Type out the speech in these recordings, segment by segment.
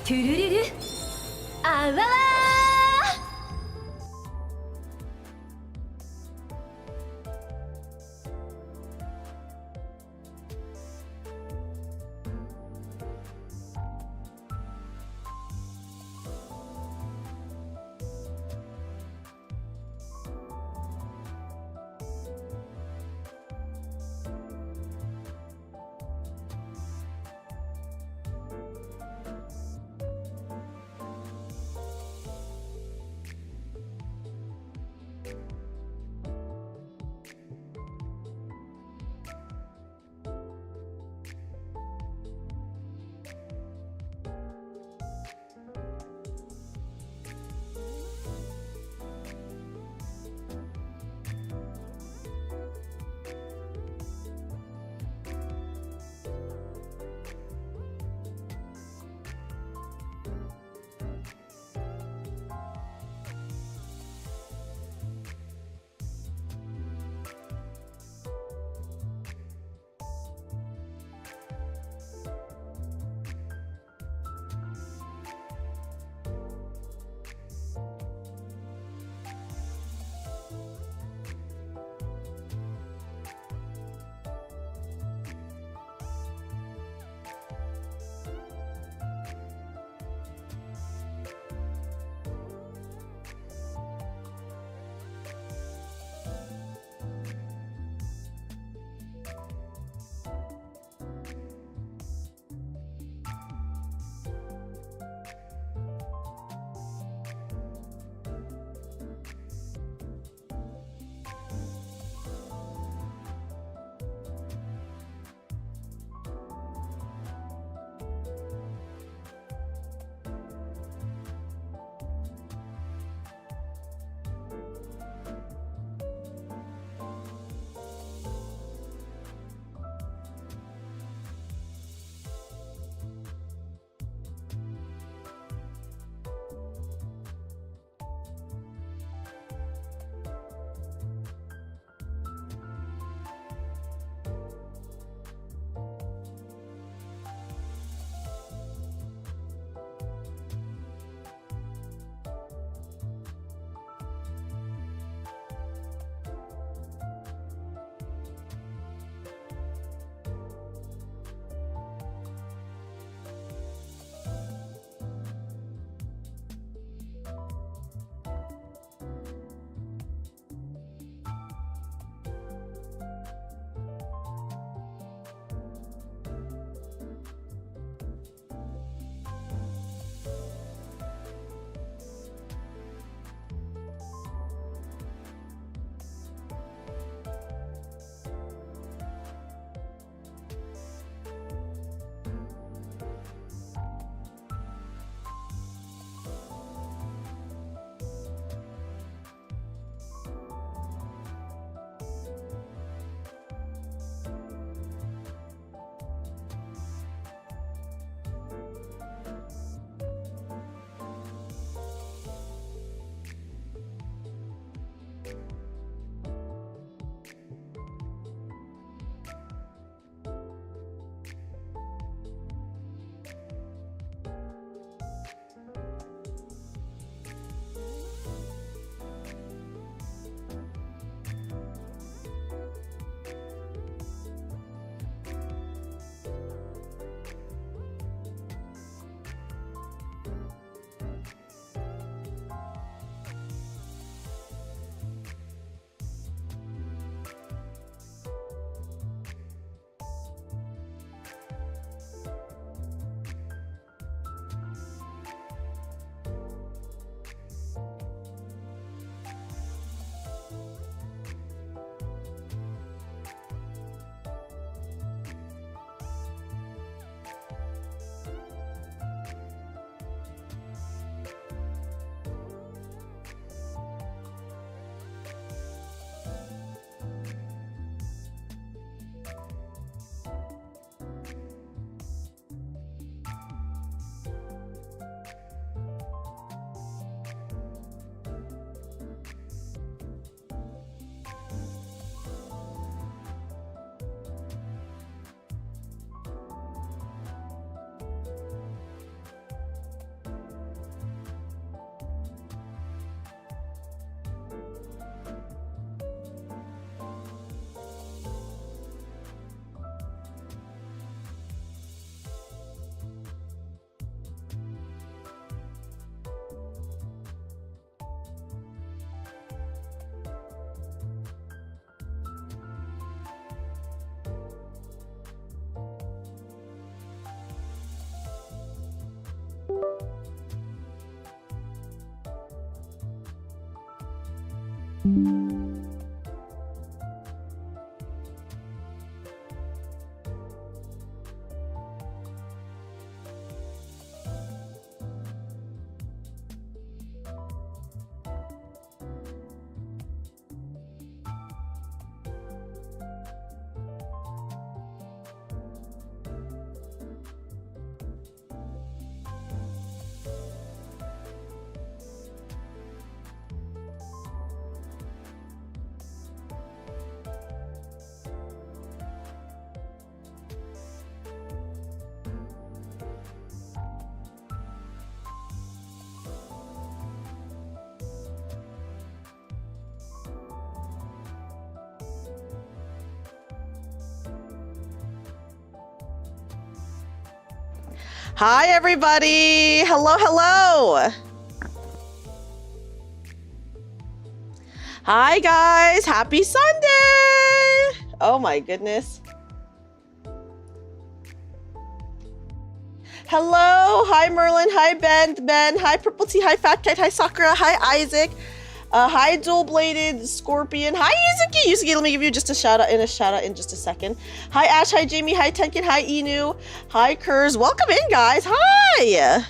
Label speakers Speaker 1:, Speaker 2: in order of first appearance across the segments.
Speaker 1: トゥルルルあわわ
Speaker 2: Hi, everybody. Hello, hello. Hi, guys. Happy Sunday. Oh, my goodness. Hello. Hi, Merlin. Hi, Ben. Hi, Purple Tea. Hi, Fat Kite. Hi, Sakura. Hi, Isaac. Hi, Dual-Bladed Scorpion. Hi, Yuzuki. Yuzuki, let me give you just a shout out in just a second. Hi, Ash. Hi, Jamie. Hi, Tenkin. Hi, Inu. Hi, Kurz. Welcome in, guys. Hi.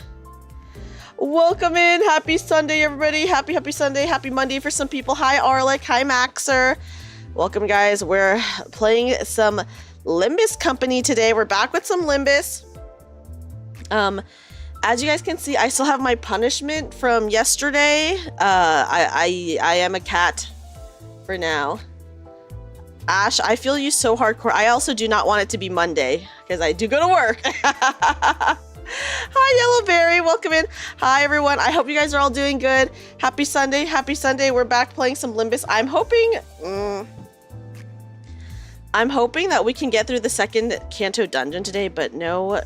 Speaker 2: Welcome in. Happy Sunday, everybody. Happy Sunday. Happy Monday for some people. Hi, Arlic. Hi, Maxer. Welcome, guys. We're playing some Limbus Company today. We're back with some Limbus. As you guys can see, I still have my punishment from yesterday. I am a cat for now. Ash, I feel you so hardcore. I also do not want it to be Monday because I do go to work. Hi, Yellowberry. Welcome in. Hi, everyone. I hope you guys are all doing good. Happy Sunday. Happy Sunday. We're back playing some Limbus. I'm hoping that we can get through the second Canto dungeon today, but no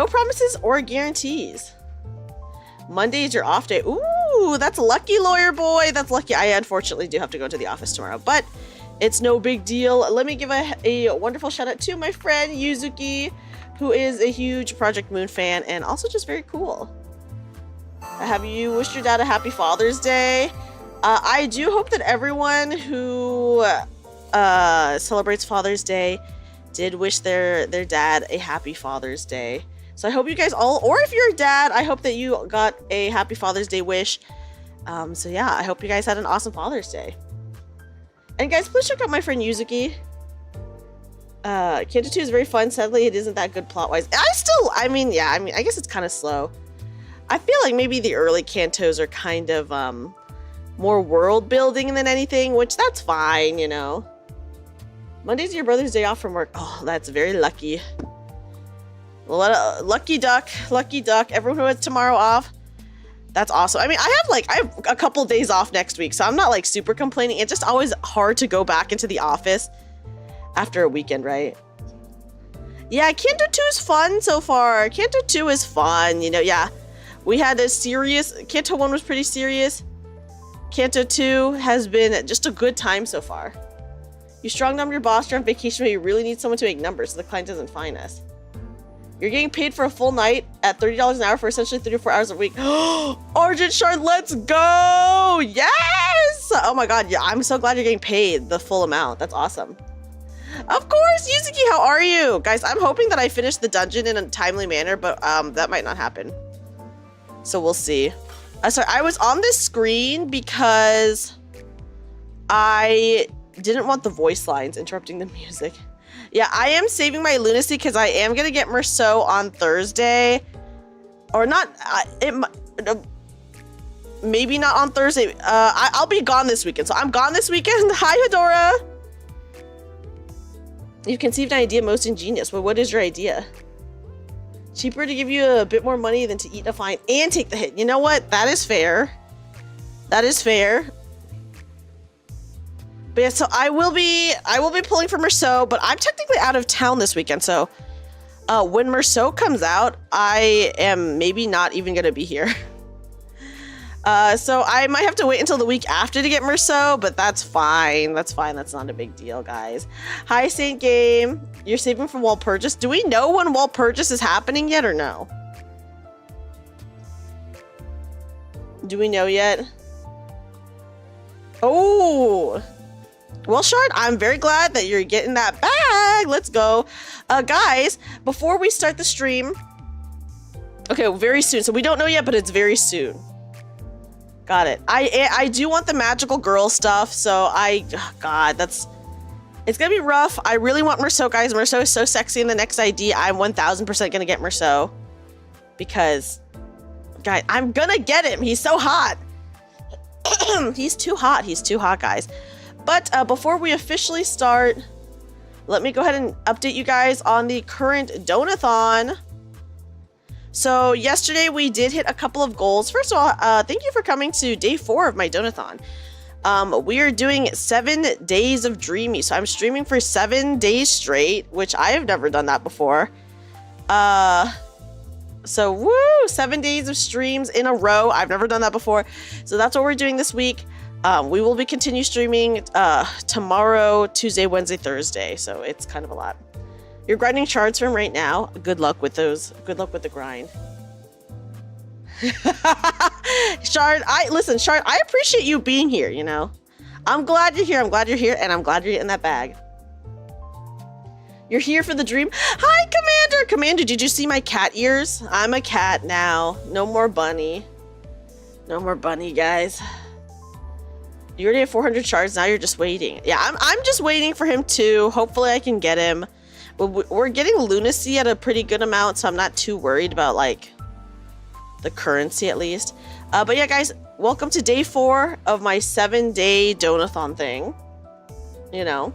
Speaker 2: promises or guarantees. Monday is your off day. Ooh, that's lucky, lawyer boy. That's lucky. I unfortunately do have to go to the office tomorrow, but it's no big deal. Let me give a wonderful shout out to my friend Yuzuki, who is a huge Project Moon fan and also just very cool. Have you wished your dad a happy Father's Day? I do hope that everyone who celebrates Father's Day did wish their dad a happy Father's Day. So I hope you guys all, or if you're a dad, I hope that you got a happy Father's Day wish. So yeah, I hope you guys had an awesome Father's Day. And guys, please check out my friend Yuzuki. Canto 2 is very fun. Sadly, it isn't that good plot-wise. I guess it's kind of slow. I feel like maybe the early Cantos are kind of more world building than anything, which that's fine, you know. Monday's your brother's day off from work. Oh, that's very lucky. Lucky duck. Everyone who has tomorrow off. That's awesome. I mean, I have a couple days off next week, so I'm not like super complaining. It's just always hard to go back into the office after a weekend, right? Yeah, Canto 2 is fun so far. Canto 2 is fun, you know. Yeah, we had a serious. Canto 1 was pretty serious. Canto 2 has been just a good time so far. You strong-arm your boss, you're on vacation, but you really need someone to make numbers so the client doesn't fine us. You're getting paid for a full night at $30 an hour for essentially 34 hours a week. Argent Shard, let's go! Yes! Oh my god, yeah, I'm so glad you're getting paid the full amount. That's awesome. Of course, Yuzuki, how are you? Guys, I'm hoping that I finish the dungeon in a timely manner, but that might not happen. So we'll see. Sorry, I was on this screen because I didn't want the voice lines interrupting the music. Yeah, I am saving my lunacy because I am going to get Merceau on Thursday. Or not, maybe not on Thursday. I'll be gone this weekend. So I'm gone this weekend. Hi, Hedora. You've conceived an idea most ingenious. Well, what is your idea? Cheaper to give you a bit more money than to eat a fine and take the hit. You know what? That is fair. That is fair. But yeah, so I will be pulling for Merceau, but I'm technically out of town this weekend. So when Merceau comes out, I am maybe not even going to be here. So I might have to wait until the week after to get Merceau, but that's fine. That's fine. That's not a big deal, guys. Hi, Saint Game. You're saving for Walpurgis. Do we know when Walpurgis is happening yet or no? Do we know yet? Oh, well, Shard, I'm very glad that you're getting that bag. Let's go. Guys, before we start the stream, okay, very soon. So we don't know yet, but it's very soon. Got it. I do want the magical girl stuff, so God, it's gonna be rough. I really want Merceau, guys. Merceau is so sexy in the next ID. I'm 1000% gonna get Merceau. Because, guys, I'm gonna get him. He's so hot. He's too hot. He's too hot, guys. But before we officially start, let me go ahead and update you guys on the current Donathon. So yesterday we did hit a couple of goals. First of all, thank you for coming to day 4 of my Donathon. We are doing 7 days of Dreamy. So I'm streaming for 7 days straight, which I have never done that before. So woo, 7 days of streams in a row. I've never done that before. So that's what we're doing this week. We will be continue streaming tomorrow, Tuesday, Wednesday, Thursday. So it's kind of a lot. You're grinding shards from right now. Good luck with those. Good luck with the grind. Shard, Shard, I appreciate you being here, you know. I'm glad you're here. I'm glad you're here, and I'm glad you're getting that bag. You're here for the dream. Hi, Commander. Commander, did you see my cat ears? I'm a cat now. No more bunny. No more bunny, guys. You already have 400 shards. Now you're just waiting. Yeah, I'm just waiting for him too. Hopefully I can get him. But we're getting lunacy at a pretty good amount, so I'm not too worried about, like, the currency at least. But yeah, guys, welcome to day 4 of my 7-day Donathon thing. You know,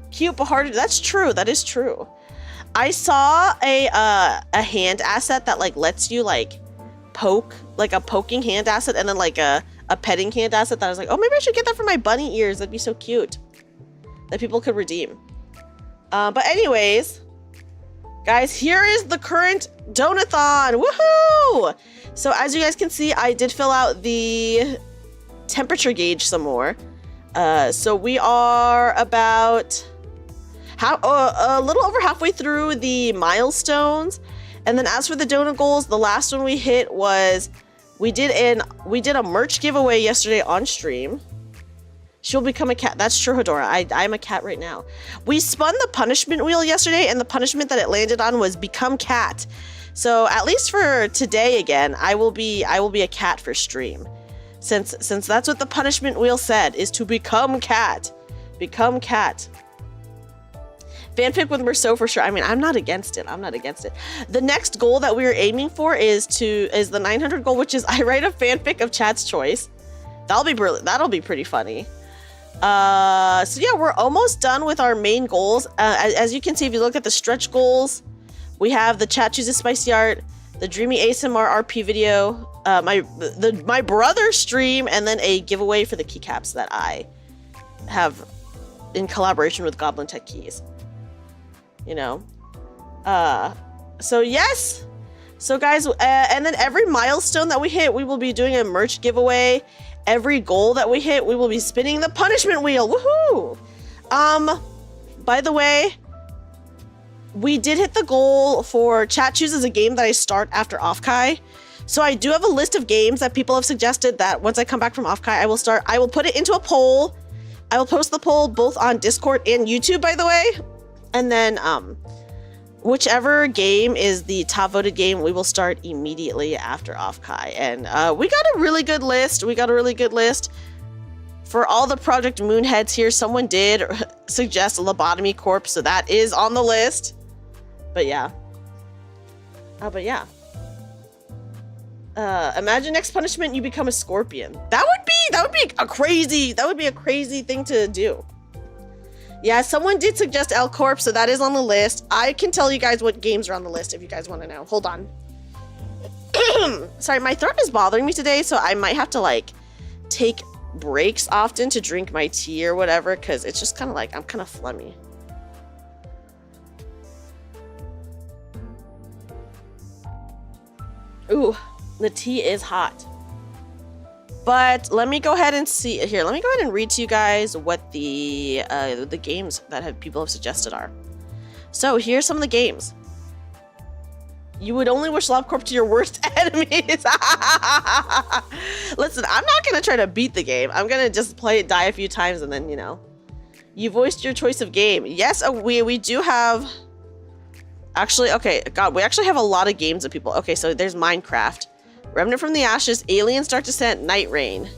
Speaker 2: cute but hard. That's true. That is true. I saw a hand asset that like lets you like poke, like a poking hand asset, and then like a petting hand asset that I was like, oh, maybe I should get that for my bunny ears. That'd be so cute. That people could redeem. But anyways, guys, here is the current Donathon. Woohoo! So as you guys can see, I did fill out the temperature gauge some more. So we are about a little over halfway through the milestones. And then as for the donut goals, the last one we hit was we did a merch giveaway yesterday on stream. She'll become a cat. That's true, Hedora. I'm a cat right now. We spun the punishment wheel yesterday, and the punishment that it landed on was become cat. So at least for today again, I will be a cat for stream. Since that's what the punishment wheel said, is to become cat. Become cat. Fanfic with Merceau for sure. I mean, I'm not against it. I'm not against it. The next goal that we are aiming for is the 900 goal, which is I write a fanfic of Chat's choice. That'll be brilliant. That'll be pretty funny. So yeah, we're almost done with our main goals. As you can see, if you look at the stretch goals, we have the Chat chooses spicy art, the Dreamy ASMR RP video, my brother's stream, and then a giveaway for the keycaps that I have in collaboration with Goblin Tech Keys. You know, so yes. So guys, and then every milestone that we hit, we will be doing a merch giveaway. Every goal that we hit, we will be spinning the punishment wheel. Woohoo! By the way, we did hit the goal for Chat chooses a game that I start after Offkai. So I do have a list of games that people have suggested that once I come back from Offkai, I will start. I will put it into a poll. I will post the poll both on Discord and YouTube, by the way. And then whichever game is the top voted game, we will start immediately after Offkai. And we got a really good list. We got a really good list. For all the Project Moonheads here, someone did suggest a lobotomy corpse, so that is on the list. But yeah. Imagine next punishment, you become a scorpion. That would be a crazy thing to do. Yeah, someone did suggest L Corp, so that is on the list. I can tell you guys what games are on the list if you guys want to know. Hold on. Sorry, my throat is bothering me today, so I might have to like take breaks often to drink my tea or whatever, because it's just kind of like I'm kind of phlegmy. Ooh, the tea is hot. But let me go ahead and see here. Let me go ahead and read to you guys what the games that people have suggested are. So here's some of the games. You would only wish LobCorp to your worst enemies. Listen, I'm not gonna try to beat the game. I'm gonna just play it, die a few times, and then, you know. You voiced your choice of game. Yes, we do have... Actually, okay, God, we actually have a lot of games of people. Okay, so there's Minecraft. Remnant from the Ashes, Aliens Dark Descent, Night Rain.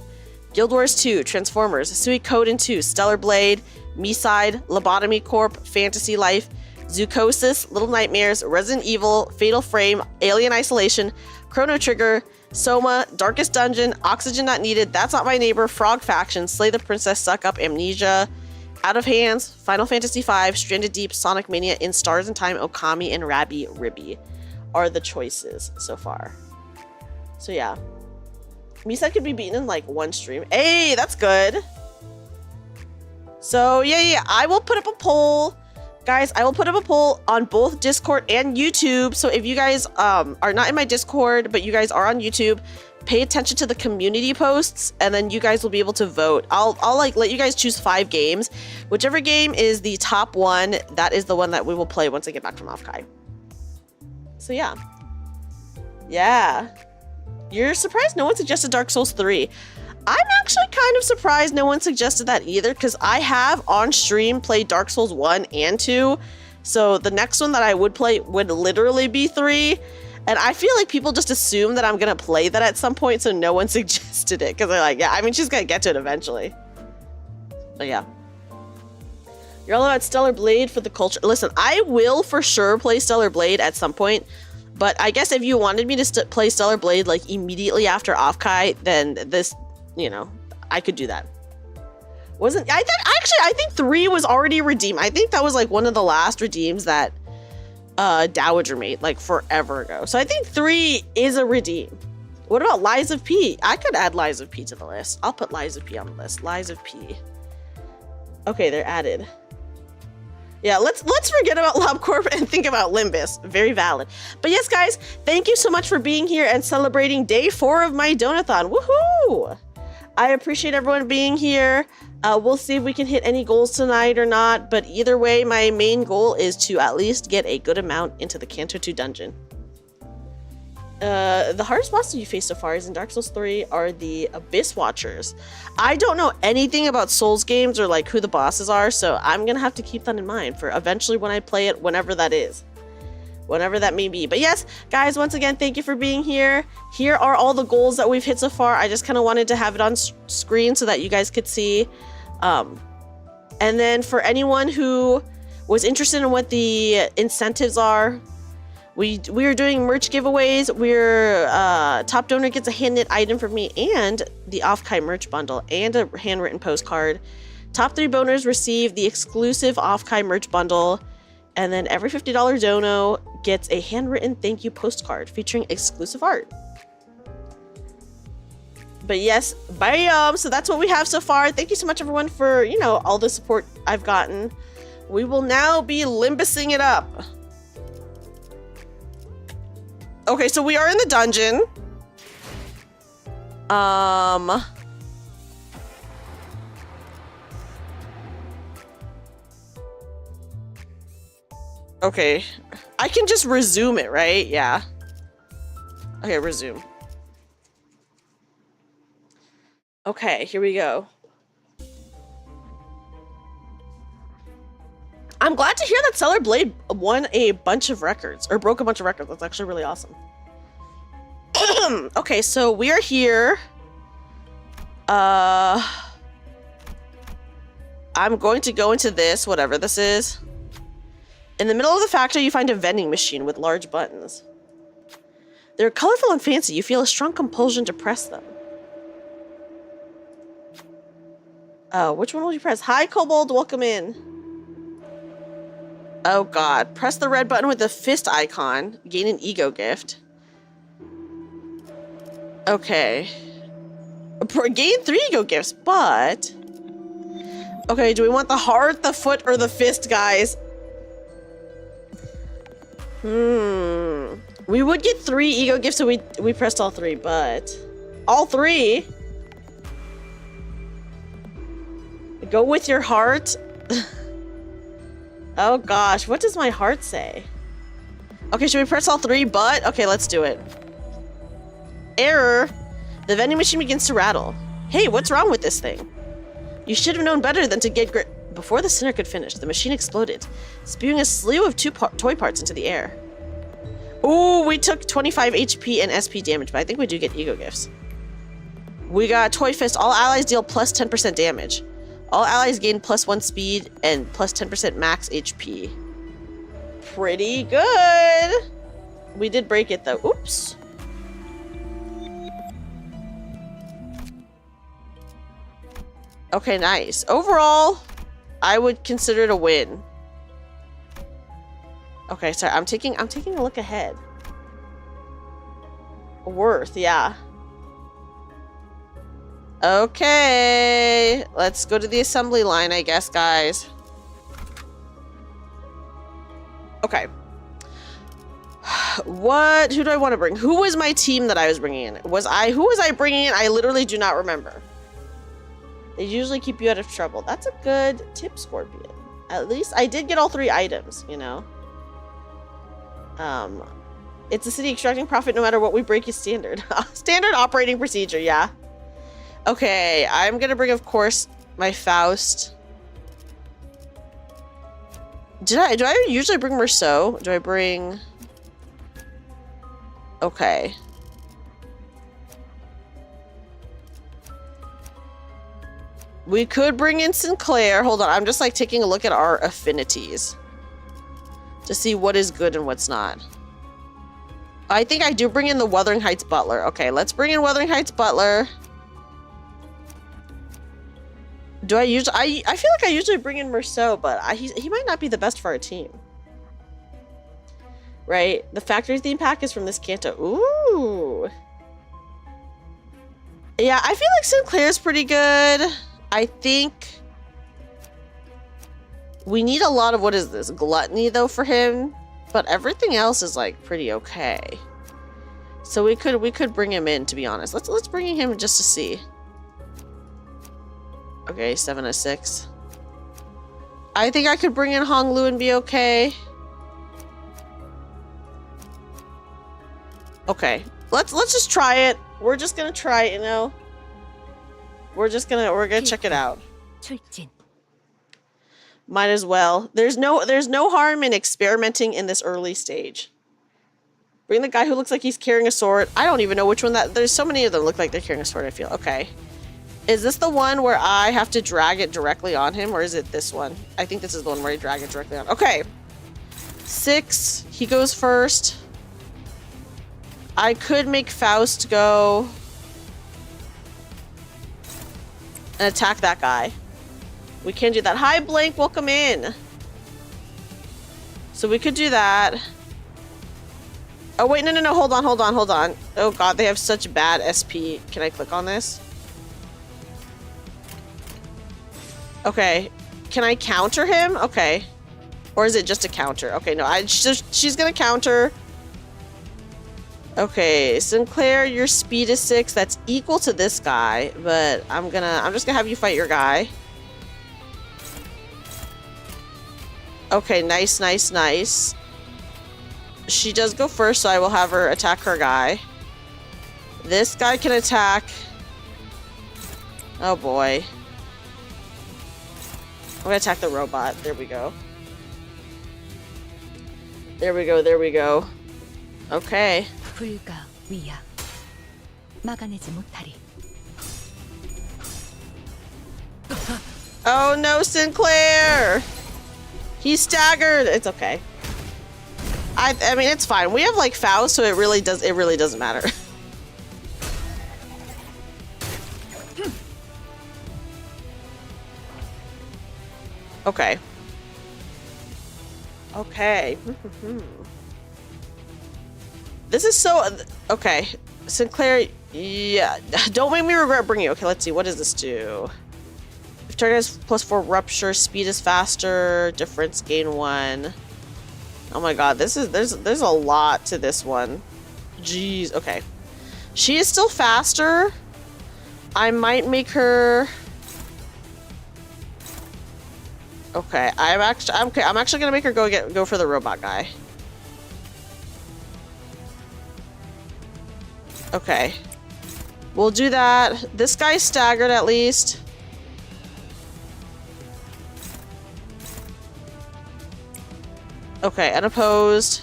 Speaker 2: Guild Wars 2, Transformers, Suikoden 2, Stellar Blade, Me-Side, Lobotomy Corp, Fantasy Life, Zoocosis, Little Nightmares, Resident Evil, Fatal Frame, Alien Isolation, Chrono Trigger, Soma, Darkest Dungeon, Oxygen Not Needed, That's Not My Neighbor, Frog Faction, Slay the Princess, Suck Up, Amnesia, Out of Hands, Final Fantasy V, Stranded Deep, Sonic Mania, In Stars and Time, Okami, and Rabby Ribby are the choices so far. So yeah. Misa could be beaten in like one stream. Hey, that's good. So yeah, I will put up a poll. Guys, I will put up a poll on both Discord and YouTube. So if you guys are not in my Discord, but you guys are on YouTube, pay attention to the community posts, and then you guys will be able to vote. I'll like let you guys choose 5 games. Whichever game is the top one, that is the one that we will play once I get back from Offkai. So yeah. Yeah. You're surprised no one suggested Dark Souls 3. I'm actually kind of surprised no one suggested that either, because I have on stream played Dark Souls 1 and 2. So the next one that I would play would literally be 3. And I feel like people just assume that I'm going to play that at some point, so no one suggested it. Because they're like, yeah, I mean, she's going to get to it eventually. But yeah. You're all about Stellar Blade for the culture. Listen, I will for sure play Stellar Blade at some point. But I guess if you wanted me to play Stellar Blade like immediately after Offkai, then this... You know, I could do that. I think 3 was already redeemed. I think that was like one of the last redeems that Dowager made like forever ago. So I think 3 is a redeem. What about Lies of P? I could add Lies of P to the list. I'll put Lies of P on the list. Lies of P. Okay, they're added. Yeah, let's forget about LobCorp and think about Limbus. Very valid. But yes, guys, thank you so much for being here and celebrating day 4 of my Donathon. Woohoo! I appreciate everyone being here. We'll see if we can hit any goals tonight or not, but either way, my main goal is to at least get a good amount into the Canto 2 dungeon. The hardest bosses you face so far is in Dark Souls 3 are the Abyss Watchers. I don't know anything about Souls games or like who the bosses are, so I'm gonna have to keep that in mind for eventually when I play it, whenever that is. Whatever that may be. But yes, guys, once again, thank you for being here. Here are all the goals that we've hit so far. I just kind of wanted to have it on screen so that you guys could see. And then for anyone who was interested in what the incentives are, we are doing merch giveaways. We're top donor gets a hand-knit item from me and the Offkai merch bundle and a handwritten postcard. Top 3 boners receive the exclusive Offkai merch bundle. And then every $50 dono gets a handwritten thank you postcard featuring exclusive art. But yes, bam! So that's what we have so far. Thank you so much, everyone, for, you know, all the support I've gotten. We will now be limbusing it up. Okay, so we are in the dungeon. Okay, I can just resume it, right? Yeah. Okay, resume. Okay, here we go. I'm glad to hear that Stellar Blade won a bunch of records, or broke a bunch of records. That's actually really awesome. Okay, so we are here. I'm going to go into this, whatever this is. In the middle of the factory, you find a vending machine with large buttons. They're colorful and fancy. You feel a strong compulsion to press them. Which one will you press? Hi, Kobold. Welcome in. Oh, God. Press the red button with the fist icon. Gain an ego gift. Okay. Gain 3 ego gifts, but... Okay, do we want the heart, the foot, or the fist, guys? We would get 3 ego gifts, so we pressed all 3, but... All 3? Go with your heart? Oh gosh, what does my heart say? Okay, should we press all three? But, okay, let's do it. Error. The vending machine begins to rattle. Hey, what's wrong with this thing? You should have known better than to get Before the sinner could finish, the machine exploded, spewing a slew of toy parts into the air. Ooh, we took 25 HP and SP damage, but I think we do get ego gifts. We got Toy Fist. All allies deal plus 10% damage. All allies gain plus 1 speed and plus 10% max HP. Pretty good. We did break it though. Oops. Okay, nice. Overall, I would consider it a win. Okay, sorry. I'm taking a look ahead. Worth, yeah. Okay, let's go to the assembly line, I guess, guys. Okay. Who do I want to bring? Who was my team that I was bringing in? Who was I bringing in? I literally do not remember. They usually keep you out of trouble. That's a good tip, Scorpion. At least I did get all 3 items, you know. It's a city extracting profit no matter what we break is standard. Standard operating procedure, yeah. Okay, I'm gonna bring, of course, my Faust. Do I usually bring Merceau? Do I bring... Okay. We could bring in Sinclair. Hold on, I'm just like taking a look at our affinities to see what is good and what's not. I think I do bring in the Wuthering Heights Butler. Okay, let's bring in Wuthering Heights Butler. Do I usually... I feel like I usually bring in Merceau, but he might not be the best for our team. Right? The factory theme pack is from this Canto. Ooh. Yeah, I feel like Sinclair's pretty good. I think we need a lot of, what is this, gluttony though for him, but everything else is like pretty okay. So we could bring him in, to be honest. Let's bring him just to see. Okay, 7 of 6. I think I could bring in Hong Lu and be okay. Okay, let's just try it. We're just gonna try it, you know. We're gonna check it out. Might as well. There's no harm in experimenting in this early stage. Bring the guy who looks like he's carrying a sword. I don't even know which one there's so many of them look like they're carrying a sword, I feel. Okay. Is this the one where I have to drag it directly on him, or is it this one? I think this is the one where I drag it directly on. Okay. 6. He goes first. I could make Faust go and attack that guy. We can do that. Hi, Blank. Welcome in. So we could do that. Oh, wait. No. Hold on. Oh, God. They have such bad SP. Can I click on this? Okay. Can I counter him? Okay. Or is it just a counter? Okay, no. She's going to counter. Okay, Sinclair, your speed is 6. That's equal to this guy, but I'm just gonna have you fight your guy. Okay, nice. She does go first, so I will have her attack her guy. This guy can attack. Oh boy. I'm gonna attack the robot. There we go. Okay. Oh no, Sinclair! He's staggered. It's okay. I mean, it's fine. We have like Faust, so it really doesn't matter. Okay. Okay. This is so... Okay. Sinclair, yeah. Don't make me regret bringing you. Okay, let's see. What does this do? If target has +4 rupture, speed is faster, difference gain 1. Oh my god, there's a lot to this one. Jeez, okay. She is still faster. I might make her... Okay, I'm actually gonna make her go for the robot guy. Okay. We'll do that. This guy's staggered at least. Okay, unopposed.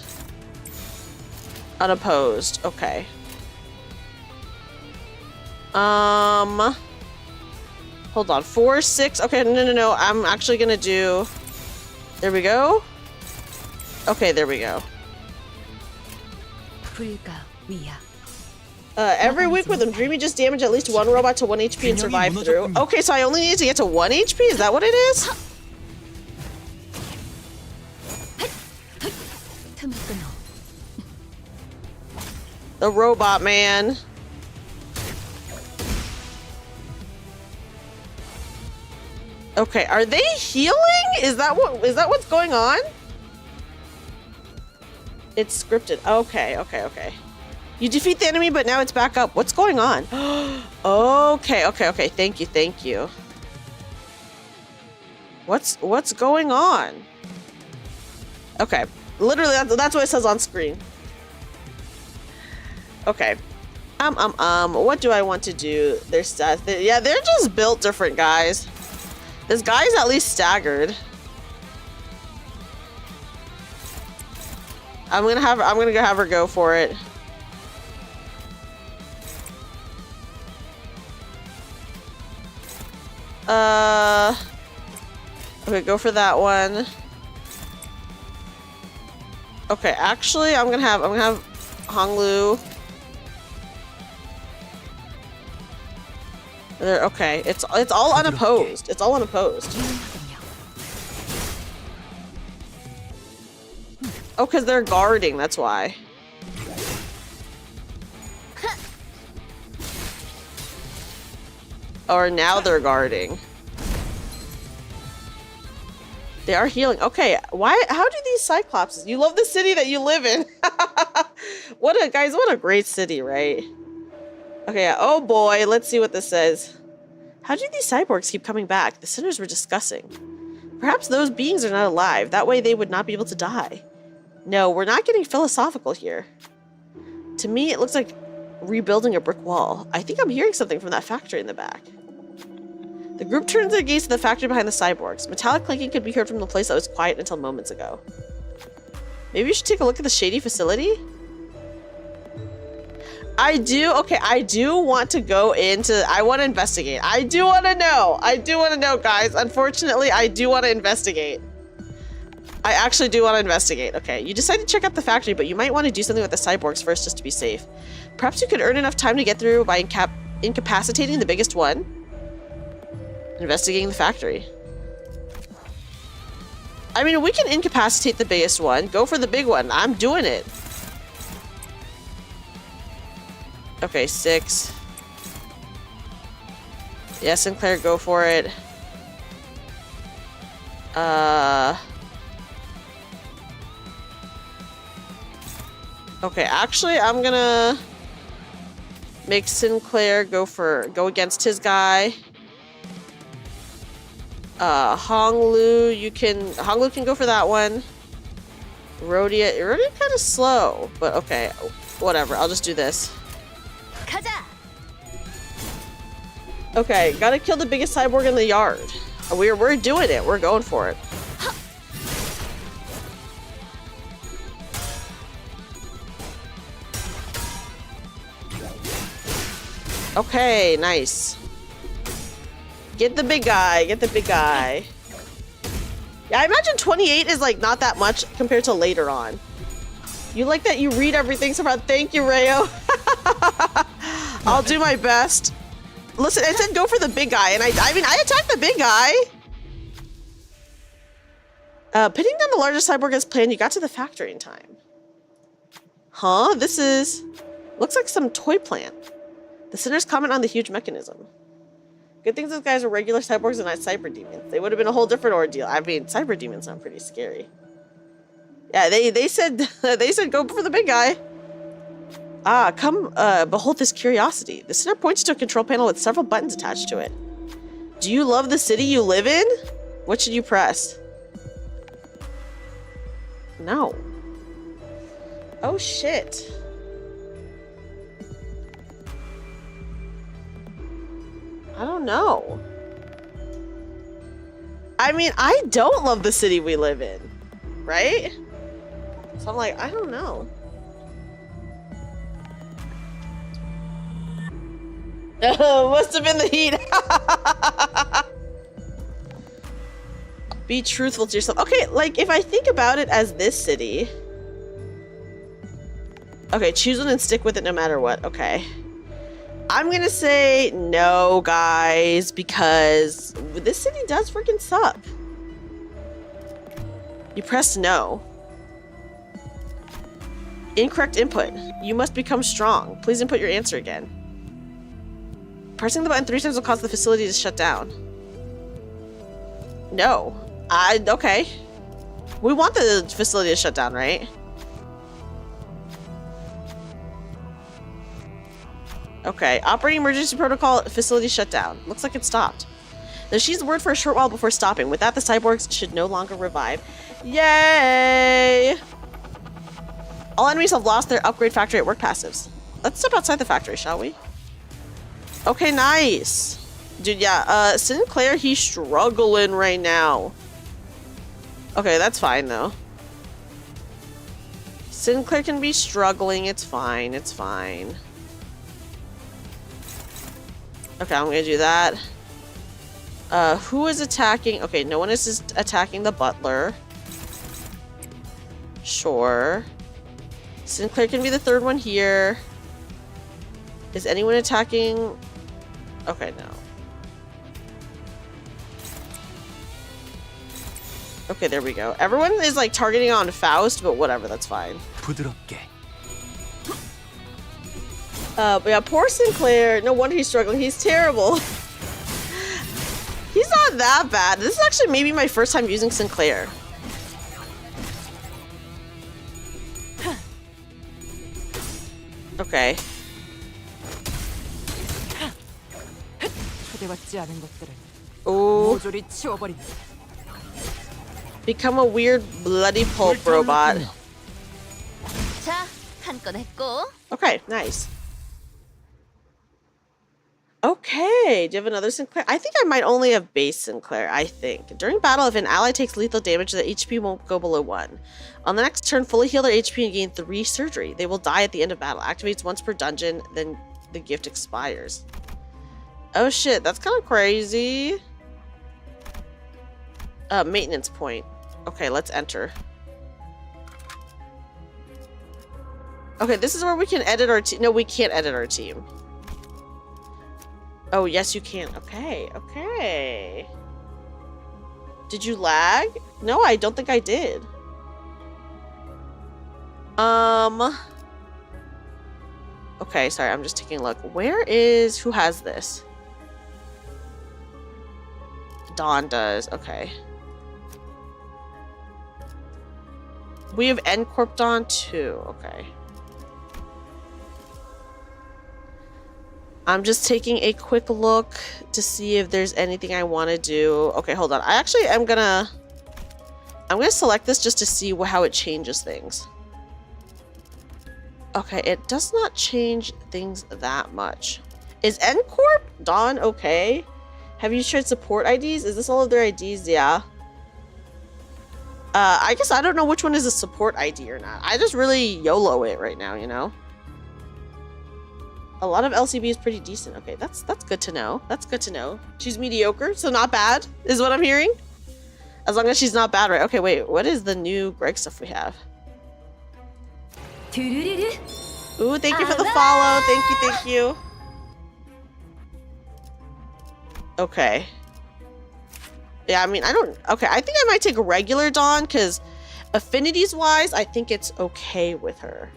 Speaker 2: Unopposed. Okay. Hold on. 4, 6. Okay, no. I'm actually gonna do... There we go. Okay, there we go. Every week with him, Dreamy just damage at least one robot to 1 HP and survive through. Okay, so I only need to get to 1 HP? Is that what it is? The robot man. Okay, are they healing? Is that what's going on? It's scripted. Okay. You defeat the enemy, but now it's back up. What's going on? Okay. Thank you. What's going on? Okay. Literally, that's what it says on screen. Okay. What do I want to do? Their stats. Yeah, they're just built different, guys. This guy's at least staggered. I'm gonna go have her go for it. Okay, go for that one. Okay, actually, I'm gonna have Honglu. Okay, it's all unopposed. It's all unopposed. Oh, because they're guarding, that's why. Or now they're guarding. They are healing. Okay, why? How do these Cyclopses? You love the city that you live in. What a great city, right? Okay, oh boy, let's see what this says. How do these cyborgs keep coming back? The sinners were discussing. Perhaps those beings are not alive. That way they would not be able to die. No, we're not getting philosophical here. To me, it looks like rebuilding a brick wall. I think I'm hearing something from that factory in the back. The group turns their gaze to the factory behind the cyborgs. Metallic clanking could be heard from the place that was quiet until moments ago. Maybe we should take a look at the shady facility? I do want to go into... I want to investigate. I do want to know, guys. Unfortunately, I do want to investigate. I actually do want to investigate. Okay, you decided to check out the factory, but you might want to do something with the cyborgs first just to be safe. Perhaps you could earn enough time to get through by incapacitating the biggest one. Investigating the factory. I mean, we can incapacitate the biggest one. Go for the big one. I'm doing it. Okay, 6. Yeah, Sinclair, go for it. Okay, actually, I'm gonna make Sinclair go against his guy. Honglu can go for that one. Rhodia kind of slow, but okay, whatever. I'll just do this. Okay, gotta kill the biggest cyborg in the yard. We're doing it. We're going for it. Okay, nice. Get the big guy. Yeah, I imagine 28 is like not that much compared to later on. You like that you read everything somehow. Thank you, Rayo. I'll do my best. Listen, I said go for the big guy, and I mean, I attacked the big guy. Pitting down the largest cyborg as planned, you got to the factory in time. Huh? This looks like some toy plant. The sinners comment on the huge mechanism. Good things those guys are regular cyborgs and not cyber demons. They would have been a whole different ordeal. I mean, cyber demons sound pretty scary. Yeah, they said go for the big guy. Come behold this curiosity. The sinner points to a control panel with several buttons attached to it. Do you love the city you live in? What should you press? No. Oh shit. I don't know. I mean, I don't love the city we live in, right? So I'm like, I don't know. Oh, must have been the heat. Be truthful to yourself. Okay, like if I think about it as this city. Okay, choose one and stick with it no matter what. Okay. I'm gonna say no, guys, because this city does freaking suck. You pressed no. Incorrect input. You must become strong. Please input your answer again. Pressing the button 3 times will cause the facility to shut down. No. Okay. We want the facility to shut down, right? Okay. Operating emergency protocol, facility shut down. Looks like it stopped. Now she's the word for a short while before stopping. With that, the cyborgs should no longer revive. Yay! All enemies have lost their upgrade factory at work passives. Let's step outside the factory, shall we? Okay, nice. Dude, yeah, Sinclair, he's struggling right now. Okay, that's fine, though. Sinclair can be struggling. It's fine. It's fine. Okay, I'm gonna do that. Who is attacking? Okay, no one is just attacking the butler. Sure. Sinclair can be the third one here. Is anyone attacking? Okay, no. Okay, there we go. Everyone is like targeting on Faust, but whatever, that's fine. But yeah, poor Sinclair. No wonder he's struggling. He's terrible. He's not that bad. This is actually maybe my first time using Sinclair. Okay. Ooh. Become a weird bloody pulp robot. Okay, nice. Okay, do you have another Sinclair? I think I might only have base Sinclair, I think. During battle, if an ally takes lethal damage, the HP won't go below 1. On the next turn, fully heal their HP and gain 3 surgery. They will die at the end of battle. Activates once per dungeon, then the gift expires. Oh shit, that's kind of crazy. Maintenance point. Okay, let's enter. Okay, this is where we can edit our team. No, we can't edit our team. Oh, yes, you can. Okay, okay. Did you lag? No, I don't think I did. Okay, sorry, I'm just taking a look. Who has this? Dawn does, okay. We have N Corp Dawn too, okay. I'm just taking a quick look to see if there's anything I want to do. Okay, hold on. I actually am gonna... I'm gonna select this just to see how it changes things. Okay, it does not change things that much. Is N Corp Dawn okay? Have you tried support IDs? Is this all of their IDs? Yeah. I guess I don't know which one is a support ID or not. I just really YOLO it right now, you know? A lot of LCB is pretty decent. Okay, that's good to know. That's good to know. She's mediocre, so not bad, is what I'm hearing. As long as she's not bad, right? Okay, wait. What is the new Greg stuff we have? Ooh, thank you for the follow. Thank you. Okay. Yeah, I mean, okay, I think I might take a regular Dawn, because affinities-wise, I think it's okay with her.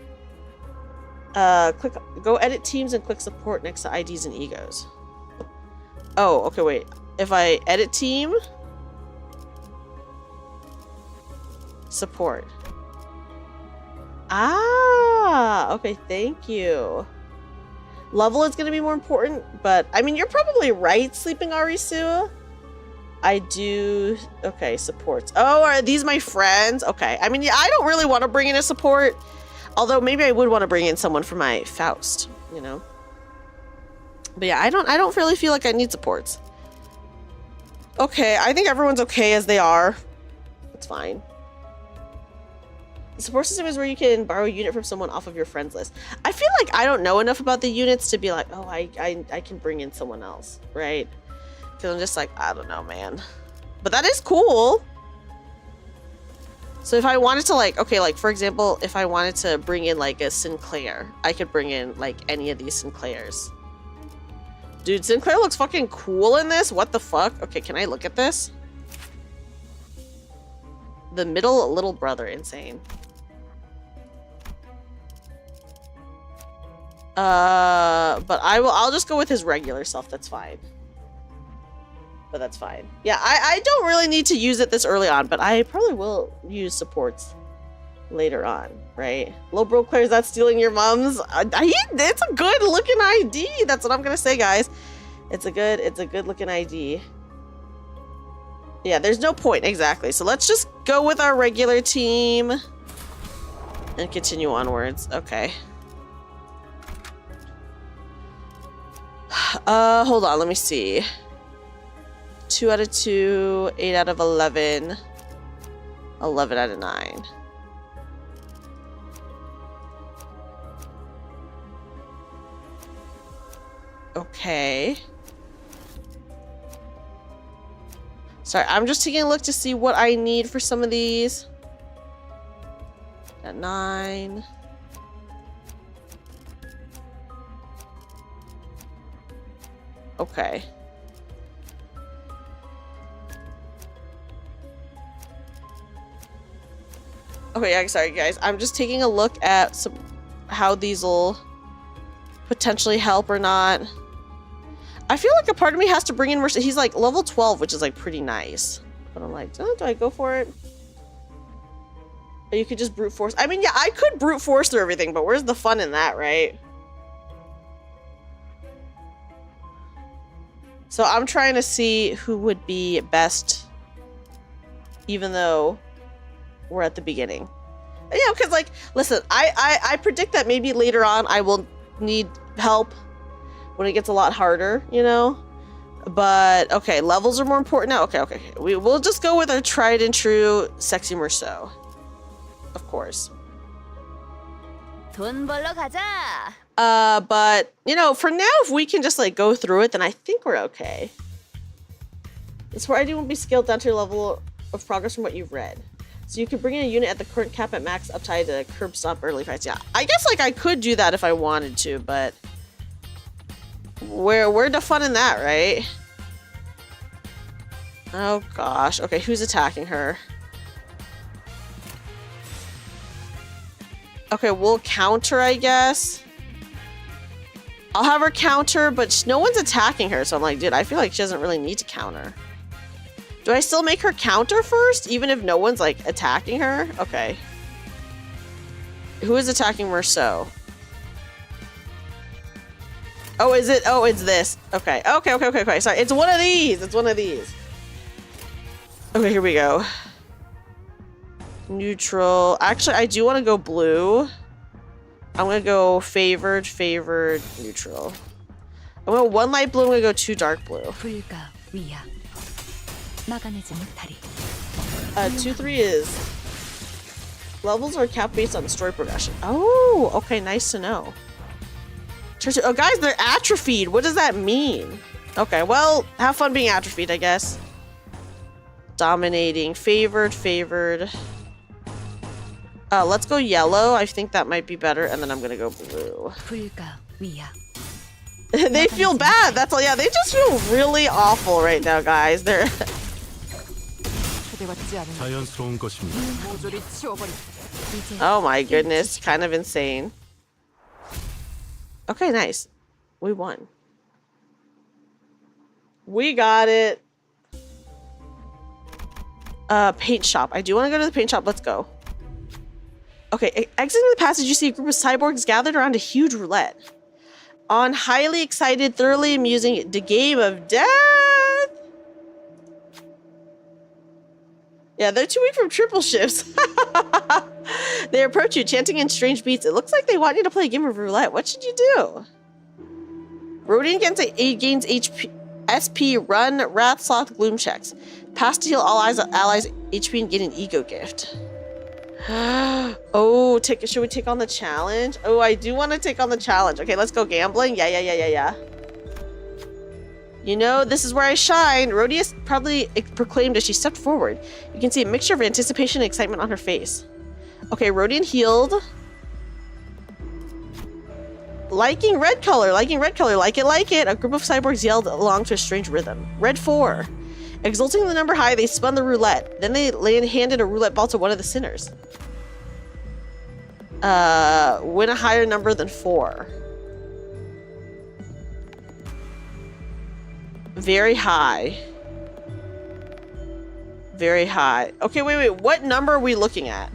Speaker 2: Go edit teams and click support next to IDs and egos. Oh, okay, wait. If I edit team... Support. Ah, okay, thank you. Level is going to be more important, but, I mean, you're probably right, Sleeping Arisu. I do... Okay, supports. Oh, are these my friends? Okay. I mean, yeah, I don't really want to bring in a support. Although, maybe I would want to bring in someone for my Faust, you know? But yeah, I don't really feel like I need supports. Okay, I think everyone's okay as they are. It's fine. The support system is where you can borrow a unit from someone off of your friends list. I feel like I don't know enough about the units to be like, oh, I can bring in someone else, right? Because I'm just like, I don't know, man. But that is cool. So if I wanted to like, okay, like for example, if I wanted to bring in like a Sinclair, I could bring in like any of these Sinclairs. Dude, Sinclair looks fucking cool in this. What the fuck? Okay, can I look at this? The middle little brother, insane. But I'll just go with his regular self. That's fine. But that's fine. Yeah, I don't really need to use it this early on, but I probably will use supports later on, right? Low bro Claire, is that stealing your mom's? It's a good looking ID. That's what I'm gonna say, guys. It's a good looking ID. Yeah, there's no point, exactly. So let's just go with our regular team and continue onwards. Okay. Hold on, let me see. 2 out of 2, 8 out of 11, 11 out of 9. Okay. Sorry, I'm just taking a look to see what I need for some of these. At 9. Okay. Okay, yeah, sorry guys. I'm just taking a look at how these will potentially help or not. I feel like a part of me has to bring in Mercy. He's like level 12, which is like pretty nice. But I'm like, oh, do I go for it? Or you could just brute force. I mean, yeah, I could brute force through everything, but where's the fun in that, right? So I'm trying to see who would be best, even though we're at the beginning. You know, because like, listen, I predict that maybe later on I will need help when it gets a lot harder, you know? But, okay, levels are more important now. Okay. We'll just go with our tried and true Sexy Merceau. Of course.
Speaker 1: 돈 벌러 가자.
Speaker 2: But, you know, for now, if we can just, like, go through it, then I think we're okay. This where ID won't be scaled down to your level of progress from what you've read. So you could bring in a unit at the current cap at max up tied to curb stomp early fights. Yeah, I guess, like, I could do that if I wanted to, but where the fun in that, right? Oh, gosh. Okay, who's attacking her? Okay, we'll counter, I guess. I'll have her counter, but no one's attacking her, so I'm like, dude, I feel like she doesn't really need to counter. Do I still make her counter first, even if no one's, like, attacking her? Okay. Who is attacking Merceau? Oh, is it? Oh, it's this. Okay. Okay. Sorry, it's one of these. It's one of these. Okay, here we go. Neutral. Actually, I do want to go blue. I'm going to go favored, neutral. I'm going to one light blue, I'm going to go 2 dark blue. 2-3 is... Levels are capped based on story progression. Oh, okay, nice to know. Oh, guys, they're atrophied. What does that mean? Okay, well, have fun being atrophied, I guess. Dominating. Favored. Let's go yellow. I think that might be better. And then I'm gonna go blue. They feel bad. That's all. Yeah, they just feel really awful right now, guys. They're... Oh my goodness. Kind of insane. Okay, nice. We won. We got it. Paint shop. I do want to go to the paint shop. Let's go. Okay, exiting the passage, you see a group of cyborgs gathered around a huge roulette. On highly excited, thoroughly amusing, the game of death. Yeah, they're too weak from triple shifts. They approach you, chanting in strange beats. It looks like they want you to play a game of roulette. What should you do? Rodian gains HP, SP, Run, Wrath, Sloth, Gloom checks. Pass to heal all allies HP and gain an ego gift. Oh, should we take on the challenge? Oh, I do want to take on the challenge. Okay, let's go gambling. Yeah. You know, this is where I shine. Rodius proudly proclaimed as she stepped forward. You can see a mixture of anticipation and excitement on her face. Okay, Rodian healed. Liking red color, like it. A group of cyborgs yelled along to a strange rhythm. Red 4. Exulting the number high, they spun the roulette. Then they handed a roulette ball to one of the sinners. Win a higher number than 4. Very high. Very high. Okay, wait. What number are we looking at?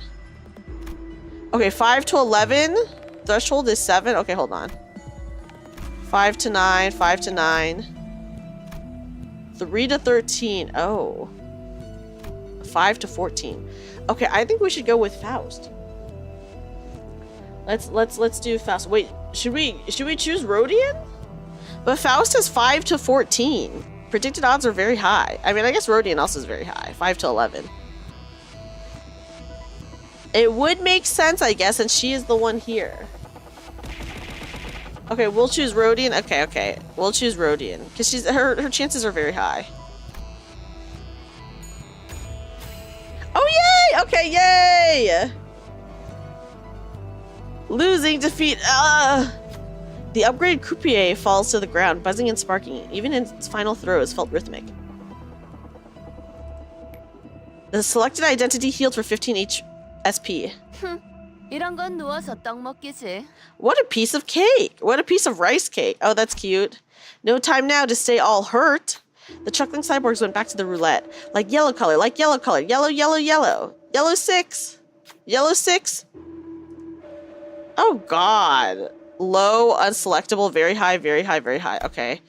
Speaker 2: Okay, 5 to 11. Threshold is 7. Okay, hold on. 5 to 9. 5 to 9. 3 to 13. Oh. 5 to 14. Okay, I think we should go with Faust. Let's do Faust. Wait, should we choose Rodian? But Faust is 5 to 14. Predicted odds are very high. I mean, I guess Rodian also is very high. 5 to 11. It would make sense, I guess, and she is the one here. Okay, we'll choose Rodian. Okay. We'll choose Rodian. Because her chances are very high. Oh, yay! Okay, yay! Losing defeat. The upgraded croupier falls to the ground, buzzing and sparking. Even in its final throws felt rhythmic. The selected identity healed for 15 SP.
Speaker 1: 이런 건 누워서 떡 먹기지.
Speaker 2: What a piece of cake! What a piece of rice cake! Oh, that's cute. No time now to stay all hurt. The chuckling cyborgs went back to the roulette. Like yellow color. Yellow. Yellow 6. Yellow 6. Oh, God. Low, unselectable, very high. Okay.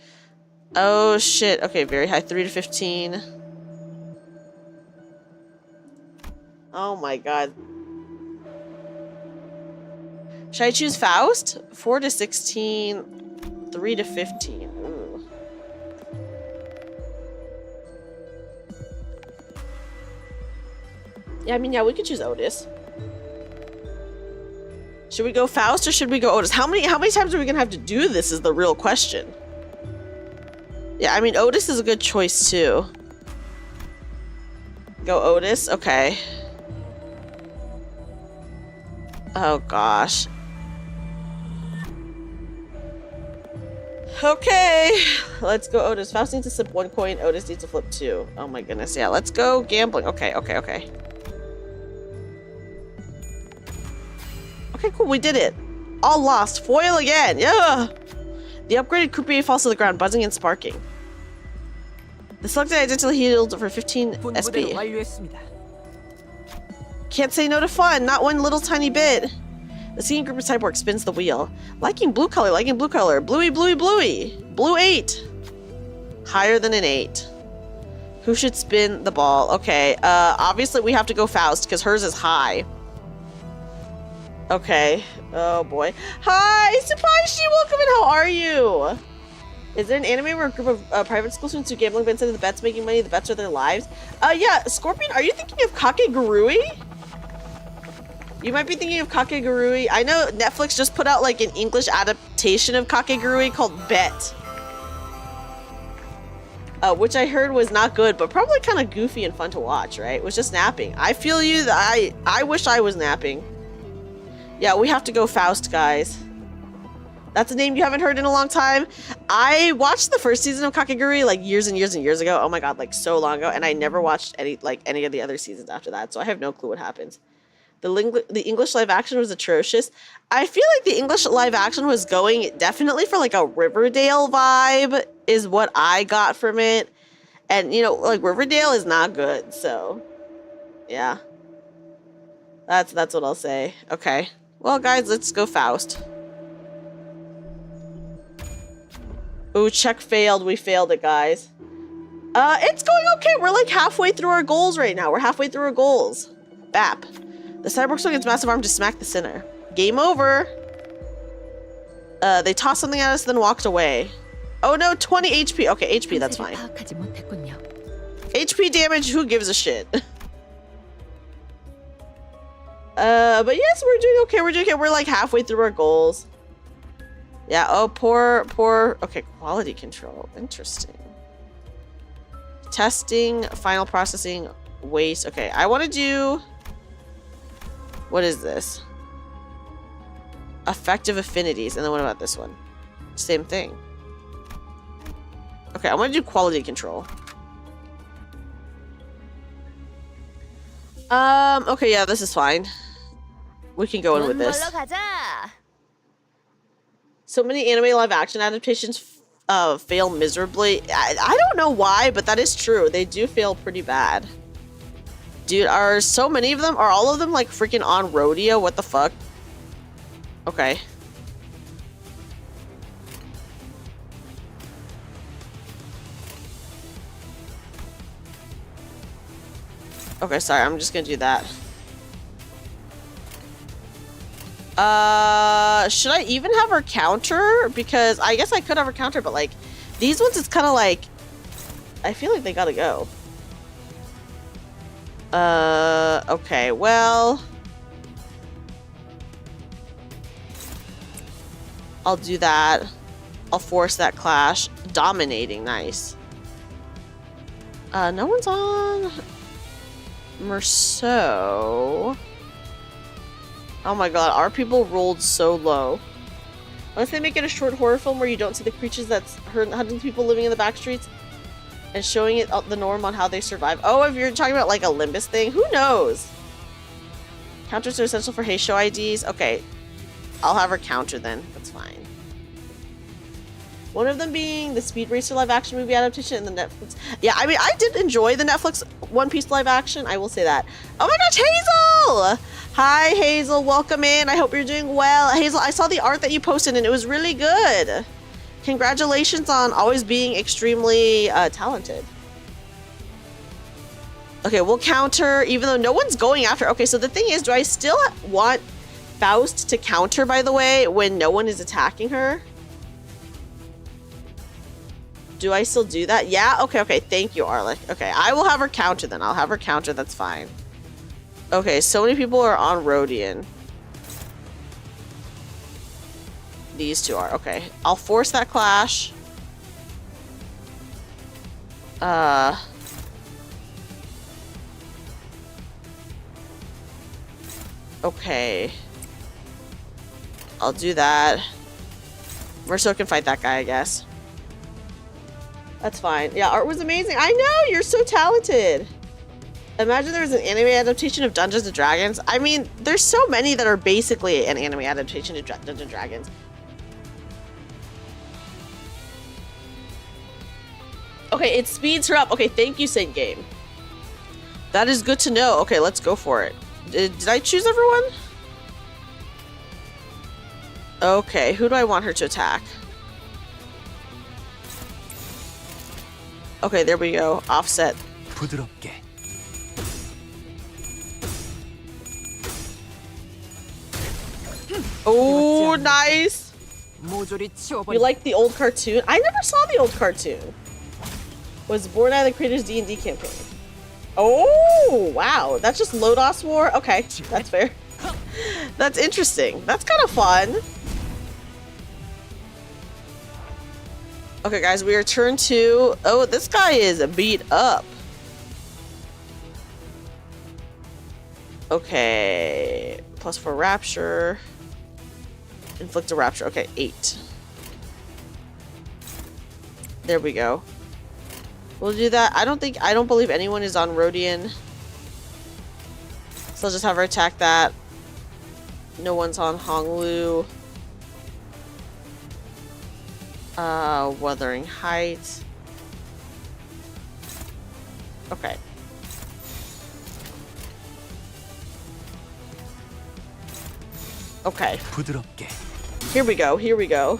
Speaker 2: Oh, shit. Okay, very high. 3 to 15. Oh, my God. Should I choose Faust? 4 to 16, 3 to 15. Ooh. Yeah, I mean, yeah, we could choose Otis. Should we go Faust or should we go Otis? How many times are we gonna have to do this is the real question. Yeah, I mean, Otis is a good choice too. Go Otis? Okay. Oh, gosh. Okay, let's go Otis. Faust needs to slip 1 coin. Otis needs to flip 2. Oh my goodness. Yeah, let's go gambling. Okay. Okay, cool. We did it. All lost. Foil again. Yeah. The upgraded croupier falls to the ground, buzzing and sparking. The selected identity healed for 15 SP. Can't say no to fun. Not one little tiny bit. The singing group of cyborgs spins the wheel. Liking blue color. Bluey. Blue 8. Higher than an 8. Who should spin the ball? Okay, obviously we have to go Faust because hers is high. Okay. Oh boy. Hi, Supaishi, welcome in. How are you? Is there an anime where a group of private school students do gambling but instead of the bets making money, the bets are their lives? Yeah, Scorpion, are you thinking of Kakegurui? You might be thinking of Kakegurui. I know Netflix just put out like an English adaptation of Kakegurui called Bet. Which I heard was not good, but probably kind of goofy and fun to watch, right? It was just napping. I feel you. I wish I was napping. Yeah, we have to go Faust, guys. That's a name you haven't heard in a long time. I watched the first season of Kakegurui like years and years ago. Oh my god, like so long ago, and I never watched any of the other seasons after that, so I have no clue what happens. The English live action was atrocious. I feel like the English live action was going definitely for like a Riverdale vibe is what I got from it. And you know, like Riverdale is not good, so yeah. That's what I'll say. Okay. Well guys, let's go Faust. Ooh, check failed. We failed it, guys. It's going okay. We're like halfway through our goals right now. We're halfway through our goals. Bap. The cyborg swung its massive arm to smack the sinner. Game over. They tossed something at us, then walked away. Oh no, 20 HP. Okay, HP, that's fine.
Speaker 1: 파악하지 못했군요.
Speaker 2: HP damage, who gives a shit? But yes, we're doing okay. We're doing okay. We're like halfway through our goals. Yeah, oh, poor. Okay, quality control. Interesting. Testing, final processing, waste. Okay, I want to do... What is this? Effective affinities. And then what about this one? Same thing. Okay, I want to do quality control. Okay, yeah, this is fine. We can go in with this. So many anime live action adaptations fail miserably. I don't know why, but that is true. They do fail pretty bad. Dude, are so many of them? Are all of them like freaking on rodeo? What the fuck? Okay. Okay, sorry, I'm just gonna do that. Should I even have her counter? Because I guess I could have her counter, but like, these ones, it's kind of like, I feel like they gotta go. Okay, well, I'll do that. I'll force that clash. Dominating, nice. No one's on Merceau. Oh my god, our people rolled so low. Unless they make it a short horror film where you don't see the creatures that's hunting people living in the back streets and showing it the norm on how they survive. Oh, if you're talking about like a Limbus thing, who knows? Counters are essential for Hey Show IDs. Okay, I'll have her counter then. That's fine. One of them being the Speed Racer live action movie adaptation and the Netflix. Yeah, I mean, I did enjoy the Netflix One Piece live action. I will say that. Oh my gosh, Hazel! Hi, Hazel. Welcome in. I hope you're doing well. Hazel, I saw the art that you posted and it was really good. Congratulations on always being extremely talented. Okay, we'll counter even though no one's going after. Okay, so the thing is, do I still want Faust to counter, by the way, when no one is attacking her? Do I still do that? Yeah? Okay. Thank you, Arlick. Okay, I will have her counter then. I'll have her counter. That's fine. Okay, so many people are on Rhodian. These two are. Okay, I'll force that clash. Okay. I'll do that. Merceau can fight that guy, I guess. That's fine. Yeah, art was amazing. I know! You're so talented! Imagine there was an anime adaptation of Dungeons & Dragons. I mean, there's so many that are basically an anime adaptation of Dungeons & Dragons. Okay, it speeds her up. Okay, thank you, Saint Game. That is good to know. Okay, let's go for it. Did I choose everyone? Okay, who do I want her to attack? Okay, there we go. Offset.
Speaker 3: 부드럽게.
Speaker 2: Oh, nice.
Speaker 3: 모조리 치워버리.
Speaker 2: You like the old cartoon? I never saw the old cartoon. Was born out of the creators D&D campaign. Oh, wow. That's just Lodos War? Okay, that's fair. That's interesting. That's kind of fun. Okay, guys, we are turn 2. Oh, this guy is beat up. Okay. +4 Rapture. Inflict a Rapture. Okay, 8. There we go. We'll do that. I don't believe anyone is on Rhodian. So I'll just have her attack that. No one's on Honglu. Wuthering Heights. Okay. Okay.
Speaker 3: 부드럽게.
Speaker 2: Here we go. Here we go.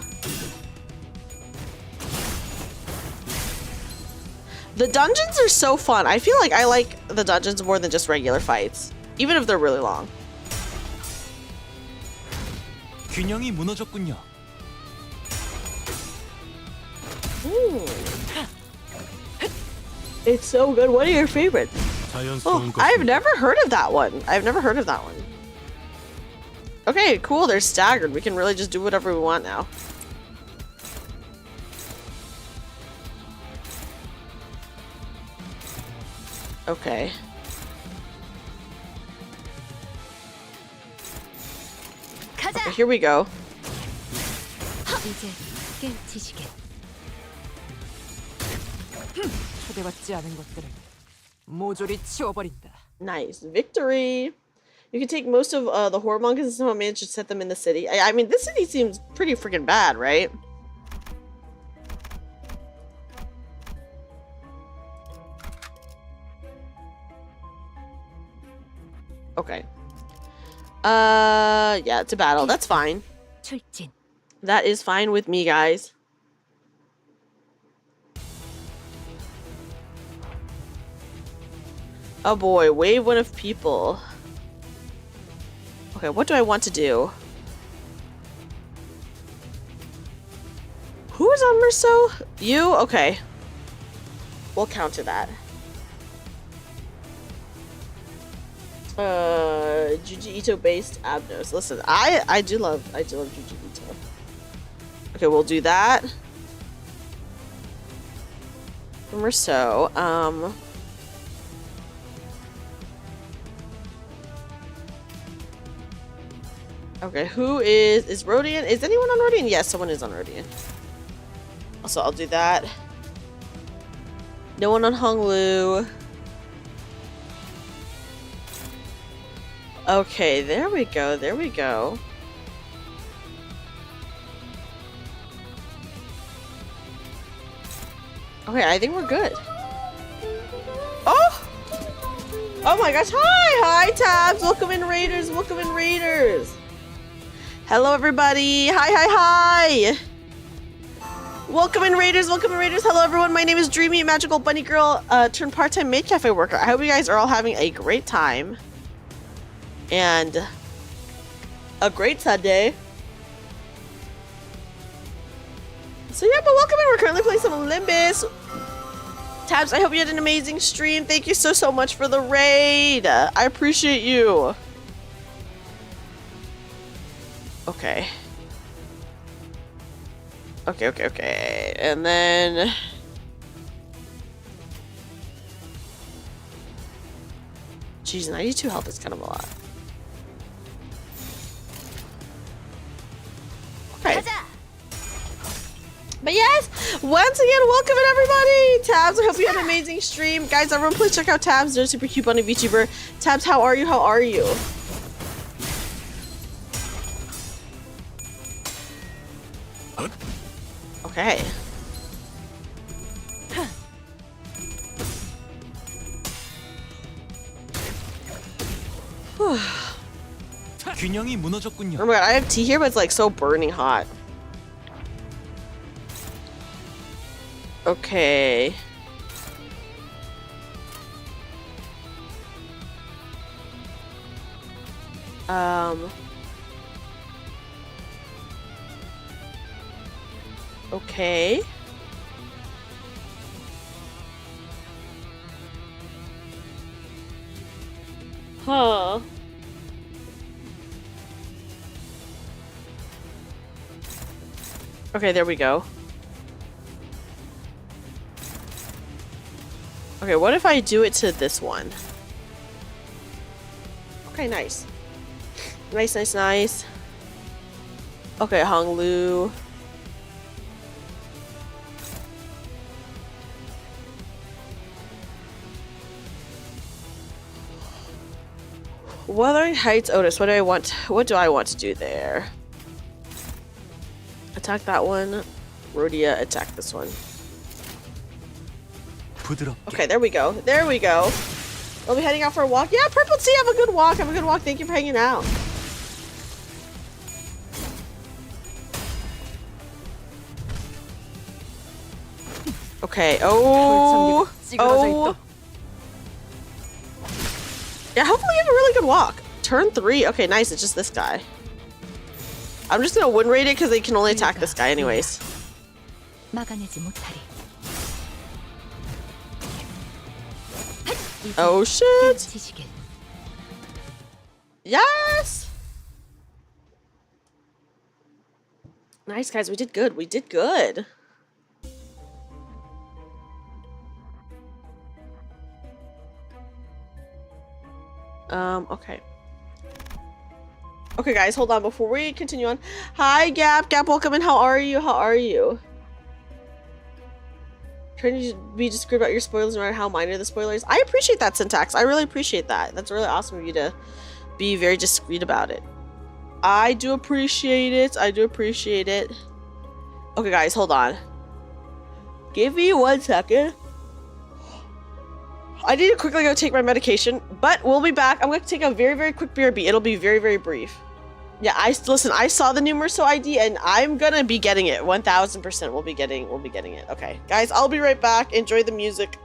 Speaker 2: The dungeons are so fun. I feel like I like the dungeons more than just regular fights, even if they're really long.
Speaker 3: 균형이 무너졌군요.
Speaker 2: It's so good. What are your favorites?
Speaker 3: 자연스러운
Speaker 2: Oh, I've
Speaker 3: 것입니다.
Speaker 2: never heard of that one. I've never heard of that one. Okay, cool. They're staggered. We can really just do whatever we want now. Okay.
Speaker 1: 가자.
Speaker 2: Okay, here we go.
Speaker 1: 이제 깨치시게.
Speaker 3: 초대받지 않은 것들을 모조리 치워버린다.
Speaker 2: Nice. Victory. You can take most of the whoremongers and somehow manage to set them in the city. I mean, this city seems pretty freaking bad, right? Okay. Yeah, it's a battle. That's fine.
Speaker 1: 출진.
Speaker 2: That is fine with me, guys. Oh boy, wave one of people. Okay, what do I want to do? Who is on Merceau? You? Okay. We'll counter that. Juji Ito based Abnos. Listen, I do love Juji Ito. Okay, we'll do that. Merceau. Okay, who is Rodian? Is anyone on Rodian? Yes, someone is on Rodian. Also, I'll do that. No one on Honglu. Okay, there we go, there we go. Okay, I think we're good. Oh! Oh my gosh, hi! Hi, Tabs! Welcome in, Raiders! Welcome in, Raiders! Hello, everybody! Hi, hi, hi! Welcome in, Raiders! Welcome in, Raiders! Hello, everyone! My name is Dreamy, Magical Bunny Girl, turned part-time maid cafe worker. I hope you guys are all having a great time. And a great Sunday. So yeah, but welcome in. We're currently playing some Limbus. Tabs, I hope you had an amazing stream. Thank you so much for the raid. I appreciate you. Okay. Okay. And then... Jeez, 92 health is kind of a lot. Okay. But yes, once again, welcome in, everybody. Tabs, I hope you had an amazing stream. Guys, everyone, please check out Tabs. They're super cute bunny VTuber. Tabs, how are you? How are you? Okay.
Speaker 3: 균형이 무너졌군요.
Speaker 2: Oh my god, I have tea here, but it's like so burning hot. Okay. Okay. Huh. Okay, there we go. Okay, what if I do it to this one? Okay, nice. Nice. Okay, Honglu. Wuthering Heights Otis, what do I want to do there? Attack that one. Rhodia, attack this one.
Speaker 3: 부드럽게.
Speaker 2: Okay, there we go. There we go. We'll be heading out for a walk. Yeah, Purple Tea, have a good walk. Have a good walk. Thank you for hanging out. Okay. Oh. Yeah, hopefully you have a really good walk. Turn 3. Okay, nice. It's just this guy. I'm just gonna win rate it because they can only attack this guy anyways.
Speaker 1: 막아내지 못하리. 이제
Speaker 2: Oh shit!
Speaker 1: 지식엔
Speaker 2: Yes! Nice, guys. We did good. We did good. Okay. Okay, guys, hold on before we continue on. Hi, Gap. Gap, welcome in. How are you? How are you? Trying to be discreet about your spoilers no matter how minor the spoilers. I appreciate that, Syntax. I really appreciate that. That's really awesome of you to be very discreet about it. I do appreciate it. I do appreciate it. Okay, guys, hold on. Give me 1 second. I need to quickly go take my medication, but we'll be back. I'm going to take a very, very quick BRB. It'll be very, very brief. Yeah, listen, I saw the new Merceau ID, and I'm going to be getting it. 1000% we'll be getting it. Okay, guys, I'll be right back. Enjoy the music.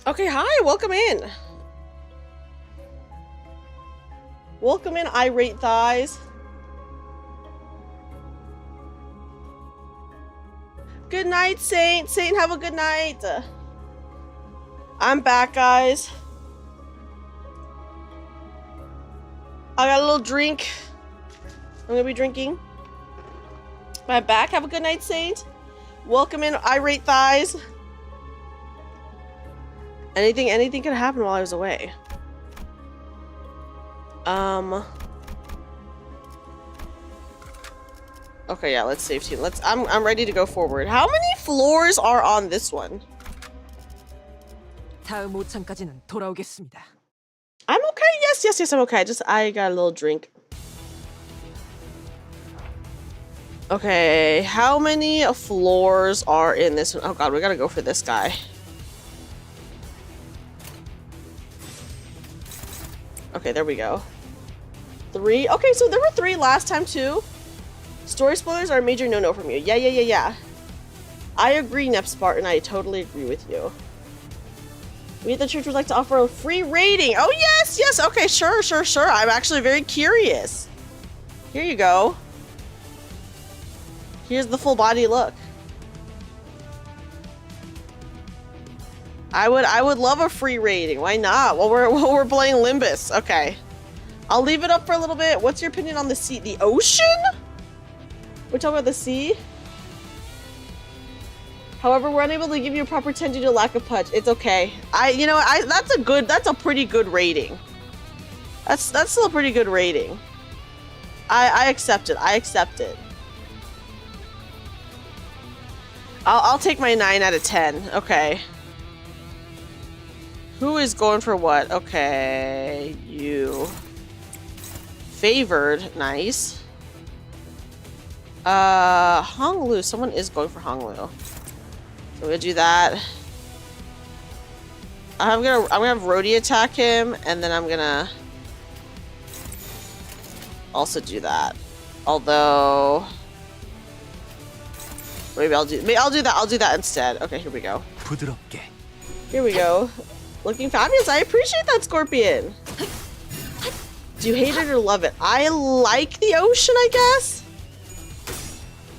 Speaker 2: Okay, hi, welcome in. Welcome in, irate thighs. Good night, Saint. Saint, have a good night. I'm back, guys. I got a little drink. I'm gonna be drinking. I'm back. Have a good night, Saint. Welcome in, irate thighs. Anything could happen while I was away. Okay, yeah, let's save team. I'm ready to go forward. How many floors are on this one?
Speaker 3: 다음 5창까지는 돌아오겠습니다.
Speaker 2: I'm okay. Yes, I'm okay. I got a little drink. Okay, how many floors are in this one? Oh god, we gotta go for this guy. Okay, there we go. 3. Okay, so there were 3 last time too. Story spoilers are a major no-no from you. Yeah. I agree, Nep Spartan. I totally agree with you. We at the church would like to offer a free rating. Oh, yes. Okay, sure. I'm actually very curious. Here you go. Here's the full body look. I would love a free rating. Why not? While we're playing Limbus. Okay. I'll leave it up for a little bit. What's your opinion on the sea? The ocean? We're talking about the sea? However, we're unable to give you a proper 10 due to lack of punch. It's okay. That's a pretty good rating. That's still a pretty good rating. I accept it. I'll take my 9 out of 10. Okay. Who is going for what? Okay, you. Favored, nice. Honglu. Someone is going for Honglu. So we're gonna do that. I'm gonna have Rhodey attack him, and then I'm gonna also do that. Although maybe I'll do that. I'll do that instead. Okay, here we go.
Speaker 3: 부드럽게.
Speaker 2: Here we go. Looking fabulous. I appreciate that, Scorpion. Do you hate it or love it? I like the ocean, I guess.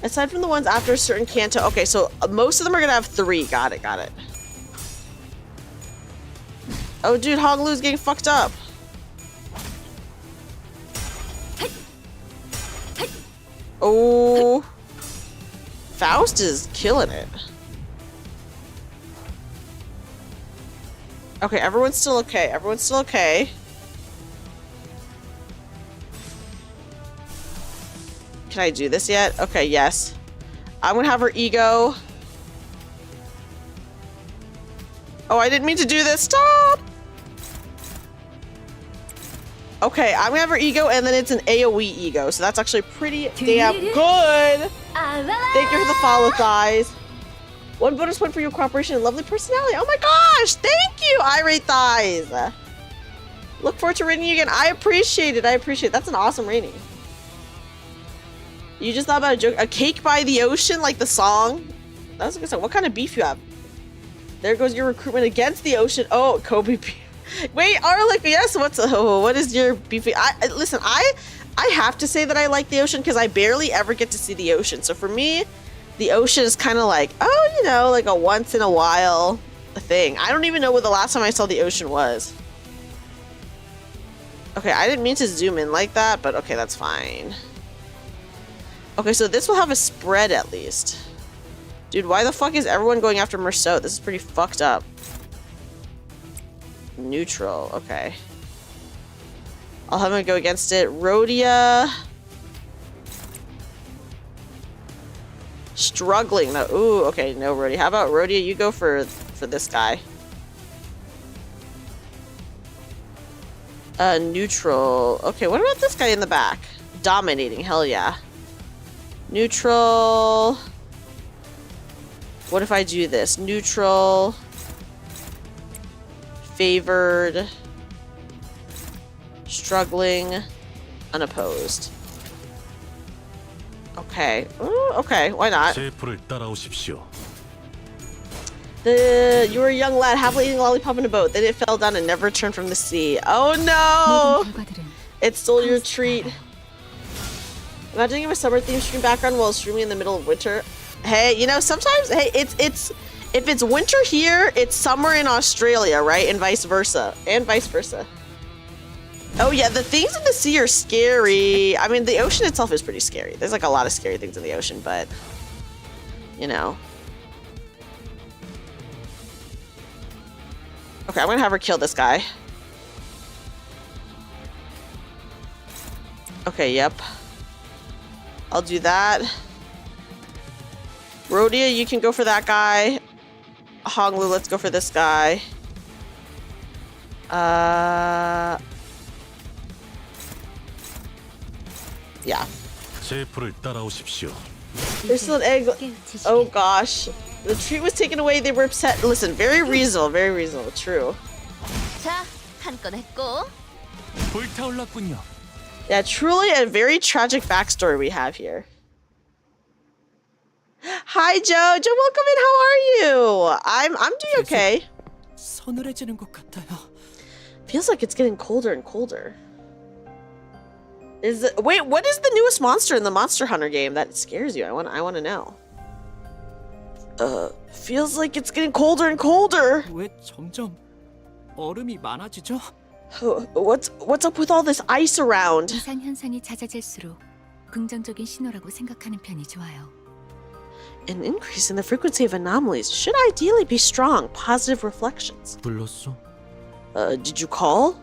Speaker 2: Aside from the ones after a certain Canto. Okay, so most of them are gonna have 3. Got it. Oh, dude, Honglu's getting fucked up. Oh. Faust is killing it. Okay, everyone's still okay. Can I do this yet? Okay, yes. I'm gonna have her ego. Oh, I didn't mean to do this. Stop! Okay, I'm gonna have her ego, and then it's an AoE ego, so that's actually pretty damn good. Thank you for the follow, thighs. 1 bonus point for your cooperation and lovely personality. Oh my gosh! Thank you, irate thighs. Look forward to rating you again. I appreciate it. That's an awesome rating. You just thought about a joke. A cake by the ocean, like the song. That was a good song. What kind of beef you have? There goes your recruitment against the ocean. Oh, Kobe beef. Wait, Arlic, yes. What is your beefy? Listen. I have to say that I like the ocean because I barely ever get to see the ocean. So for me, the ocean is kind of like, oh, you know, like a once in a while thing. I don't even know what the last time I saw the ocean was. Okay, I didn't mean to zoom in like that, but okay, that's fine. Okay, so this will have a spread at least. Dude, why the fuck is everyone going after Merceau? This is pretty fucked up. Neutral, okay. I'll have him go against it. Rhodia. Struggling. No, ooh, okay, no Rhodia. How about Rhodia? You go for this guy. Neutral. Okay, what about this guy in the back? Dominating, hell yeah. Neutral. What if I do this? Neutral. Favored. Struggling. Unopposed. Okay. Ooh, okay, why not?
Speaker 4: 셰프를 따라오십시오.
Speaker 2: You were a young lad, happily eating a lollipop in a boat. Then it fell down and never returned from the sea. Oh no!
Speaker 1: 모든 결과들은
Speaker 2: It stole your treat. Imagining a summer themed stream background while streaming in the middle of winter. Hey, you know, sometimes, hey, it's if it's winter here, it's summer in Australia, right? And vice versa. And vice versa. Oh yeah, the things in the sea are scary. I mean, the ocean itself is pretty scary. There's like a lot of scary things in the ocean, but you know. Okay, I'm gonna have her kill this guy. Okay, yep. I'll do that. Rhodia, you can go for that guy. Honglu, let's go for this guy. Yeah. There's still an egg.
Speaker 1: 깨우치시길.
Speaker 2: Oh gosh. The treat was taken away, they were upset. Listen, very reasonable, true.
Speaker 1: 자, 한 건 했고.
Speaker 3: 불타올랐군요.
Speaker 2: Yeah, truly a very tragic backstory we have here. Hi Joe, welcome in, how are you? I'm doing okay.
Speaker 3: 서늘해지는 것 같아요.
Speaker 2: Feels like it's getting colder and colder. Wait, what is the newest monster in the Monster Hunter game that scares you? I want to know. Feels like it's getting colder and colder.
Speaker 3: 왜 점점 얼음이 많아지죠?
Speaker 2: What's up with all this ice around?
Speaker 1: 이상 현상이 잦아질수록 긍정적인 신호라고 생각하는 편이 좋아요.
Speaker 2: An increase in the frequency of anomalies should ideally be strong, positive reflections.
Speaker 3: 불렀어?
Speaker 2: Did you call?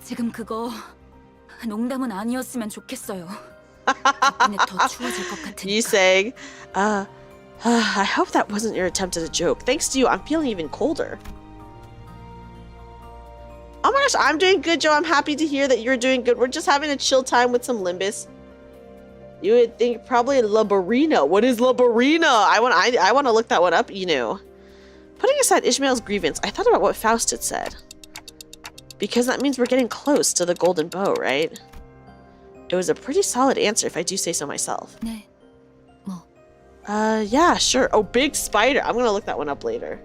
Speaker 1: 지금 그거 농담은 아니었으면 좋겠어요. 덕분에 더 추워질 것 같으니까.
Speaker 2: You saying, I hope that wasn't your attempt at a joke. Thanks to you, I'm feeling even colder. Oh my gosh, I'm doing good, Joe. I'm happy to hear that you're doing good. We're just having a chill time with some Limbus. You would think probably Labarina. What is Labarina? I want to look that one up, you know. Putting aside Ishmael's grievance, I thought about what Faust had said. Because that means we're getting close to the golden bow, right? It was a pretty solid answer if I do say so myself.
Speaker 1: 네, 뭐.
Speaker 2: Yeah, sure. Oh, big spider. I'm gonna look that one up later.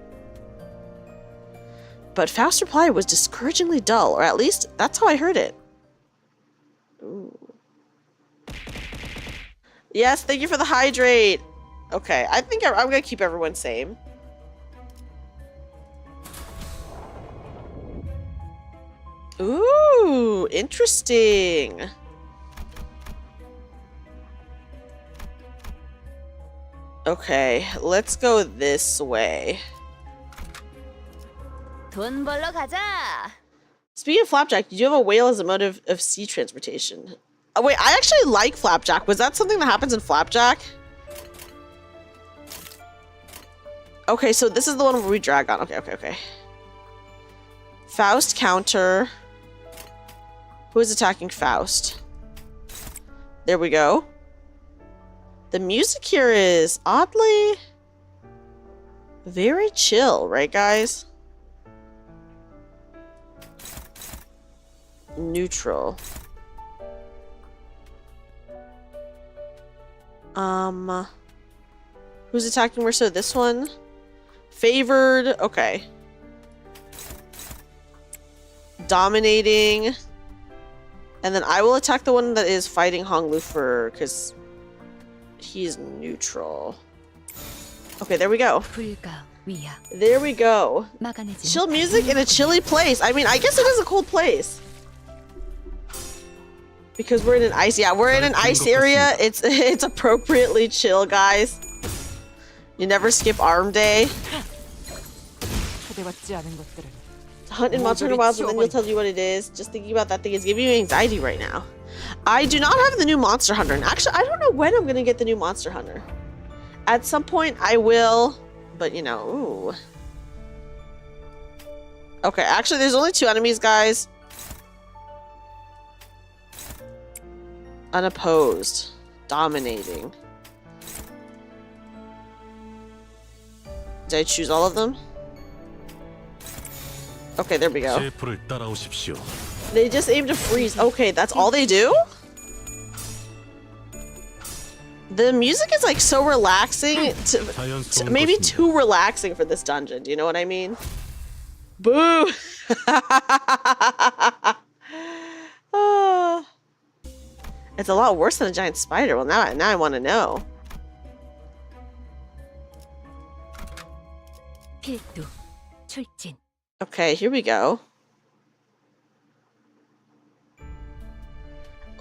Speaker 2: But Faust's reply was discouragingly dull, or at least that's how I heard it. Ooh. Yes, thank you for the hydrate. Okay, I think I'm gonna keep everyone same. Ooh, interesting. Okay, let's go this way.
Speaker 1: 돈 벌러 가자.
Speaker 2: Speaking of Flapjack, you do have a whale as a mode of sea transportation. Oh, wait, I actually like Flapjack. Was that something that happens in Flapjack? Okay, so this is the one where we drag on. Okay. Faust counter. Who is attacking Faust? There we go. The music here is oddly very chill, right, guys? Neutral. Who's attacking more so? This one? Favored. Okay. Dominating. And then I will attack the one that is fighting Honglu for, because he's neutral. Okay, there we go.
Speaker 1: 불가 위야.
Speaker 2: There we go.
Speaker 1: 막아내지.
Speaker 2: Chill music in a chilly place. I mean, I guess it is a cold place. Because we're in an ice, yeah, we're in an ice area. It's appropriately chill, guys. You never skip arm day.
Speaker 3: 초대받지 않은 것들은
Speaker 2: Hunt in Monster Hunter Wilds, and then you'll tell you what it is. Just thinking about that thing is giving you anxiety right now. I do not have the new Monster Hunter, and actually, I don't know when I'm gonna get the new Monster Hunter. At some point, I will, but you know, ooh. Okay, actually, there's only 2 enemies, guys. Unopposed. Dominating. Did I choose all of them? Okay, there we go. They just aim to freeze. Okay, that's all they do? The music is like so relaxing, maybe too relaxing for this dungeon. Do you know what I mean? Boo! Oh. It's a lot worse than a giant spider. Well, now I want to know.
Speaker 1: 필두, 출진.
Speaker 2: Okay, here we go.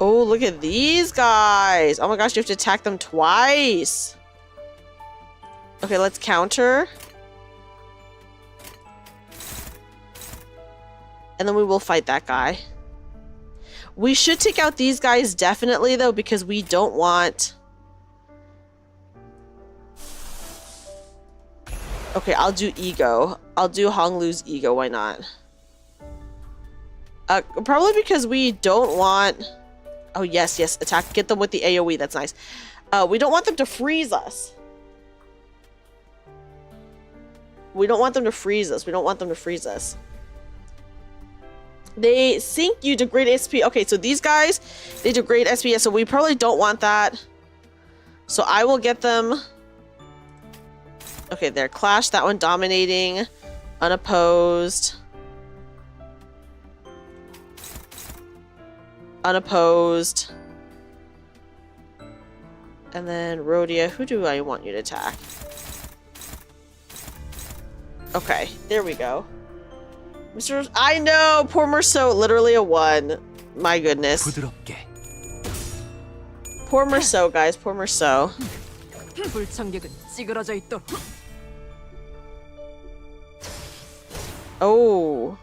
Speaker 2: Oh, look at these guys. Oh my gosh, you have to attack them twice. Okay, let's counter. And then we will fight that guy. We should take out these guys definitely, though, because we don't want... Okay, I'll do ego. I'll do Honglu's ego. Why not? Probably because we don't want... Oh, yes, yes. Attack. Get them with the AoE. That's nice. We don't want them to freeze us. We don't want them to freeze us. We don't want them to freeze us. They sink you, degrade SP. Okay, so these guys, they degrade SP. So we probably don't want that. So I will get them... Okay, there. Clash. That one dominating. Unopposed. Unopposed. And then Rhodia. Who do I want you to attack? Okay, there we go. Mr. I know! Poor Merceau. Literally a 1. My goodness.
Speaker 3: 부드럽게.
Speaker 2: Poor Merceau, guys. Poor Merceau.
Speaker 4: 불청객은 찌그러져 있도록.
Speaker 2: Oh.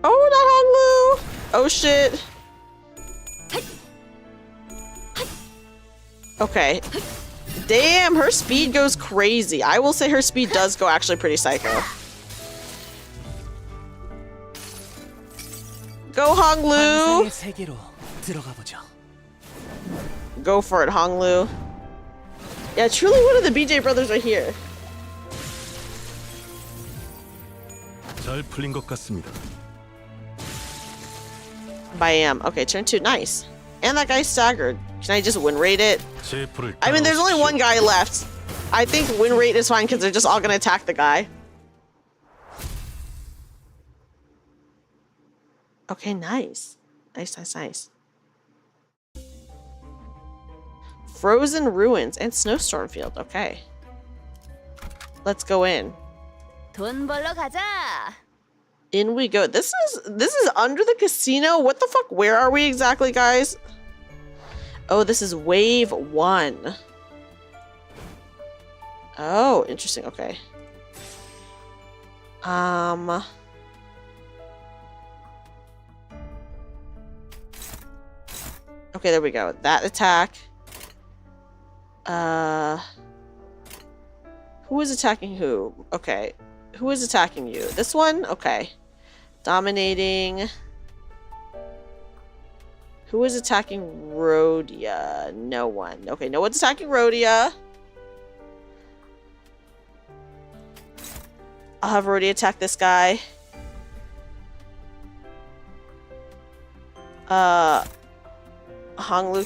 Speaker 2: Oh, not Honglu! Oh, shit. Okay. Damn, her speed goes crazy. I will say her speed does go actually pretty psycho. Go, Honglu!
Speaker 3: 환상의 세계로 들어가 보죠.
Speaker 2: Go for it, Honglu. Yeah, truly one of the BJ brothers are here.
Speaker 5: 잘 풀린 것 같습니다.
Speaker 2: Bam. Okay, turn 2. Nice. And that guy's staggered. Can I just win rate it? I mean, there's only one guy left. I think win rate is fine because they're just all going to attack the guy. Okay, nice. Nice, nice, nice. Frozen Ruins and Snowstorm Field. Okay. Let's go in.
Speaker 1: 돈 벌러 가자.
Speaker 2: In we go. This is under the casino. What the fuck? Where are we exactly, guys? Oh, this is wave 1. Oh, interesting. Okay. Okay, there we go. That attack. Who is attacking who? Okay. Who is attacking you? This one? Okay. Dominating. Who is attacking Rhodia? No one. Okay, no one's attacking Rhodia. I'll have Rhodia attack this guy. Honglu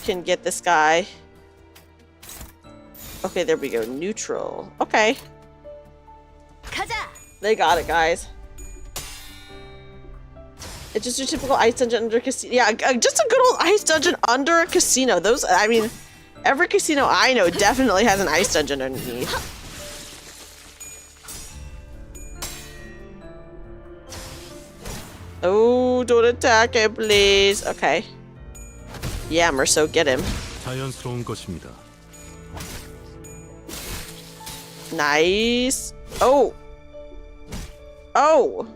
Speaker 2: can get this guy. Okay, there we go. Neutral. Okay.
Speaker 1: 가자.
Speaker 2: They got it, guys. It's just your typical ice dungeon under a casino. Yeah, just a good old ice dungeon under a casino. Those, I mean, every casino I know definitely has an ice dungeon underneath. Oh, don't attack him, please. Okay. Yeah, Merceau, get him.
Speaker 5: 자연스러운 것입니다.
Speaker 2: Nice. Oh. Oh.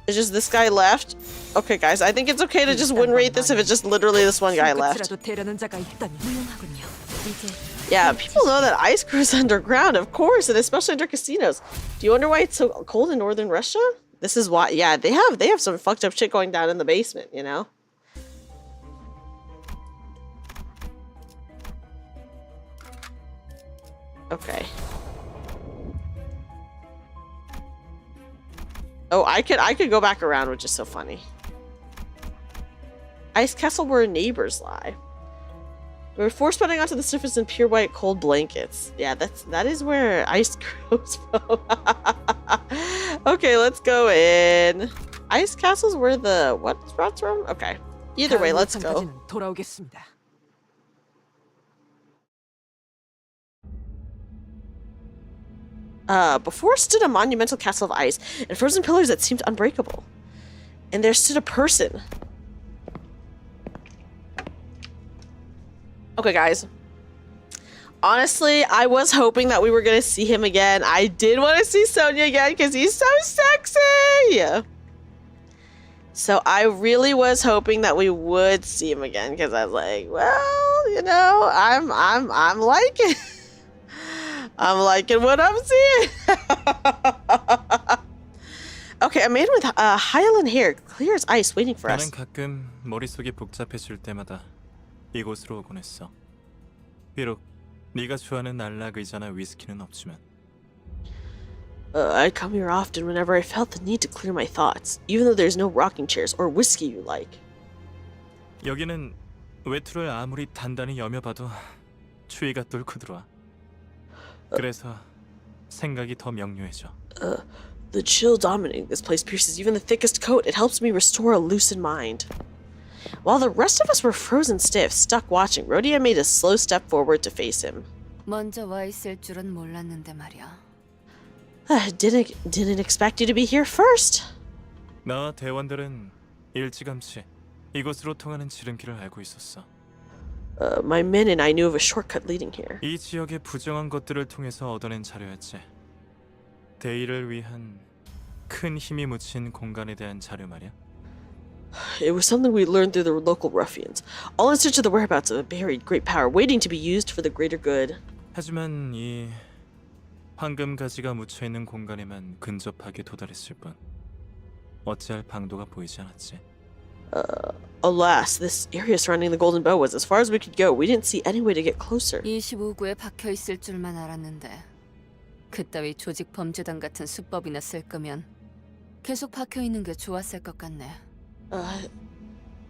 Speaker 2: It's just this guy left? Okay, guys, I think it's okay to just win rate this if it's just literally this one guy left.
Speaker 1: 무용하군요. 이제
Speaker 2: Yeah, people know that ice grows underground, of course, and especially under casinos. Do you wonder why it's so cold in northern Russia? This is why. Yeah, they have some fucked up shit going down in the basement, you know? Okay. Oh, I could go back around, which is so funny. Ice castle where neighbors lie. We're force putting onto the surface in pure white cold blankets. Yeah, that is where ice grows from. Okay, let's go in. Ice castle's where the what sprouts from? Okay. Either way, let's go.
Speaker 4: 물창까지는 돌아오겠습니다.
Speaker 2: Before stood a monumental castle of ice and frozen pillars that seemed unbreakable. And there stood a person. Okay, guys. Honestly, I was hoping that we were going to see him again. I did want to see Sonia again because he's so sexy. So I really was hoping that we would see him again because I was like, well, you know, I'm liking I'm liking what I'm seeing. Okay, a man with Highland hair, clear as ice, waiting for us.
Speaker 3: 나는 가끔 머릿속이 복잡해질 때마다 이곳으로 오곤 했어. 비록 네가 좋아하는 안락 의자나 위스키는 없지만.
Speaker 2: I come here often whenever I felt the need to clear my thoughts, even though there's no rocking chairs or whiskey you like.
Speaker 3: 여기는 외투를 아무리 단단히 여며봐도 추위가 뚫고 들어와. 그래서 생각이 더 명료해져.
Speaker 2: The chill dominating this place pierces even the thickest coat. It helps me restore a lucid mind. While the rest of us were frozen stiff, stuck watching, Rhodia made a slow step forward to face him.
Speaker 1: 먼저 와 있을 줄은 몰랐는데 말이야.
Speaker 2: Didn't expect you to be here first.
Speaker 3: 나와 대원들은 일찌감치 이곳으로 통하는 지름길을 알고 있었어.
Speaker 2: My men and I knew of a shortcut leading here.
Speaker 3: 이 지역의 부정한 것들을 통해서 얻어낸 자료였지. 대의를 위한 큰 힘이 묻힌 공간에 대한 자료 말이야.
Speaker 2: It was something we learned through the local ruffians, all in search of the whereabouts of a buried great power waiting to be used for the greater good.
Speaker 3: 하지만 이 황금 가지가 묻혀 있는 공간에만 근접하게 도달했을 뿐 어찌할 방도가 보이지 않았지.
Speaker 2: Alas, this area surrounding the Golden Bow was as far as we could go. We didn't see any way to get closer.
Speaker 1: 25구에 박혀 있을 줄만 알았는데 그따위 조직 범죄단 같은 수법이나 쓸 거면 계속 박혀 있는 게 좋았을 것 같네.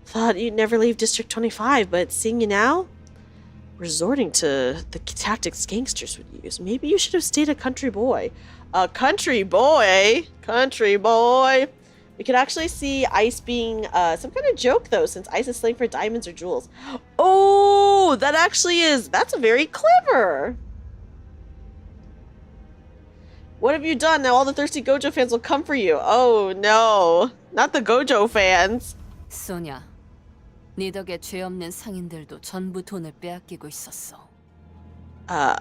Speaker 2: Thought you'd never leave District 25, but seeing you now, resorting to the tactics gangsters would use. Maybe you should have stayed a country boy. A country boy? Country boy. We could actually see Ice being some kind of joke, though, since Ice is slang for diamonds or jewels. Oh, that actually is... That's very clever. What have you done? Now all the thirsty Gojo fans will come for you. Oh, no. Not the Gojo fans.
Speaker 1: 소냐, 네 덕에 죄 없는 상인들도 전부 돈을 빼앗기고 있었어.
Speaker 2: I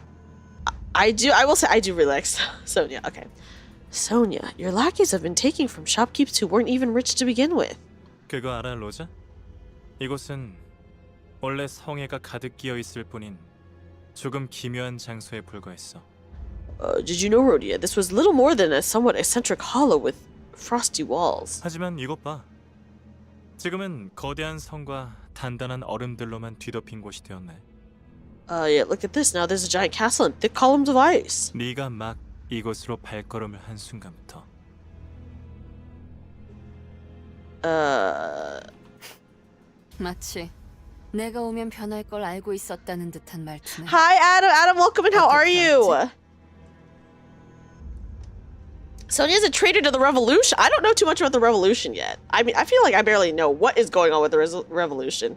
Speaker 2: will say I do really like Sonia. Okay. Sonia, your lackeys have been taking from shopkeepers who weren't even rich to begin with.
Speaker 3: 그거 알아, 로자? 이곳은 원래 성애가 가득 끼어 있을 뿐인 조금 기묘한 장소에 불과했어.
Speaker 2: Did you know, Rhodia, this was little more than a somewhat eccentric hollow with frosty walls.
Speaker 3: 하지만 이것 봐. 지금은 거대한 성과 단단한 얼음들로만 뒤덮인 곳이 되었네.
Speaker 2: Yeah, look at this. Now there's a giant castle and thick columns of ice.
Speaker 3: 네가 막 이곳으로 발걸음을 한 순간부터.
Speaker 1: 마치 내가 오면 변할 걸 알고 있었다는 듯한 말투네.
Speaker 2: Hi, Adam. Adam, welcome and how are you? Sonia's a traitor to the revolution. I don't know too much about the revolution yet. I mean, I feel like I barely know what is going on with the revolution.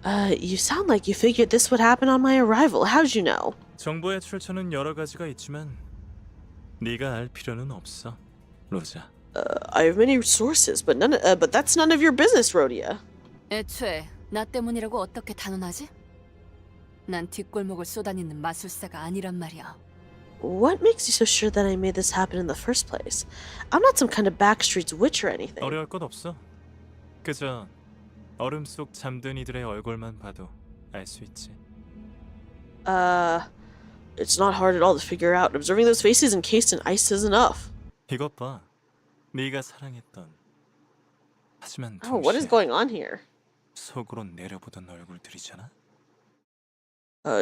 Speaker 2: You sound like you figured this would happen on my arrival. How'd you know?
Speaker 3: 정보의 출처는 여러 가지가 있지만 네가 알 필요는 없어, 로자.
Speaker 2: I have many sources, but that's none of your business, Rhodia.
Speaker 1: 애초에 나 때문이라고 어떻게 단언하지? 난 뒷골목을 쏘다니는 마술사가 아니란 말이야.
Speaker 2: What makes you so sure that I made this happen in the first place? I'm not some kind of backstreets witch or anything.
Speaker 3: 어려울 것 없어. 그저 얼음 속 잠든 이들의 얼굴만 봐도 알 수 있지.
Speaker 2: It's not hard at all to figure out. Observing those faces encased in ice is enough.
Speaker 3: 이것 봐. 네가 사랑했던 하지만
Speaker 2: Oh, what is
Speaker 3: 동시에
Speaker 2: going on here?
Speaker 3: 속으로 내려보던 얼굴들이잖아.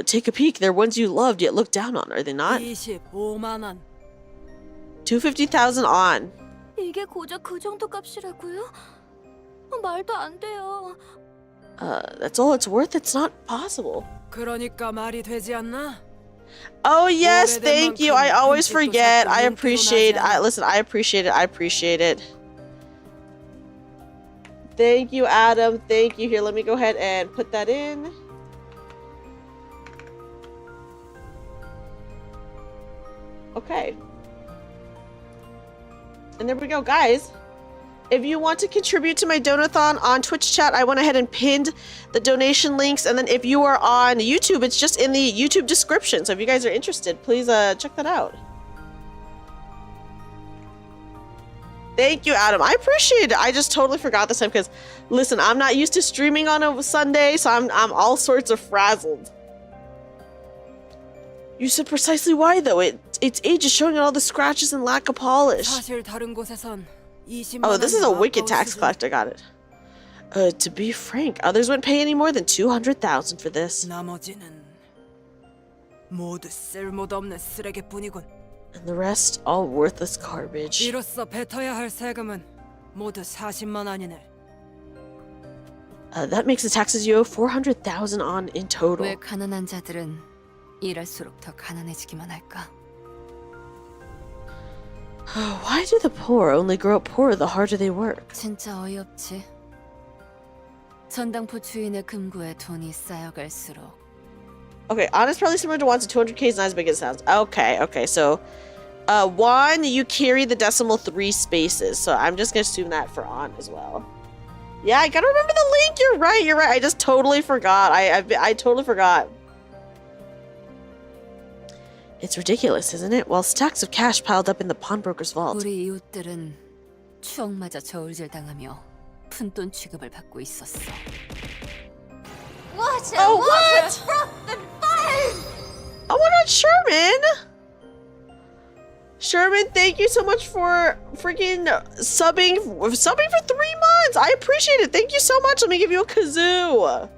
Speaker 2: Take a peek. They're ones you loved yet looked down on, are they not?
Speaker 4: 25만 원.
Speaker 2: 250,000 on.
Speaker 1: 이게 고작 그 정도 값이라고요? 말도 안 돼요.
Speaker 2: That's all it's worth. It's not possible.
Speaker 4: 그러니까 말이 되지 않나?
Speaker 2: Oh yes, thank you. I always forget. I appreciate. Listen, I appreciate it. I appreciate it. Thank you, Adam. Thank you. Here, let me go ahead and put that in. Okay. And there we go, guys. If you want to contribute to my Donathon on Twitch chat, I went ahead and pinned the donation links. And then if you are on YouTube, it's just in the YouTube description. So if you guys are interested, please check that out. Thank you, Adam. I appreciate it. I just totally forgot this time because, listen, I'm not used to streaming on a Sunday, so I'm all sorts of frazzled. You said precisely why, though. Its age is showing all the scratches and lack of polish.
Speaker 4: 사실 다른 곳에선 20만
Speaker 2: Oh, this is a
Speaker 4: 원
Speaker 2: wicked tax
Speaker 4: 수준.
Speaker 2: collector. Got it. To be frank, others wouldn't pay any more than 200,000 for this.
Speaker 4: 나머지는 모두 쓸모도 없는 쓰레기뿐이군.
Speaker 2: And the rest, all worthless garbage.
Speaker 4: 이로써 뱉어야 할 세금은 모두 40만 원이네.
Speaker 2: That makes the taxes you owe 400,000 on in total.
Speaker 1: 왜 가난한 자들은 일할수록 더 가난해지기만 할까?
Speaker 2: Why do the poor only grow up poorer the harder they work?
Speaker 1: 진짜 어이없지. 전당포 주인의 금고에 돈이 쌓여갈수록
Speaker 2: Okay, on is probably similar to 1, so 200k is not as big as it sounds. Okay, so 1, you carry the decimal 3 spaces, so I'm just gonna assume that for on as well. Yeah, I gotta remember the link. You're right. I just totally forgot. I totally forgot. It's ridiculous, isn't it? While stacks of cash piled up in the pawnbroker's vault.
Speaker 1: 우리 이웃들은 추억마저 저울질당하며 푼돈 취급을 받고 있었어.
Speaker 2: Oh, what? Oh my god, Sherman! Sherman, thank you so much for freaking subbing for 3 months. I appreciate it. Thank you so much. Let me give you a kazoo.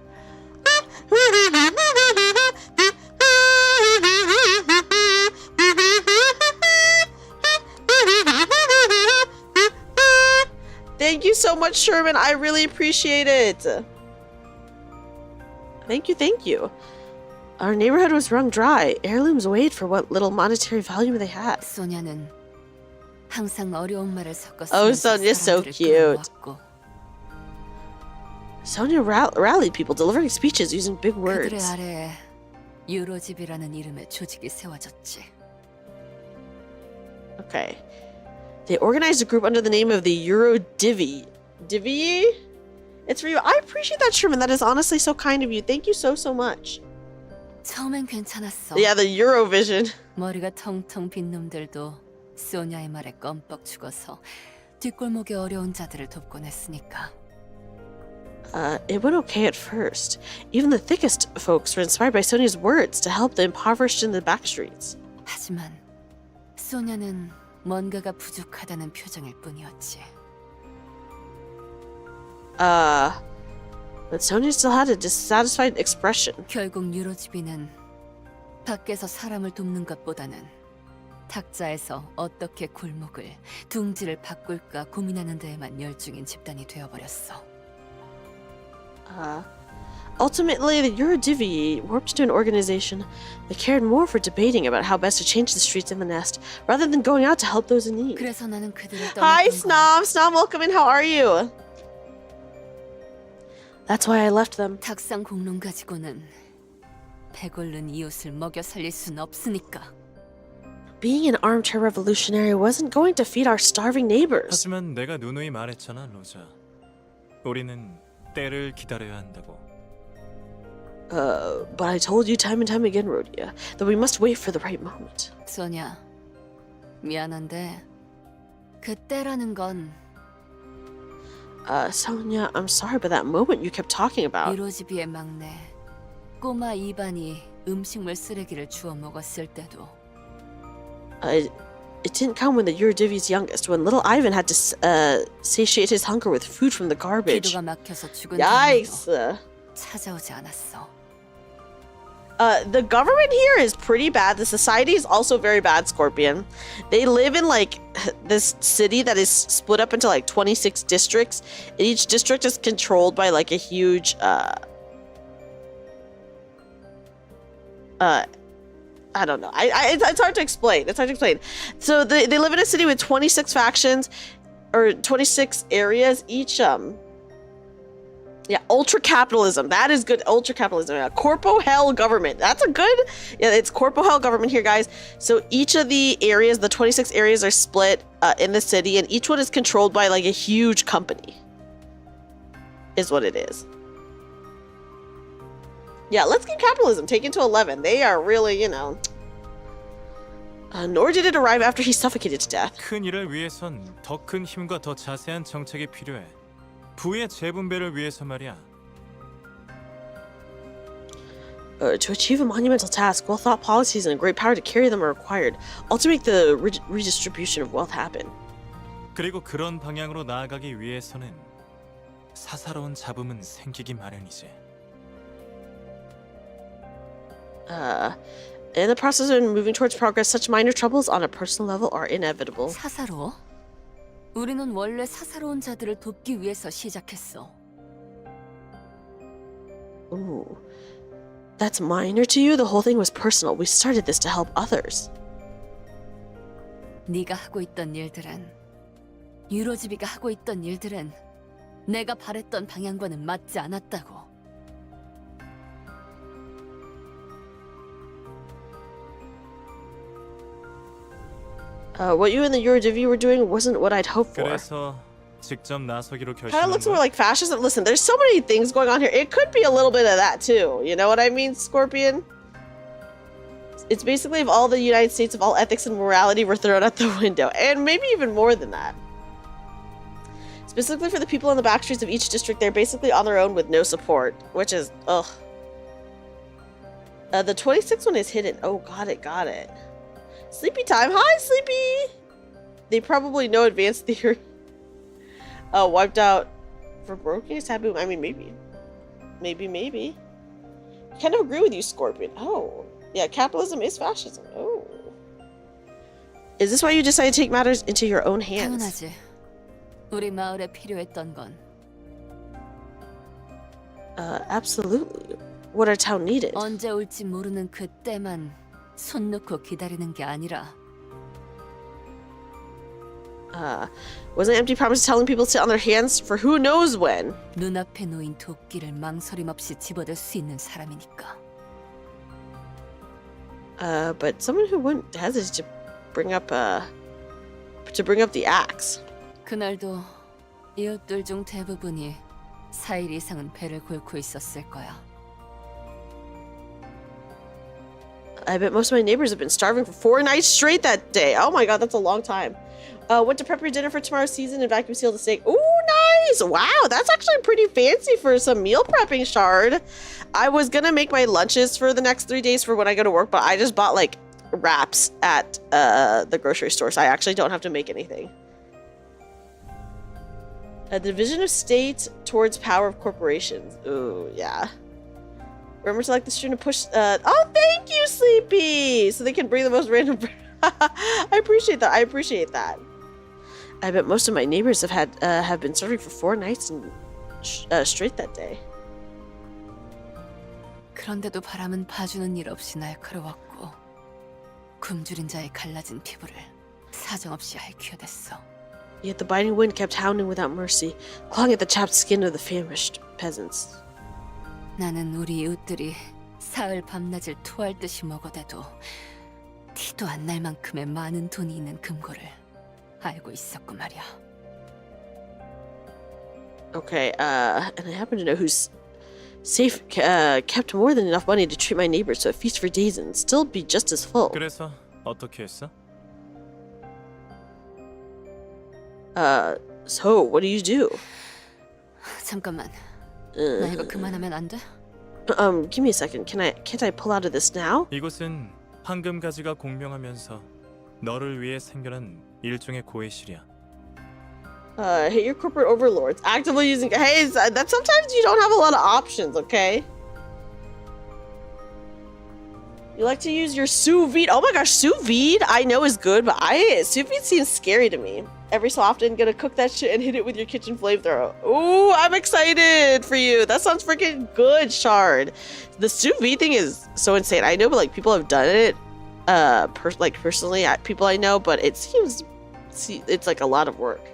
Speaker 2: Thank you so much, Sherman. I really appreciate it. Thank you. Our neighborhood was wrung dry. Heirlooms weighed for what little monetary value they had.
Speaker 1: 소냐는 항상 어려운 말을 섞었으면서
Speaker 2: Oh, Sonia's so
Speaker 1: 사람들을
Speaker 2: cute.
Speaker 1: 끌어모았고
Speaker 2: Sonia rallied people, delivering speeches using big
Speaker 1: 그들의
Speaker 2: words.
Speaker 1: 아래에 유로집이라는 이름의 조직이 세워졌지.
Speaker 2: Okay. They organized a group under the name of the Euro Divvy. Divvy? It's for you. I appreciate that, Sherman. That is honestly so kind of you. Thank you so much.
Speaker 1: 처음엔 괜찮았어.
Speaker 2: Yeah, the Eurovision.
Speaker 1: 머리가 텅텅 빈 놈들도 소냐의 말에 껌뻑 죽어서 뒷골목의 어려운 자들을 돕곤 했으니까.
Speaker 2: It went okay at first. Even the thickest folks were inspired by Sonia's words to help the impoverished in the back streets.
Speaker 1: 하지만 소냐는 뭔가가 부족하다는 표정일 뿐이었지.
Speaker 2: But Sonia still had a dissatisfied expression.
Speaker 1: 결국 유로집이는 밖에서 사람을 돕는 것보다는 탁자에서 어떻게 골목을 둥지를 바꿀까 고민하는 데에만 열중인 집단이 되어버렸어.
Speaker 2: Ultimately, the Eurodivvy warped into an organization that cared more for debating about how best to change the streets in the nest, rather than going out to help those in need.
Speaker 1: 그래서 나는 그들을
Speaker 2: Hi,
Speaker 1: 떠났던 거야.
Speaker 2: Snom, welcome in. How are you? That's why I left them.
Speaker 1: 탁상 공론 가지고는 배골른 이웃을 먹여 살릴 순 없으니까.
Speaker 2: Being an armchair revolutionary wasn't going to feed our starving neighbors.
Speaker 3: 하지만 내가 누누이 말했잖아, 로자. 우리는 때를 기다려야 한다고.
Speaker 2: But I told you time and time again, Rhodia, that we must wait for the right moment.
Speaker 1: 소냐, 미안한데 그때라는 건
Speaker 2: Sonia, I'm sorry, but that moment you kept talking about.
Speaker 1: 유로집이의 막내 꼬마 이반이 음식물 쓰레기를 주워 먹었을 때도
Speaker 2: It didn't come when the Eurodivvy's youngest, when little Ivan had to satiate his hunger with food from the garbage.
Speaker 1: 기도가 막혀서 죽은
Speaker 2: Yikes!
Speaker 1: 사람도 찾아오지 않았어.
Speaker 2: The government here is pretty bad. The society is also very bad, Scorpion. They live in like this city that is split up into like 26 districts. And each district is controlled by like a huge I don't know. It's hard to explain. It's hard to explain. So they live in a city with 26 factions or 26 areas each. Yeah, ultra capitalism. That is good. Ultra capitalism. Yeah. Corpo hell government. That's a good. Yeah, it's corpo hell government here, guys. So each of the areas, the 26 areas, are split in the city, and each one is controlled by like a huge company. Is what it is. Yeah, let's get capitalism taken to 11. They are really, you know. Nor did it arrive after he suffocated to death.
Speaker 3: 큰 일을 위해선 더 큰 힘과 더 자세한 정책이 필요해. 부의 재분배를 위해서 말이야.
Speaker 2: To achieve a monumental task, well-thought policies and a great power to carry them are required, all to make the redistribution of wealth happen.
Speaker 3: 그리고 그런 방향으로 나아가기 위해서는 사사로운 잡음은 생기기 마련이지.
Speaker 2: In the process of moving towards progress, such minor troubles on a personal level are inevitable.
Speaker 1: 사사로워? 우리는 원래 사사로운 자들을 돕기 위해서 시작했어.
Speaker 2: Ooh. That's minor to you? The whole thing was personal. We started this to help others.
Speaker 1: 네가 하고 있던 일들은, 유로지비가 하고 있던 일들은 내가 바랬던 방향과는 맞지 않았다고.
Speaker 2: What you and the Eurodivi were doing wasn't what I'd hoped for.
Speaker 3: 그래서 직접 나서기로
Speaker 2: Kind of
Speaker 3: 결심한
Speaker 2: looks more
Speaker 3: 거야.
Speaker 2: like fascism. Listen, there's so many things going on here. It could be a little bit of that too. You know what I mean, Scorpion? It's basically if all the United States of all ethics and morality were thrown out the window. And maybe even more than that. Specifically for the people on the back streets of each district, they're basically on their own with no support. Which is, ugh. The 26th one is hidden. Oh, got it. Sleepy time. Hi, Sleepy! They probably know advanced theory. Wiped out for broken taboo. I mean, maybe. Maybe. Kind of agree with you, Scorpion. Oh. Yeah, capitalism is fascism. Oh. Is this why you decided to take matters into your own hands?
Speaker 1: 당연하지. 우리 마을에 필요했던 건.
Speaker 2: Absolutely. What our town needed.
Speaker 1: 언제 올지 모르는 그때만 손 놓고 기다리는 게 아니라.
Speaker 2: Wasn't empty promise telling people to sit on their hands for who knows when?
Speaker 1: 눈앞에 놓인 도끼를 망설임 없이 집어들 수 있는 사람이니까.
Speaker 2: But someone who wouldn't hesitate to bring up the axe.
Speaker 1: 그날도 이웃들 중 대부분이 4일 이상은 배를 곪고 있었을 거야.
Speaker 2: I bet most of my neighbors have been starving for 4 nights straight that day. Oh my god, that's a long time. Went to prep your dinner for tomorrow's season and vacuum sealed the steak. Ooh, nice! Wow, that's actually pretty fancy for some meal prepping, Shard. I was gonna make my lunches for the next 3 days for when I go to work, but I just bought like wraps at the grocery store, so I actually don't have to make anything. A division of state towards power of corporations. Ooh, yeah. Remember to select the student to push. Oh, thank you, Sleepy! So they can bring the most random. I appreciate that. I bet most of my neighbors have been serving for 4 nights and straight that day.
Speaker 1: 그런데도 바람은 봐주는 일 없이 날카로웠고 굶주린 자의 갈라진 피부를 사정없이 핥혀댔어.
Speaker 2: Yet the biting wind kept hounding without mercy, clawing at the chapped skin of the famished peasants.
Speaker 1: 나는 우리 이웃들이 사흘 밤낮을 토할 듯이 먹어대도 티도 안 날 만큼의 많은 돈이 있는 금고를 알고 있었고 말이야.
Speaker 2: Okay, and I happen to know who's safe kept more than enough money to treat my neighbors to a feast for days and still be just as full.
Speaker 3: 그래서 어떻게 했어?
Speaker 2: So what do you do?
Speaker 1: 잠깐만, 나 이거 그만하면 안 돼?
Speaker 2: Give me a second. Can't I pull out of this now?
Speaker 3: 이곳은 황금 가지가 공명하면서 너를 위해 생겨난 일종의 고해실이야.
Speaker 2: Hate your corporate overlords. Actively using. Hey, that sometimes you don't have a lot of options. Okay. You like to use your sous vide. Oh my gosh, sous vide I know is good, but sous vide seems scary to me. Every so often, gonna cook that shit and hit it with your kitchen flamethrower. Ooh, I'm excited for you. That sounds freaking good, Shard. The sous vide thing is so insane. I know, but like people have done it, personally, people I know, but it seems it's like a lot of work.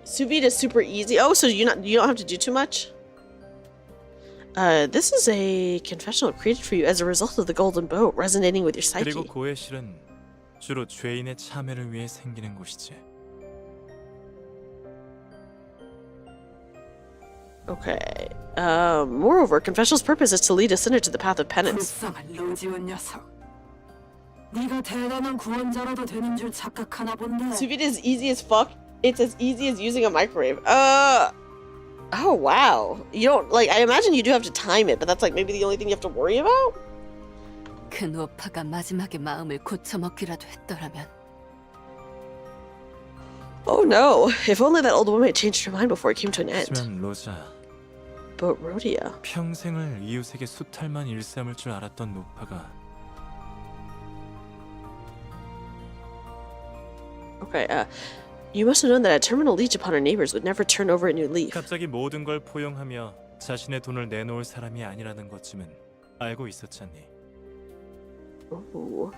Speaker 2: Sous vide is super easy. Oh, so you don't have to do too much. This is a confessional created for you as a result of the golden boat resonating with your psyche.
Speaker 3: 그리고 고해실은 주로 죄인의 참회를 위해 생기는 곳이지.
Speaker 2: Okay. Moreover, confessional's purpose is to lead a sinner to the path of penance.
Speaker 4: 불쌍한 로지온 녀석. 네가 대단한 구원자라도 되는 줄 착각하나 본데.
Speaker 2: Sous vide is easy as fuck. It's as easy as using a microwave. Oh wow. You don't like. I imagine you do have to time it, but that's like maybe the only thing you have to worry about.
Speaker 1: 그 노파가 마지막에 마음을 고쳐먹기라도 했더라면.
Speaker 2: Oh no. If only that old woman had changed her mind before it came to an end.
Speaker 3: 하지만 로자,
Speaker 2: But Rhodia.
Speaker 3: 평생을 이웃에게 수탈만 일삼을 줄 알았던 노파가
Speaker 2: Okay. You must have known that a terminal leech upon her neighbors would never turn over a new leaf.
Speaker 3: 갑자기 모든 걸 포용하며 자신의 돈을 내놓을 사람이 아니라는 것쯤은 알고 있었잖니.
Speaker 2: Ooh.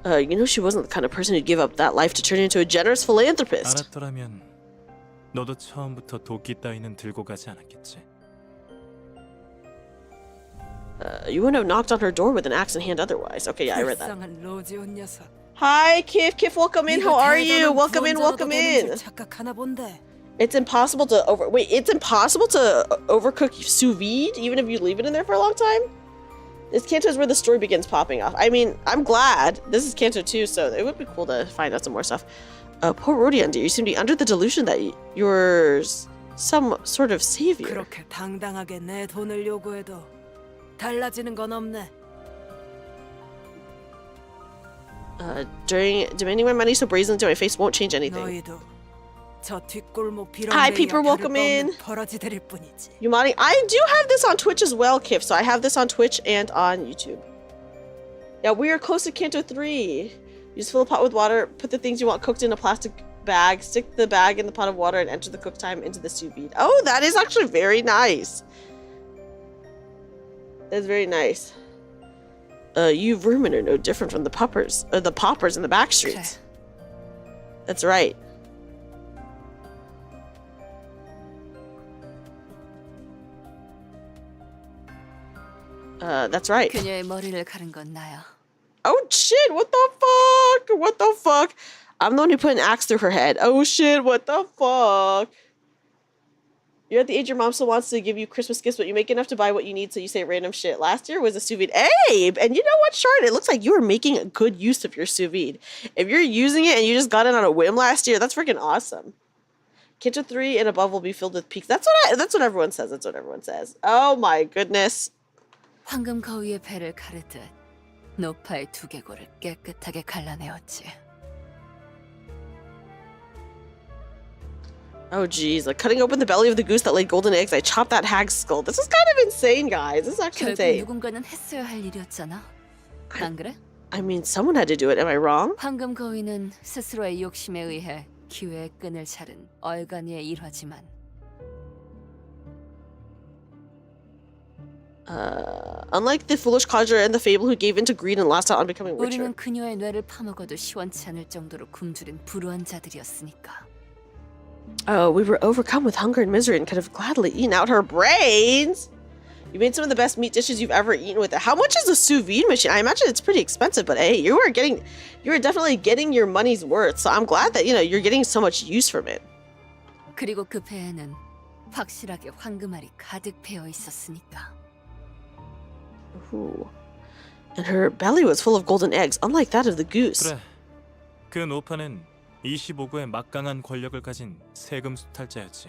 Speaker 2: You know she wasn't the kind of person who'd give up that life to turn into a generous philanthropist.
Speaker 3: 알았더라면 너도 처음부터 도끼 따위는 들고 가지 않았겠지.
Speaker 2: You wouldn't have knocked on her door with an axe in hand otherwise. Okay, yeah, I read that.
Speaker 4: 불쌍한 로지온 녀석.
Speaker 2: Hi, Kif. Kif, welcome in. How are you?
Speaker 4: 네가
Speaker 2: Welcome in,
Speaker 4: 대단한
Speaker 2: welcome
Speaker 4: 구원자라도 되는
Speaker 2: in.
Speaker 4: 줄 착각하나 본데.
Speaker 2: It's impossible to it's impossible to overcook sous vide even if you leave it in there for a long time? This Canto is where the story begins popping off. I mean, I'm glad. This is Canto 2, so it would be cool to find out some more stuff. Poor Rodion, dear. You seem to be under the delusion that you're some sort of savior.
Speaker 4: 그렇게 당당하게 내 돈을 요구해도 달라지는 건 없네.
Speaker 2: Demanding my money so brazenly to my face won't change anything.
Speaker 4: 너희도 저 뒷골목
Speaker 2: Hi,
Speaker 4: 비렁대기가
Speaker 2: Peeper, welcome
Speaker 4: 다를 거
Speaker 2: in.
Speaker 4: 없는 버러지들일 뿐이지.
Speaker 2: Yumani, I do have this on Twitch as well, Kif. So I have this on Twitch and on YouTube. Yeah, we are close to Canto 3. You just fill a pot with water, put the things you want cooked in a plastic bag, stick the bag in the pot of water, and enter the cook time into the sous vide. Oh, that is actually very nice. That's very nice. You vermin are no different from the paupers in the back streets. That's right. That's right.
Speaker 1: 그녀의 머리를 가른 건 나야.
Speaker 2: Oh shit, what the fuck? What the fuck? I'm the one who put an axe through her head. Oh shit, what the fuck? You're at the age your mom still wants to give you Christmas gifts, but you make enough to buy what you need, so you say random shit. Last year was a sous vide. Abe! And you know what, Shard? It looks like you were making a good use of your sous vide. If you're using it and you just got it on a whim last year, that's freaking awesome. Kitchen 3 and above will be filled with peaks. That's what everyone says. That's what everyone says. Oh my goodness.
Speaker 1: 황금 거위의 배를 가르듯 노파의 두개골을 깨끗하게 갈라내었지.
Speaker 2: Oh geez, like cutting open the belly of the goose that laid golden eggs, I chopped that hag's skull. This is kind of insane, guys. This is actually
Speaker 1: 결국
Speaker 2: insane.
Speaker 1: 누군가는 했어야 할 일이었잖아. 안 그래?
Speaker 2: I mean, someone had to do it. Am I wrong?
Speaker 1: 황금 거위는 스스로의 욕심에 의해 기회의 끈을 자른 얼간이의 일화지만
Speaker 2: Unlike the foolish conjurer and the fable who gave in to greed and lost out on becoming richer.
Speaker 1: 우리는 그녀의 뇌를 파먹어도 시원치 않을 정도로 굶주린 불우한 자들이었으니까.
Speaker 2: We were overcome with hunger and misery and could have gladly eaten out her brains. You made some of the best meat dishes you've ever eaten with it. How much is a sous vide machine? I imagine it's pretty expensive, but hey, you are definitely getting your money's worth. So I'm glad that, you're getting so much use from it.
Speaker 1: 그리고 그 배에는 확실하게 황금알이 가득 배어 있었으니까.
Speaker 2: Ooh. And her belly was full of golden eggs, unlike that of the goose.
Speaker 3: 그래, 그 노파는 25구의 막강한 권력을 가진 세금 수탈자였지.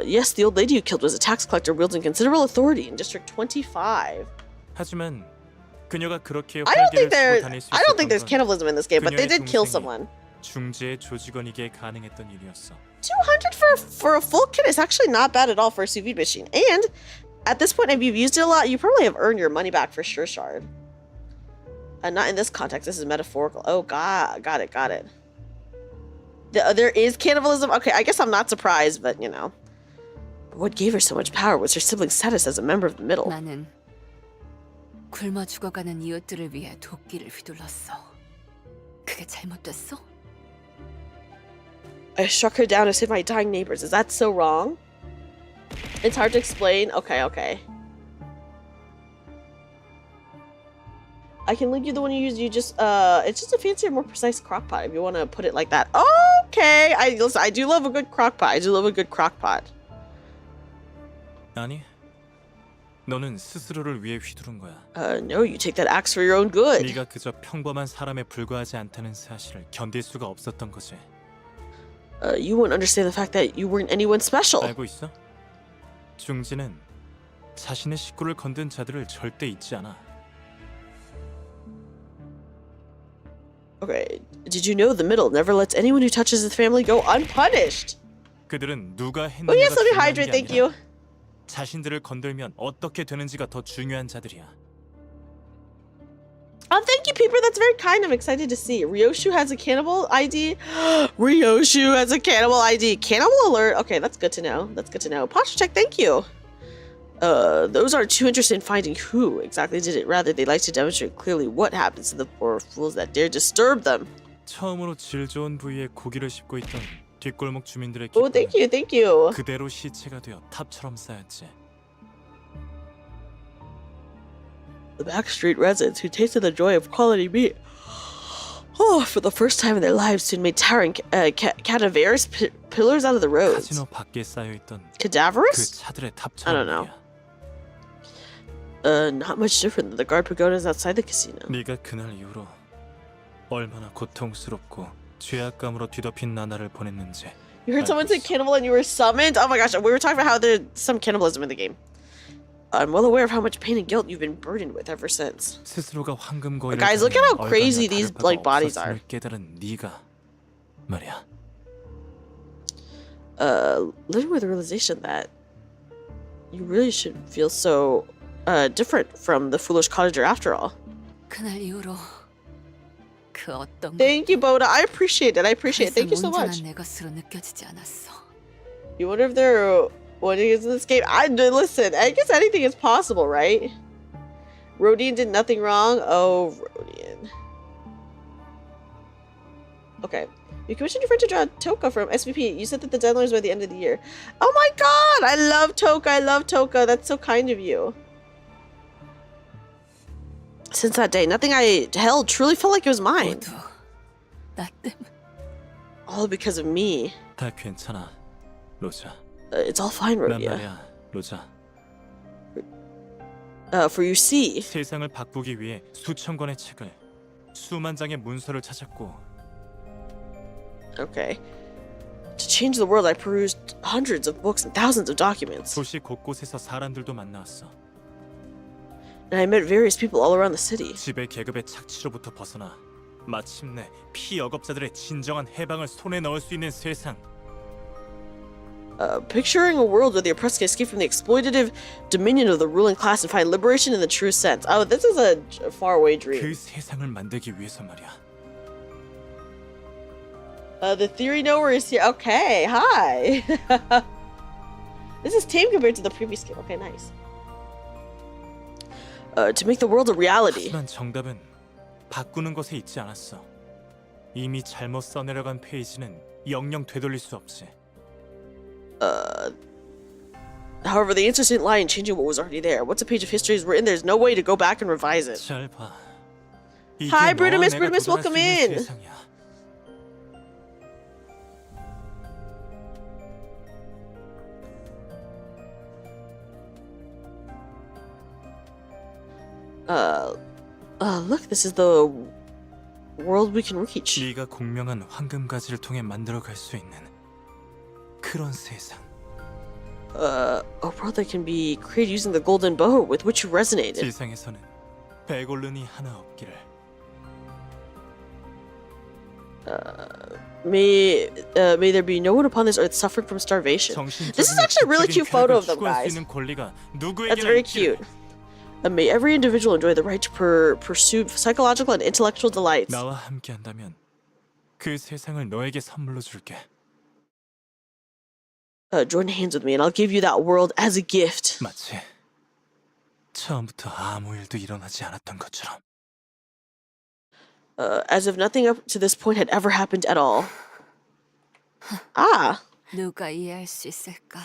Speaker 2: Yes, the old lady you killed was a tax collector wielding considerable authority in District 25.
Speaker 3: 하지만 그녀가 그렇게
Speaker 2: I don't
Speaker 3: 활기를
Speaker 2: think
Speaker 3: 쓰고 다닐 수
Speaker 2: I don't think
Speaker 3: 있었던
Speaker 2: there's
Speaker 3: 건
Speaker 2: cannibalism in this game, but they
Speaker 3: 그녀의
Speaker 2: did kill
Speaker 3: 동생이
Speaker 2: someone.
Speaker 3: 중지의 조직원이기에 가능했던 일이었어.
Speaker 2: 200 for a full kit is actually not bad at all for a sous vide machine. And At this point, if you've used it a lot, you probably have earned your money back for sure, Shard. Not in this context. This is metaphorical. Oh, God. Got it. There is cannibalism? Okay, I guess I'm not surprised, but, you know. What gave her so much power was her sibling's status as a member of the middle.
Speaker 1: 나는 굶어 죽어가는 이웃들을 위해 도끼를 휘둘렀어. 그게 잘못됐어?
Speaker 2: I struck her down to save my dying neighbors. Is that so wrong? It's hard to explain. Okay. I can link you the one you use. You just it's just a fancier, more precise crockpot if you want to put it like that. Okay. I do love a good crockpot.
Speaker 3: 아니, 너는 스스로를 위해 휘두른 거야.
Speaker 2: No, you take that axe for your own good.
Speaker 3: 네가 그저 평범한 사람에 불과하지 않다는 사실을 견딜 수가 없었던 거지.
Speaker 2: You wouldn't understand the fact that you weren't anyone special.
Speaker 3: 알고 있어? 중지는 자신의 식구를 건든 자들을 절대 잊지 않아.
Speaker 2: Okay, did you know the middle never lets anyone who touches his family go unpunished?
Speaker 3: 그들은 누가
Speaker 2: Oh
Speaker 3: 했느냐가
Speaker 2: yes, let me
Speaker 3: 중요한
Speaker 2: hydrate.
Speaker 3: 게
Speaker 2: Thank
Speaker 3: 아니라
Speaker 2: you.
Speaker 3: 자신들을 건들면 어떻게 되는지가 더 중요한 자들이야.
Speaker 2: Thank you, Peeper. That's very kind. I'm excited to see. Ryoshu has a cannibal ID. Ryoshu has a cannibal ID. Cannibal alert. Okay, that's good to know. Posture check. Thank you. Those aren't too interested in finding who exactly did it. Rather, they like to demonstrate clearly what happens to the poor fools that dare disturb them.
Speaker 3: 처음으로 질 좋은 부위에 고기를 씹고 있던 뒷골목 주민들의
Speaker 2: Oh,
Speaker 3: 기쁨은
Speaker 2: thank you.
Speaker 3: 그대로 시체가 되어 탑처럼 쌓였지.
Speaker 2: The backstreet residents who tasted the joy of quality meat, for the first time in their lives, soon made towering cadaverous pillars out of the roads.
Speaker 3: 카지노 밖에 쌓여있던 그
Speaker 2: Cadaverous?
Speaker 3: 차들의
Speaker 2: I
Speaker 3: 탑처럼
Speaker 2: don't know.
Speaker 3: 말이야.
Speaker 2: Not much different than the guard pagodas outside the casino.
Speaker 3: 네가 그날 이후로 얼마나 고통스럽고 죄악감으로 뒤덮인 나날을 보냈는지.
Speaker 2: You heard someone say cannibal and you were summoned? Oh my gosh, we were talking about how there's some cannibalism in the game. I'm well aware of how much pain and guilt you've been burdened with ever since.
Speaker 3: 스스로가 황금 거위를
Speaker 2: Guys, look at how
Speaker 3: 가진
Speaker 2: crazy
Speaker 3: 얼간과
Speaker 2: these,
Speaker 3: 다를 바가
Speaker 2: like, bodies are.
Speaker 3: 없었음을 깨달은 네가 말이야.
Speaker 2: Living with the realization that you really should feel so different from the foolish cottager after all.
Speaker 1: 그날 이후로 그 어떤
Speaker 2: Thank you, Boda. I appreciate it. Thank you so much.
Speaker 1: 온전한 내 것으로 느껴지지 않았어.
Speaker 2: You wonder if they're winning in this game? Listen, I guess anything is possible, right? Rodian did nothing wrong. Oh, Rodian. Okay. You commissioned your friend to draw Toka from SVP. You said that the deadline was by the end of the year. Oh my god! I love Toka. That's so kind of you. Since that day, nothing I held truly felt like it was mine.
Speaker 1: 모두 나 때문에.
Speaker 2: All because of me.
Speaker 3: 다 괜찮아, 로자.
Speaker 2: It's all fine,
Speaker 3: 난
Speaker 2: Rhodia.
Speaker 3: 말이야, 로자.
Speaker 2: For you see,
Speaker 3: 세상을 바꾸기 위해 수천 권의 책을, 수만 장의 문서를 찾았고
Speaker 2: okay. To change the world, I perused hundreds of books and thousands of documents.
Speaker 3: 도시 곳곳에서 사람들도 만나왔어.
Speaker 2: And I met various people all around the city.
Speaker 3: 지배 계급의 착취로부터 벗어나 마침내 피역업자들의 진정한 해방을 손에 넣을 수 있는 세상.
Speaker 2: Picturing a world where the oppressed can escape from the exploitative dominion of the ruling class and find liberation in the true sense. Oh, this is a faraway dream.
Speaker 3: 그 세상을 만들기 위해서 말이야.
Speaker 2: The theory knower is here. Okay, hi. This is tame compared to the previous game. Okay, nice. To make the world a reality.
Speaker 3: 하지만 정답은 바꾸는 것에 있지 않았어. 이미 잘못 써내려간 페이지는 영영 되돌릴 수 없지.
Speaker 2: However, the answer didn't lie in changing what was already there. Once a page of history is written, there's no way to go back and revise it.
Speaker 3: 잘 봐.
Speaker 2: Hi, Brutus,
Speaker 3: 내가
Speaker 2: Brutus,
Speaker 3: 도전할
Speaker 2: welcome
Speaker 3: 수 있는
Speaker 2: in.
Speaker 3: 세상이야.
Speaker 2: Look, this is the world we can reach.
Speaker 3: 네가 공명한 황금 가지를 통해 만들어갈 수 있는 그런 세상.
Speaker 2: A world that can be created using the golden bow with which you resonated.
Speaker 3: 지상에서는 백올른이 하나 없기를.
Speaker 2: May there be no one upon this earth suffering from starvation. This is actually a really cute photo of them, guys. That's very cute. May every individual enjoy the right to pursue psychological and intellectual delights.
Speaker 3: 나와 함께한다면 그 세상을 너에게 선물로 줄게.
Speaker 2: Join hands with me and I'll give you that world as a gift.
Speaker 3: 마치 처음부터 아무 일도 일어나지 않았던 것처럼.
Speaker 2: As if nothing up to this point had ever happened at all. Ah.
Speaker 1: 누가 이해할 수 있을까?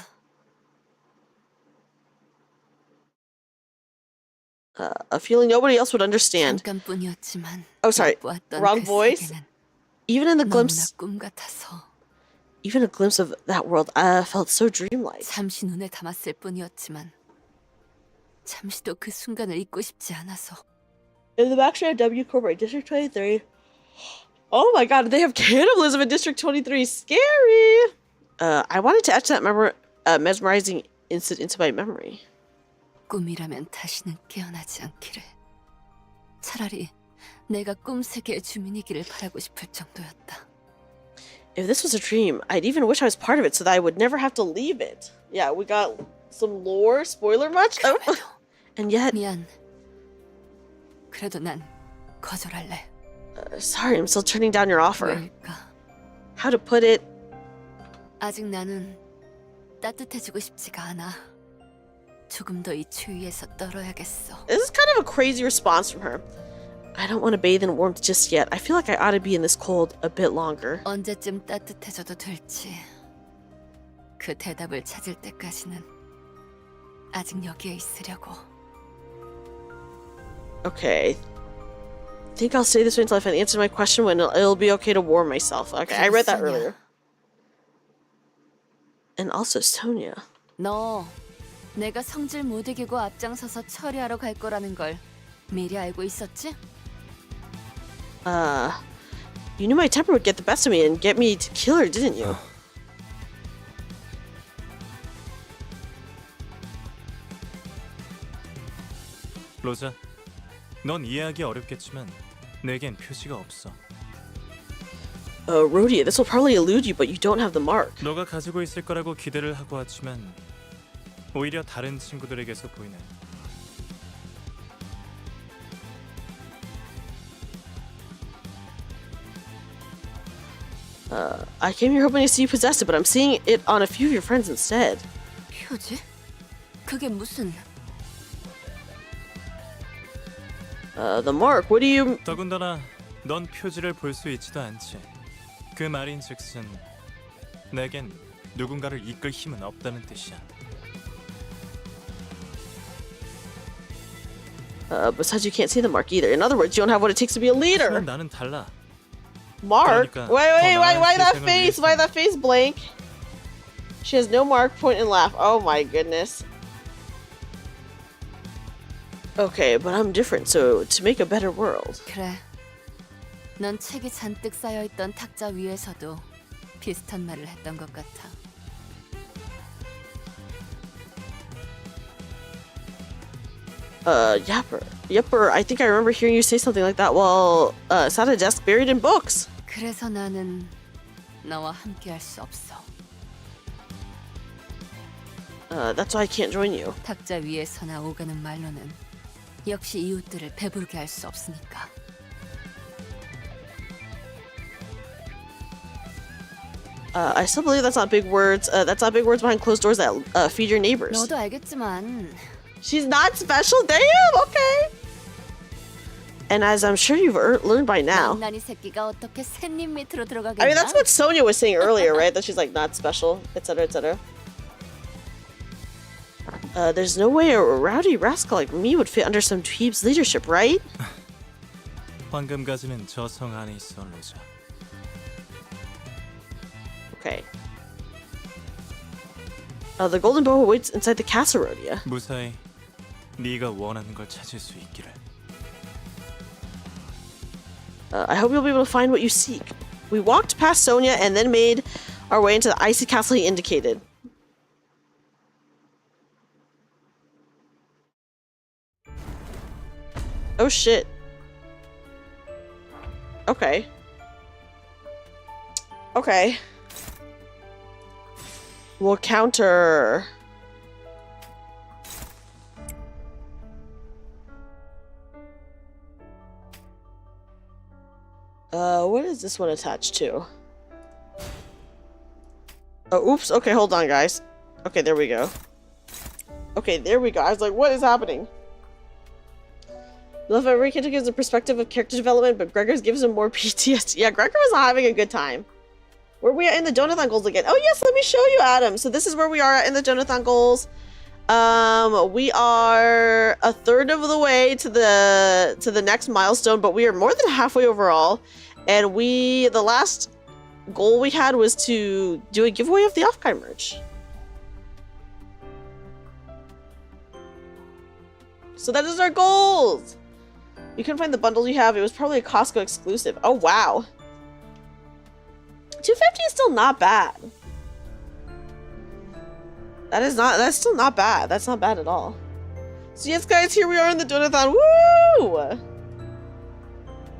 Speaker 2: A feeling nobody else would understand.
Speaker 1: 잠깐뿐이었지만
Speaker 2: Oh, sorry.
Speaker 1: 보았던
Speaker 2: Wrong
Speaker 1: 그
Speaker 2: voice.
Speaker 1: 세계는
Speaker 2: Even in the
Speaker 1: 너무나
Speaker 2: glimpse,
Speaker 1: 꿈 같아서
Speaker 2: even a glimpse of that world, felt so dreamlike.
Speaker 1: 잠시 눈에 담았을 뿐이었지만 잠시도 그 순간을 잊고 싶지 않아서.
Speaker 2: In the backstreet of W Corporate District 23. Oh my god, they have cannibalism in District 23. Scary! I wanted to etch that mesmerizing incident into my memory.
Speaker 1: 꿈이라면 다시는 깨어나지 않기를. 차라리 내가 꿈 세계의 주민이기를 바라고 싶을 정도였다.
Speaker 2: If this was a dream, I'd even wish I was part of it so that I would never have to leave it. Yeah, we got some lore. Spoiler much? Oh. And yet...
Speaker 1: 미안. 그래도 난 거절할래.
Speaker 2: Sorry, I'm still turning down your offer.
Speaker 1: 왜일까?
Speaker 2: How to put it...
Speaker 1: 아직 나는 따뜻해지고 싶지가 않아. 조금 더 이 추위에서 떨어야겠어.
Speaker 2: This is kind of a crazy response from her. I don't want to bathe in warmth just yet. I feel like I ought to be in this cold a bit longer.
Speaker 1: 언제쯤 따뜻해져도 될지 그 대답을 찾을 때까지는 아직 여기에 있으려고.
Speaker 2: Okay. Think I'll stay this way until I find the answer to my question when it'll be okay to warm myself. Okay, I read that earlier. And also Sonia.
Speaker 1: 너 내가 성질 못 이기고 앞장서서 처리하러 갈 거라는 걸 미리 알고 있었지?
Speaker 2: You knew my temper would get the best of me and get me to kill her, didn't you?
Speaker 3: 로자, 넌 이해하기 어렵겠지만 내겐 표시가 없어.
Speaker 2: Rhodia, this will probably elude you, but you don't have the mark.
Speaker 3: 너가 가지고 있을 거라고 기대를 하고 왔지만 오히려 다른 친구들에게서 보이네.
Speaker 2: I came here hoping to see you possess it, but I'm seeing it on a few of your friends instead.
Speaker 1: 표지? 그게 무슨...
Speaker 2: The mark, what do you...
Speaker 3: 더군다나 넌 표지를 볼 수 있지도 않지. 그 말인즉슨 내겐 누군가를 이끌 힘은 없다는 뜻이야.
Speaker 2: Besides, you can't see the mark either. In other words, you don't have what it takes to be a leader.
Speaker 3: 하지만 나는 달라.
Speaker 2: Mark?
Speaker 3: 그러니까
Speaker 2: Why that
Speaker 3: 더 나은
Speaker 2: face?
Speaker 3: 세상을
Speaker 2: Why
Speaker 3: 위해서.
Speaker 2: that face blank? She has no mark, point, and laugh. Oh my goodness. Okay, but I'm different, so to make a better world.
Speaker 1: 그래. 넌 책이 잔뜩 쌓여있던 탁자 위에서도 비슷한 말을 했던 것 같아.
Speaker 2: Yepper, I think I remember hearing you say something like that while sat at a desk buried in books.
Speaker 1: 그래서 나는 너와 함께할 수 없어.
Speaker 2: That's why I can't join you.
Speaker 1: 탁자 위에서나 오가는 말로는 역시 이웃들을 배부르게 할 수 없으니까.
Speaker 2: I still believe that's not big words. That's not big words behind closed doors that feed your neighbors.
Speaker 1: 너도 알겠지만
Speaker 2: She's not special? Damn, okay. And as I'm sure you've learned by now.
Speaker 1: 난이 새끼가 어떻게 샌님 밑으로 들어가겠냐?
Speaker 2: I mean, that's what Sonia was saying earlier, right? That she's like not special, etc., etc. There's no way a rowdy rascal like me would fit under some dweeb's leadership, right?
Speaker 3: 황금 가지는 저 성 안에 있어, 로자.
Speaker 2: Okay. The golden bow waits inside the castle, Rhodia.
Speaker 3: 무사히 네가 원하는 걸 찾을 수 있기를.
Speaker 2: I hope you'll be able to find what you seek. We walked past Sonia and then made our way into the icy castle he indicated. Oh shit. Okay. Okay. We'll counter. What is this one attached to? Oh, oops. Okay, hold on, guys. Okay, there we go. Okay, there we go. I was like, what is happening? Love every Canto gives a perspective of character development, but Gregor's gives him more PTSD. Yeah, Gregor was not having a good time. Where we at in the Donothon goals again? Oh yes, let me show you, Adam. So this is where we are at in the Donothon goals. We are a third of the way to the next milestone, but we are more than halfway overall. And the last goal we had was to do a giveaway of the Offkai merch. So that is our goals. You couldn't find the bundles you have. It was probably a Costco exclusive. Oh wow. 250 is still not bad. That's still not bad. That's not bad at all. So yes, guys, here we are in the Donathon. Woo!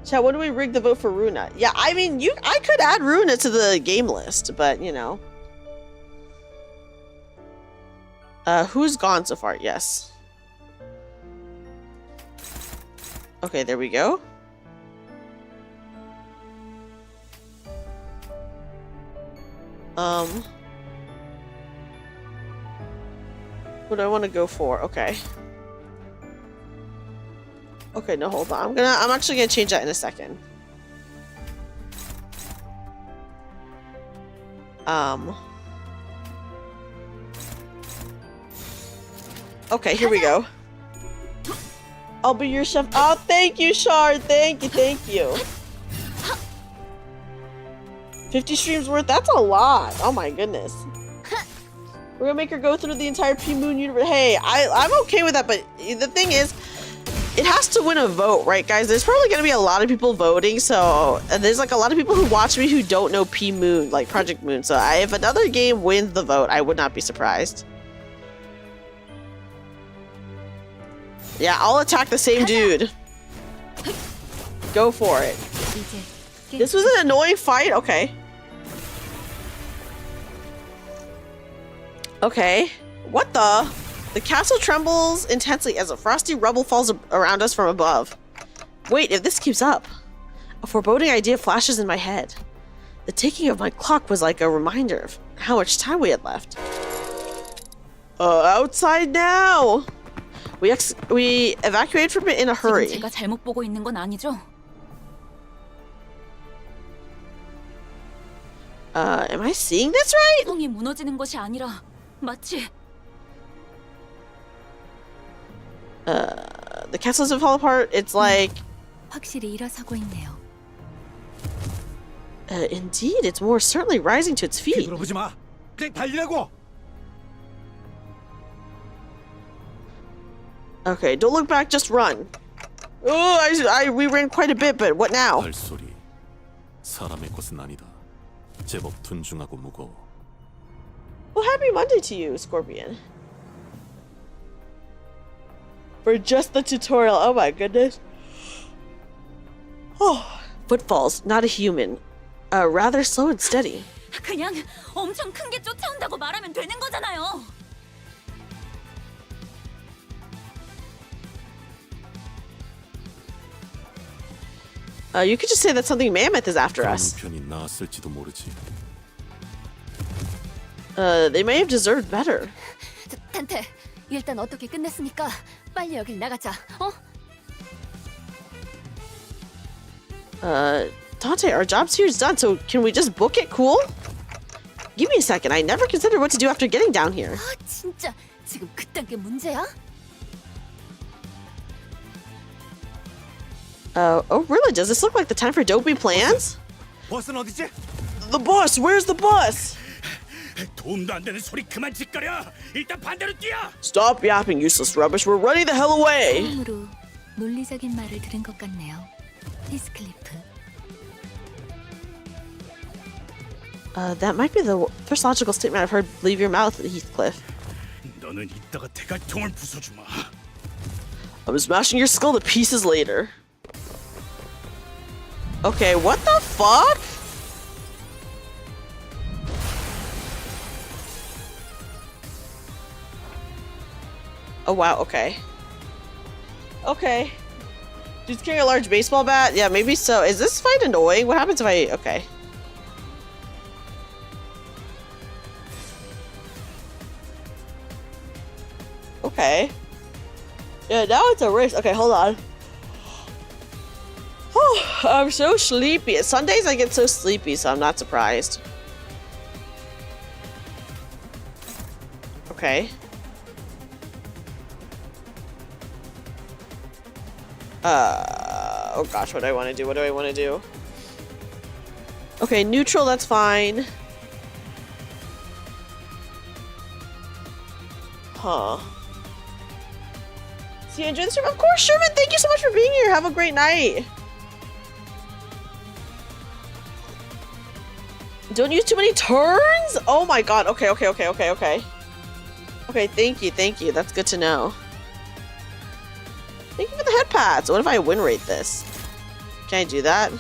Speaker 2: Chat, when do we rig the vote for Runa? Yeah, I mean, I could add Runa to the game list, but you know. Who's gone so far? Yes. Okay, there we go. What do I want to go for? Okay. Okay, no, hold on. I'm actually gonna change that in a second. Okay, here we go. I'll be your chef. Oh, thank you, Shard. Thank you. 50 streams worth? That's a lot. Oh my goodness. We're gonna make her go through the entire P-Moon universe. Hey, I'm okay with that, but the thing is, it has to win a vote, right, guys? There's probably gonna be a lot of people voting, so there's like a lot of people who watch me who don't know P-Moon, like Project Moon. So if another game wins the vote, I would not be surprised. Yeah, I'll attack the same dude. Go for it. This was an annoying fight? Okay. Okay. What the? The castle trembles intensely as a frosty rubble falls around us from above. Wait, if this keeps up. A foreboding idea flashes in my head. The ticking of my clock was like a reminder of how much time we had left. Outside now! We evacuated from it in a hurry.
Speaker 1: 제가 잘못 보고 있는 건 아니죠?
Speaker 2: Am I seeing this right?
Speaker 1: 성이 무너지는 것이 아니라 마치
Speaker 2: The castle doesn't fall apart. It's like
Speaker 1: 확실히 일어서고 있네요.
Speaker 2: Indeed, it's more certainly rising to its feet.
Speaker 5: 물어보지 마. 그냥 달리라고.
Speaker 2: Okay, don't look back, just run. Oh, we ran quite a bit, but what now?
Speaker 5: 발소리. 사람의 것은 아니다. 제법 둔중하고 무거워.
Speaker 2: Well, happy Monday to you, Scorpion. For just the tutorial, oh my goodness. Oh, footfalls, not a human. Rather slow and steady.
Speaker 1: 그냥 엄청 큰 게 쫓아온다고 말하면 되는 거잖아요.
Speaker 2: You could just say that something mammoth is after us.
Speaker 5: 편이 나았을지도 모르지.
Speaker 2: They may have deserved better.
Speaker 1: 탄테, 일단 어떻게 끝냈으니까 빨리 여길 나가자. 어?
Speaker 2: Dante, our job's here is done, so can we just book it? Cool? Give me a second. I never considered what to do after getting down here.
Speaker 1: 아, 진짜 지금 그딴 게 문제야?
Speaker 2: Oh really? Does this look like the time for dopey plans?
Speaker 5: 버스는 어디지?
Speaker 2: The bus! Where's the bus?
Speaker 5: 도움도 안 되는 소리 그만 짓거려. 일단 반대로 뛰어.
Speaker 2: Stop yapping, useless rubbish. We're running the hell away.
Speaker 1: 처음으로 논리적인 말을 들은 것 같네요. 히스클리프.
Speaker 2: That might be the first logical statement I've heard leave your mouth, Heathcliff.
Speaker 5: 너는 이따가 대갈통을 부숴주마.
Speaker 2: I'm smashing your skull to pieces later. Okay, what the fuck? Oh wow, okay. Okay. Dude's carrying a large baseball bat? Yeah, maybe so. Is this fight annoying? What happens if I... Okay. Okay. Yeah, now it's a race. Okay, hold on. Oh, I'm so sleepy. Sundays I get so sleepy, so I'm not surprised. Okay. Oh gosh, what do I want to do? What do I want to do? Okay, neutral, that's fine. Huh. See you enjoy the stream? Of course, Sherman! Thank you so much for being here! Have a great night! Don't use too many turns? Oh my god, okay. Okay, thank you, that's good to know. Thank you for the head pats. What if I win rate this? Can I do that?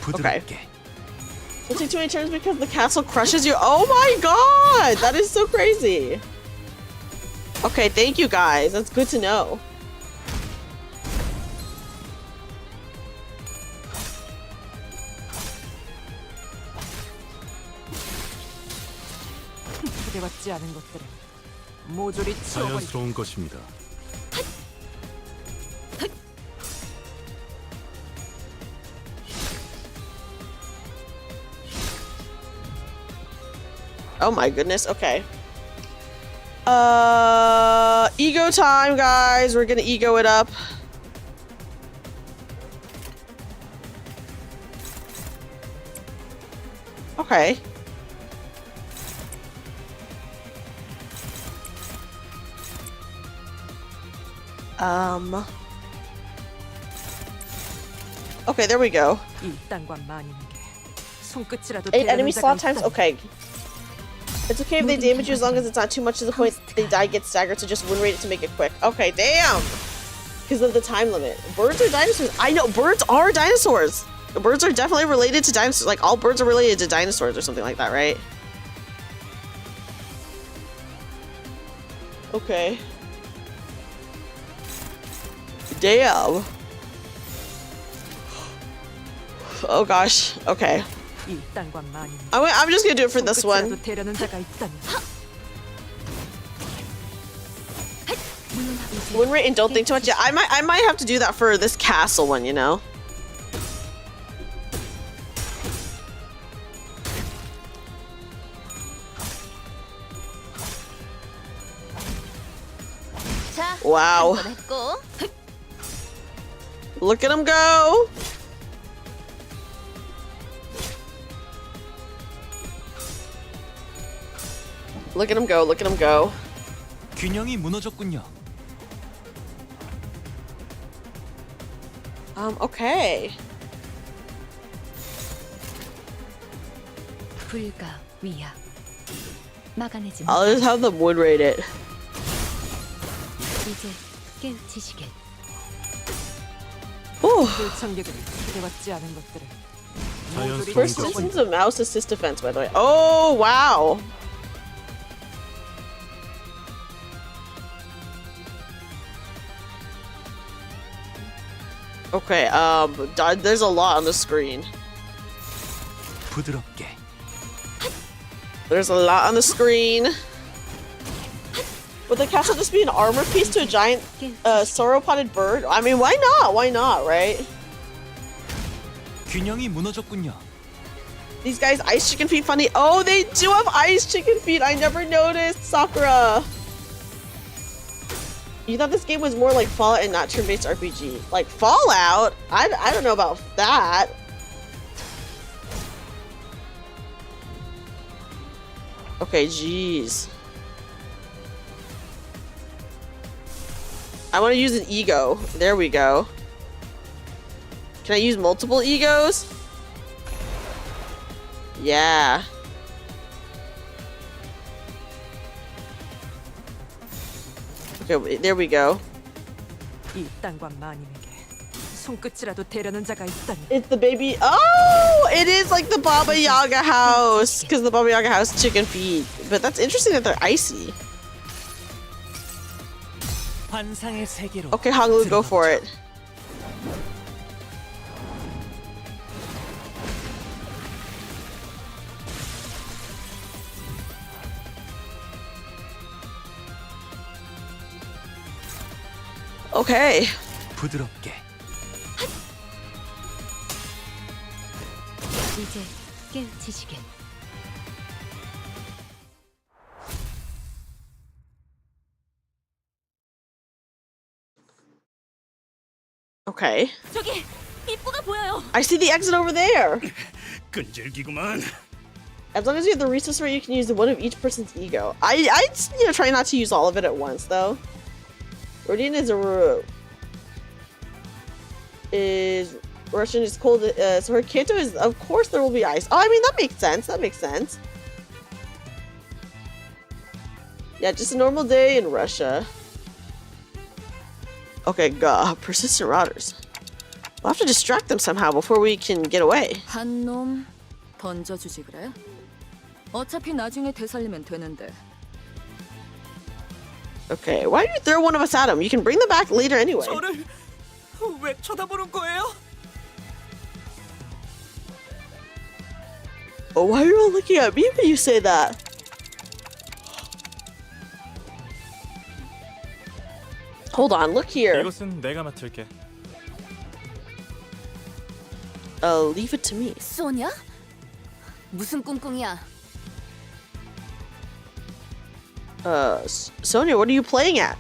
Speaker 2: Okay. Don't take too many turns because the castle crushes you. Oh my god! That is so crazy. Okay, thank you guys. That's good to know.
Speaker 4: 기대받지 않은 것들은 모조리 치워버리.
Speaker 5: 자연스러운 것입니다.
Speaker 2: Oh my goodness, okay. Ego time, guys. We're gonna ego it up. Okay. Okay, there we go.
Speaker 4: 일단과 많은 게 손끝이라도
Speaker 2: 8 enemy
Speaker 4: 대려는 자가
Speaker 2: slot times?
Speaker 4: 있다니.
Speaker 2: Okay. It's okay if they damage you as long as it's not too much to the point they die get staggered, so just win rate it to make it quick. Okay, damn! Because of the time limit. Birds are dinosaurs. I know, birds are dinosaurs! Birds are definitely related to dinosaurs. Like, all birds are related to dinosaurs or something like that, right? Okay. Damn. Oh gosh. Okay.
Speaker 4: 일단과 많은 게
Speaker 2: I'm just gonna do it for this one.
Speaker 4: 손끝이라도 대려는 자가 있다니.
Speaker 2: Win rate and don't think too much. Yeah, I might have to do that for this castle one, you know? Wow. Look at him go. Look at him go. Look at him go.
Speaker 3: 균형이 무너졌군요.
Speaker 2: Okay.
Speaker 1: 불가 위야. 막아내지
Speaker 2: I'll just have them win rate it.
Speaker 1: 이제 깨우치시길.
Speaker 2: Ooh.
Speaker 4: 불청객은 기대받지 않은 것들은 모조리
Speaker 2: First
Speaker 4: 치워버리.
Speaker 2: instance of mouse assist defense, by the way. Oh, wow. Okay, there's a lot on the screen.
Speaker 3: 부드럽게.
Speaker 2: There's a lot on the screen. Would the castle just be an armor piece to a giant sauropoded bird? I mean, why not? Why not, right?
Speaker 3: 균형이 무너졌군요.
Speaker 2: These guys, ice chicken feet funny. Oh, they do have ice chicken feet. I never noticed, Sakura. You thought this game was more like Fallout and not turn-based RPG. Like Fallout? I don't know about that. Okay, jeez. I want to use an ego. There we go. Can I use multiple egos? Yeah. Okay, there we go.
Speaker 4: 이 땅과 마님에게 손끝이라도 대려는 자가 있다니.
Speaker 2: It's the baby. Oh, it is like the Baba Yaga house because the Baba Yaga house chicken feet. But that's interesting that they're icy.
Speaker 3: 환상의 세계로.
Speaker 2: Okay, Hanglu, go for it. Okay.
Speaker 3: 부드럽게.
Speaker 1: 이제 깨우치시게.
Speaker 2: Okay.
Speaker 1: 저기 입구가 보여요.
Speaker 2: I see the exit over there.
Speaker 6: 끈질기구만.
Speaker 2: As long as you have the resource for it, you can use one of each person's ego. I try not to use all of it at once though. Rodian is Russian is cold, so her Canto is, of course there will be ice. Oh, I mean, that makes sense. That makes sense. Yeah, just a normal day in Russia. Okay, persistent routers. We'll have to distract them somehow before we can get away.
Speaker 1: 한 놈 던져주지 그래? 어차피 나중에 되살리면 되는데.
Speaker 2: Okay, why don't you throw one of us at him? You can bring them back later anyway.
Speaker 4: 저를 왜 쳐다보는 거예요?
Speaker 2: Oh, why are you all looking at me when you say that? Hold on, look here.
Speaker 3: 이것은 내가 맡을게.
Speaker 2: Leave it to me.
Speaker 1: 소냐? 무슨 꿍꿍이야?
Speaker 2: Sonia, what are you playing at?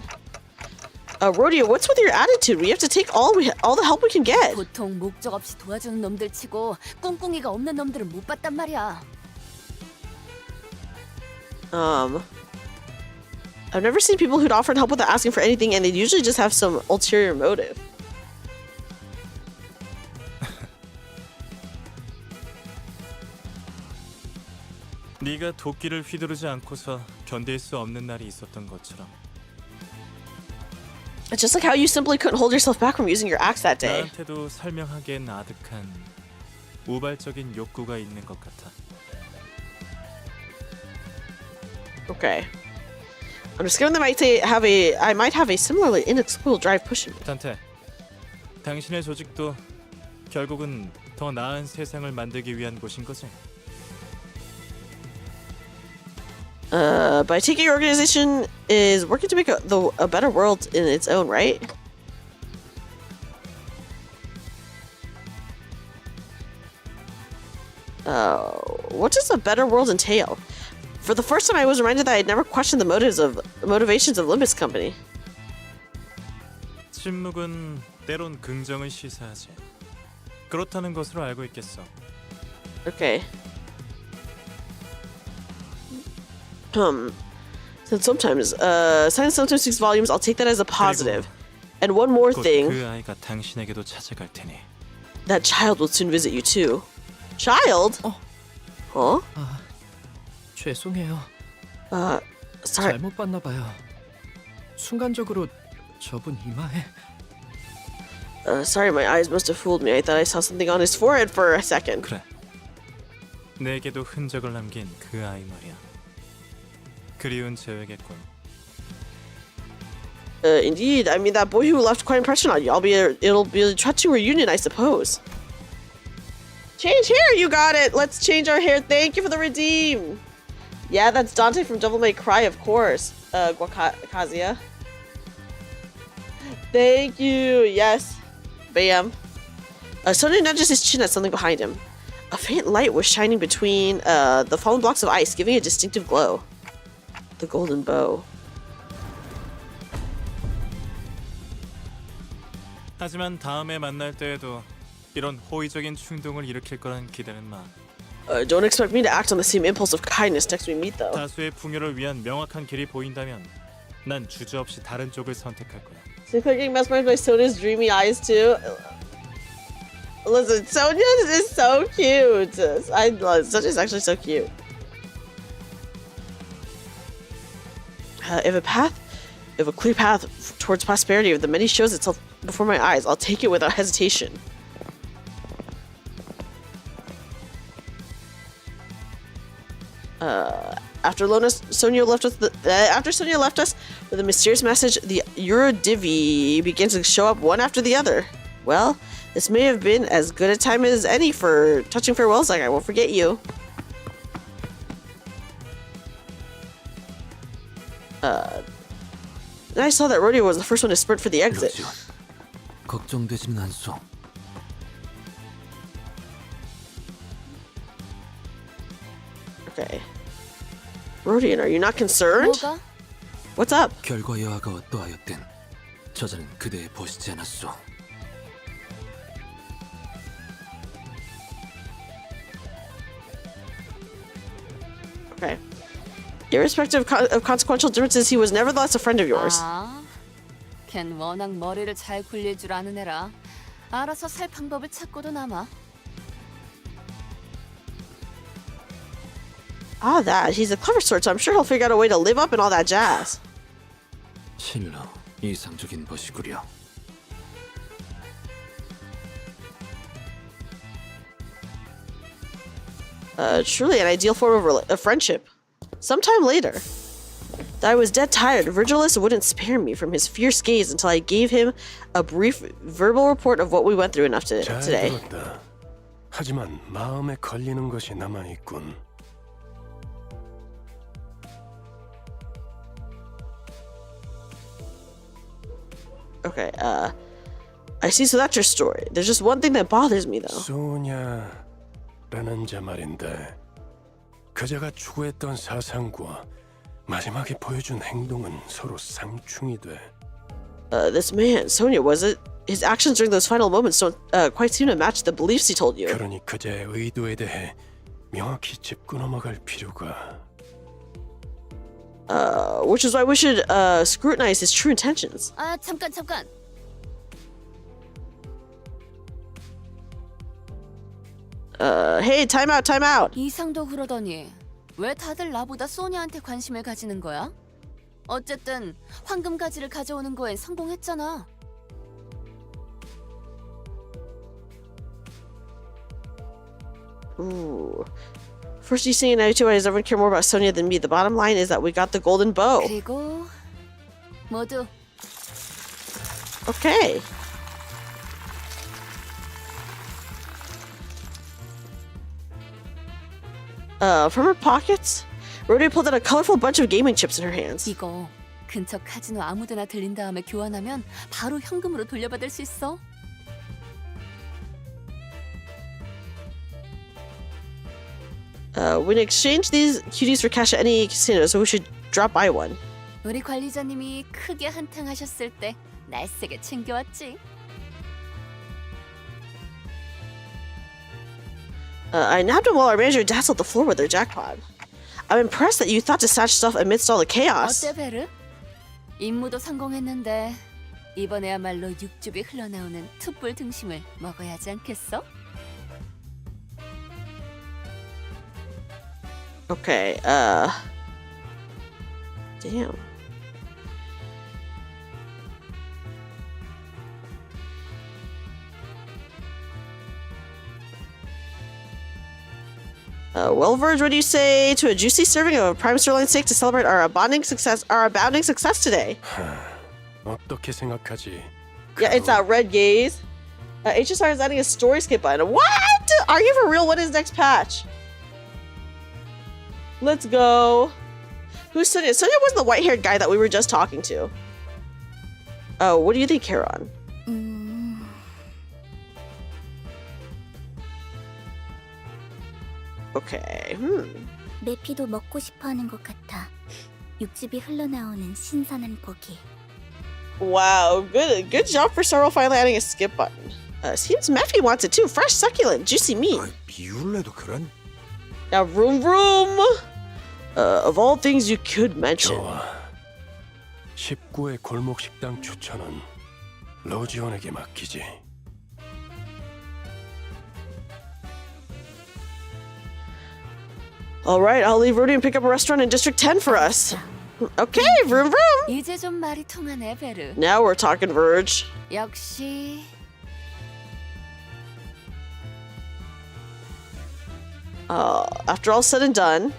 Speaker 2: Rodeo, what's with your attitude? We have to take all the help we can get.
Speaker 1: 보통 목적 없이 도와주는 놈들 치고 꿍꿍이가 없는 놈들은 못 봤단 말이야.
Speaker 2: I've never seen people who'd offered help without asking for anything, and they'd usually just have some ulterior motive.
Speaker 3: 네가 도끼를 휘두르지 않고서 견딜 수 없는 날이 있었던 것처럼.
Speaker 2: It's just like how you simply couldn't hold yourself back from using your axe that day.
Speaker 3: 나한테도 설명하기엔 아득한 우발적인 욕구가 있는 것 같아.
Speaker 2: Okay. I'm discovering that I might have a similarly inexplicable drive pushing me.
Speaker 3: 단테, 당신의 조직도 결국은 더 나은 세상을 만들기 위한 곳인 거지?
Speaker 2: But I take it your organization is working to make a better world in its own right? What does a better world entail? For the first time, I was reminded that I had never questioned the motivations of Limbus Company.
Speaker 3: 침묵은 때론 긍정을 시사하지. 그렇다는 것으로 알고 있겠어.
Speaker 2: Okay. So sometimes, science sometimes speaks volumes. I'll take that as a positive. And one more
Speaker 3: 곧
Speaker 2: thing.
Speaker 3: 그 아이가 당신에게도 찾아갈 테니.
Speaker 2: That child will soon visit you too. Child? Huh?
Speaker 6: 죄송해요.
Speaker 2: Sorry.
Speaker 6: 잘못 봤나 봐요. 순간적으로 저분 이마에.
Speaker 2: Sorry, my eyes must have fooled me. I thought I saw something on his forehead for a second.
Speaker 3: 그래. 내게도 흔적을 남긴 그 아이 말이야. 그리운 재회겠군.
Speaker 2: Indeed. I mean, that boy who left quite an impression on you. It'll be a touching reunion, I suppose. Change hair, you got it. Let's change our hair. Thank you for the redeem. Yeah, that's Dante from Devil May Cry, of course. Kazia. Thank you. Yes. Bam. Sonia nudges his chin at something behind him. A faint light was shining between the fallen blocks of ice, giving a distinctive glow. The golden bow.
Speaker 3: 하지만 다음에 만날 때에도 이런 호의적인 충동을 일으킬 거란 기대는 마.
Speaker 2: Don't expect me to act on the same impulse of kindness next we meet, though.
Speaker 3: 다수의 풍요를 위한 명확한 길이 보인다면 난 주저없이 다른 쪽을 선택할 거야.
Speaker 2: So getting mesmerized by Sonia's dreamy eyes too. Listen, Sonia is so cute. I love Sonia's actually so cute. If a path if a clear path towards prosperity of the many shows itself before my eyes, I'll take it without hesitation. After Sonia left us with a mysterious message, the Eurodivi begins to show up one after the other. Well, this may have been as good a time as any for touching farewells like I won't forget you. Then I saw that Rodeo was the first one to sprint for the exit.
Speaker 7: 걱정되지는 않소.
Speaker 2: Okay. Rodian, are you not concerned?
Speaker 1: 뭐가?
Speaker 2: What's up?
Speaker 7: 결과 여하가 어떠하였든 저자는 그대에 보시지 않았소.
Speaker 2: Okay. Irrespective of consequential differences, he was nevertheless a friend of yours.
Speaker 1: 아, 걘 워낙 머리를 잘 굴릴 줄 아는 애라 알아서 살 방법을 찾고도 남아.
Speaker 2: Ah, that. He's a clever sort, so I'm sure he'll figure out a way to live up and all that jazz.
Speaker 7: 실로 이상적인 것이구려.
Speaker 2: Truly an ideal form of friendship. Sometime later, that I was dead tired, Virgilus wouldn't spare me from his fierce gaze until I gave him a brief verbal report of what we went through enough today.
Speaker 8: 들었다. 하지만 마음에 걸리는 것이 남아 있군.
Speaker 2: Okay, I see, so that's your story. There's just one thing that bothers me, though.
Speaker 8: 소냐라는 자 말인데 그자가 추구했던 사상과 마지막에 보여준 행동은 서로 상충이 돼.
Speaker 2: This man, Sonia, was it? His actions during those final moments don't quite seem to match the beliefs he told you.
Speaker 8: 그러니 그자의 의도에 대해 명확히 짚고 넘어갈 필요가.
Speaker 2: Which is why we should scrutinize his true intentions.
Speaker 1: 아, 잠깐.
Speaker 2: Hey, time out.
Speaker 1: 이상도 그러더니 왜 다들 나보다 소니한테 관심을 가지는 거야? 어쨌든 황금 가지를 가져오는 거엔 성공했잖아.
Speaker 2: Ooh. First you say and now you why does everyone care more about Sonia than me? The bottom line is that we got the golden bow.
Speaker 1: 그리고 모두
Speaker 2: Okay. From her pockets, Rhoda pulled out a colorful bunch of gaming chips in her hands.
Speaker 1: 이거 근처 카지노 아무데나 들린 다음에 교환하면 바로 현금으로 돌려받을 수 있어.
Speaker 2: We exchange these cuties for cash at any casino, so we should drop by one.
Speaker 1: 우리 관리자님이 크게 한탕하셨을 때 날쌔게 챙겨왔지.
Speaker 2: I nabbed him while our manager dazzled the floor with their jackpot. I'm impressed that you thought to snatch stuff amidst all the chaos.
Speaker 1: 어때 베르? 임무도 성공했는데 이번에야말로 육즙이 흘러나오는 툭불 등심을 먹어야 하지 않겠어?
Speaker 2: Okay, damn. Well, Verge, what do you say to a juicy serving of a prime sirloin steak to celebrate our abounding success today?
Speaker 8: 어떻게 생각하지?
Speaker 2: Yeah, it's that red gaze. HSR is adding a story skip button. What? Are you for real? What is next patch? Let's go. Who's Sonia? Sonia was the white-haired guy that we were just talking to. Oh, what do you think, Heron? Okay.
Speaker 9: 내피도 먹고 싶어하는 것 같아. 육즙이 흘러나오는 신선한 고기.
Speaker 2: Wow, good job for Sorrel finally adding a skip button. Seems Meffy wants it too. Fresh, succulent, juicy meat.
Speaker 7: 비울래도 그런?
Speaker 2: Now, vroom. Of all things you could mention.
Speaker 8: 좋아. 19의 골목 식당 추천은 로지온에게 맡기지.
Speaker 2: All right, I'll leave Rudy and pick up a restaurant in District 10 for us. Okay, vroom vroom.
Speaker 1: 이제 좀 말이 통하네, 베르.
Speaker 2: Now we're talking Verge.
Speaker 1: 역시
Speaker 2: After all said and done.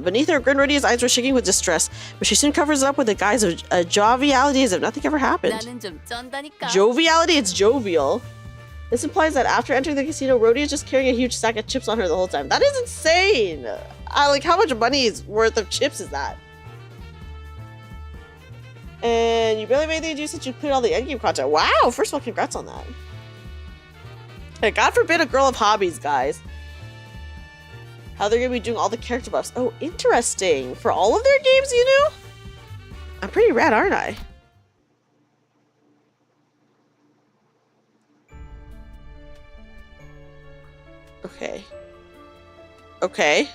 Speaker 2: Beneath her grin, Rodia's eyes were shaking with distress, but she soon covers it up with a guise of joviality as if nothing ever happened.
Speaker 1: 나는 좀 쩐다니까.
Speaker 2: Joviality? It's jovial. This implies that after entering the casino, Rhodey is just carrying a huge sack of chips on her the whole time. That is insane! Like, how much money's worth of chips is that? And you barely made anything to do since you cleared all the endgame content. Wow! First of all, congrats on that. Hey, God forbid a girl of hobbies, guys. How they're gonna be doing all the character buffs. Oh, interesting. For all of their games, you know? I'm pretty rad, aren't I? Okay. Okay.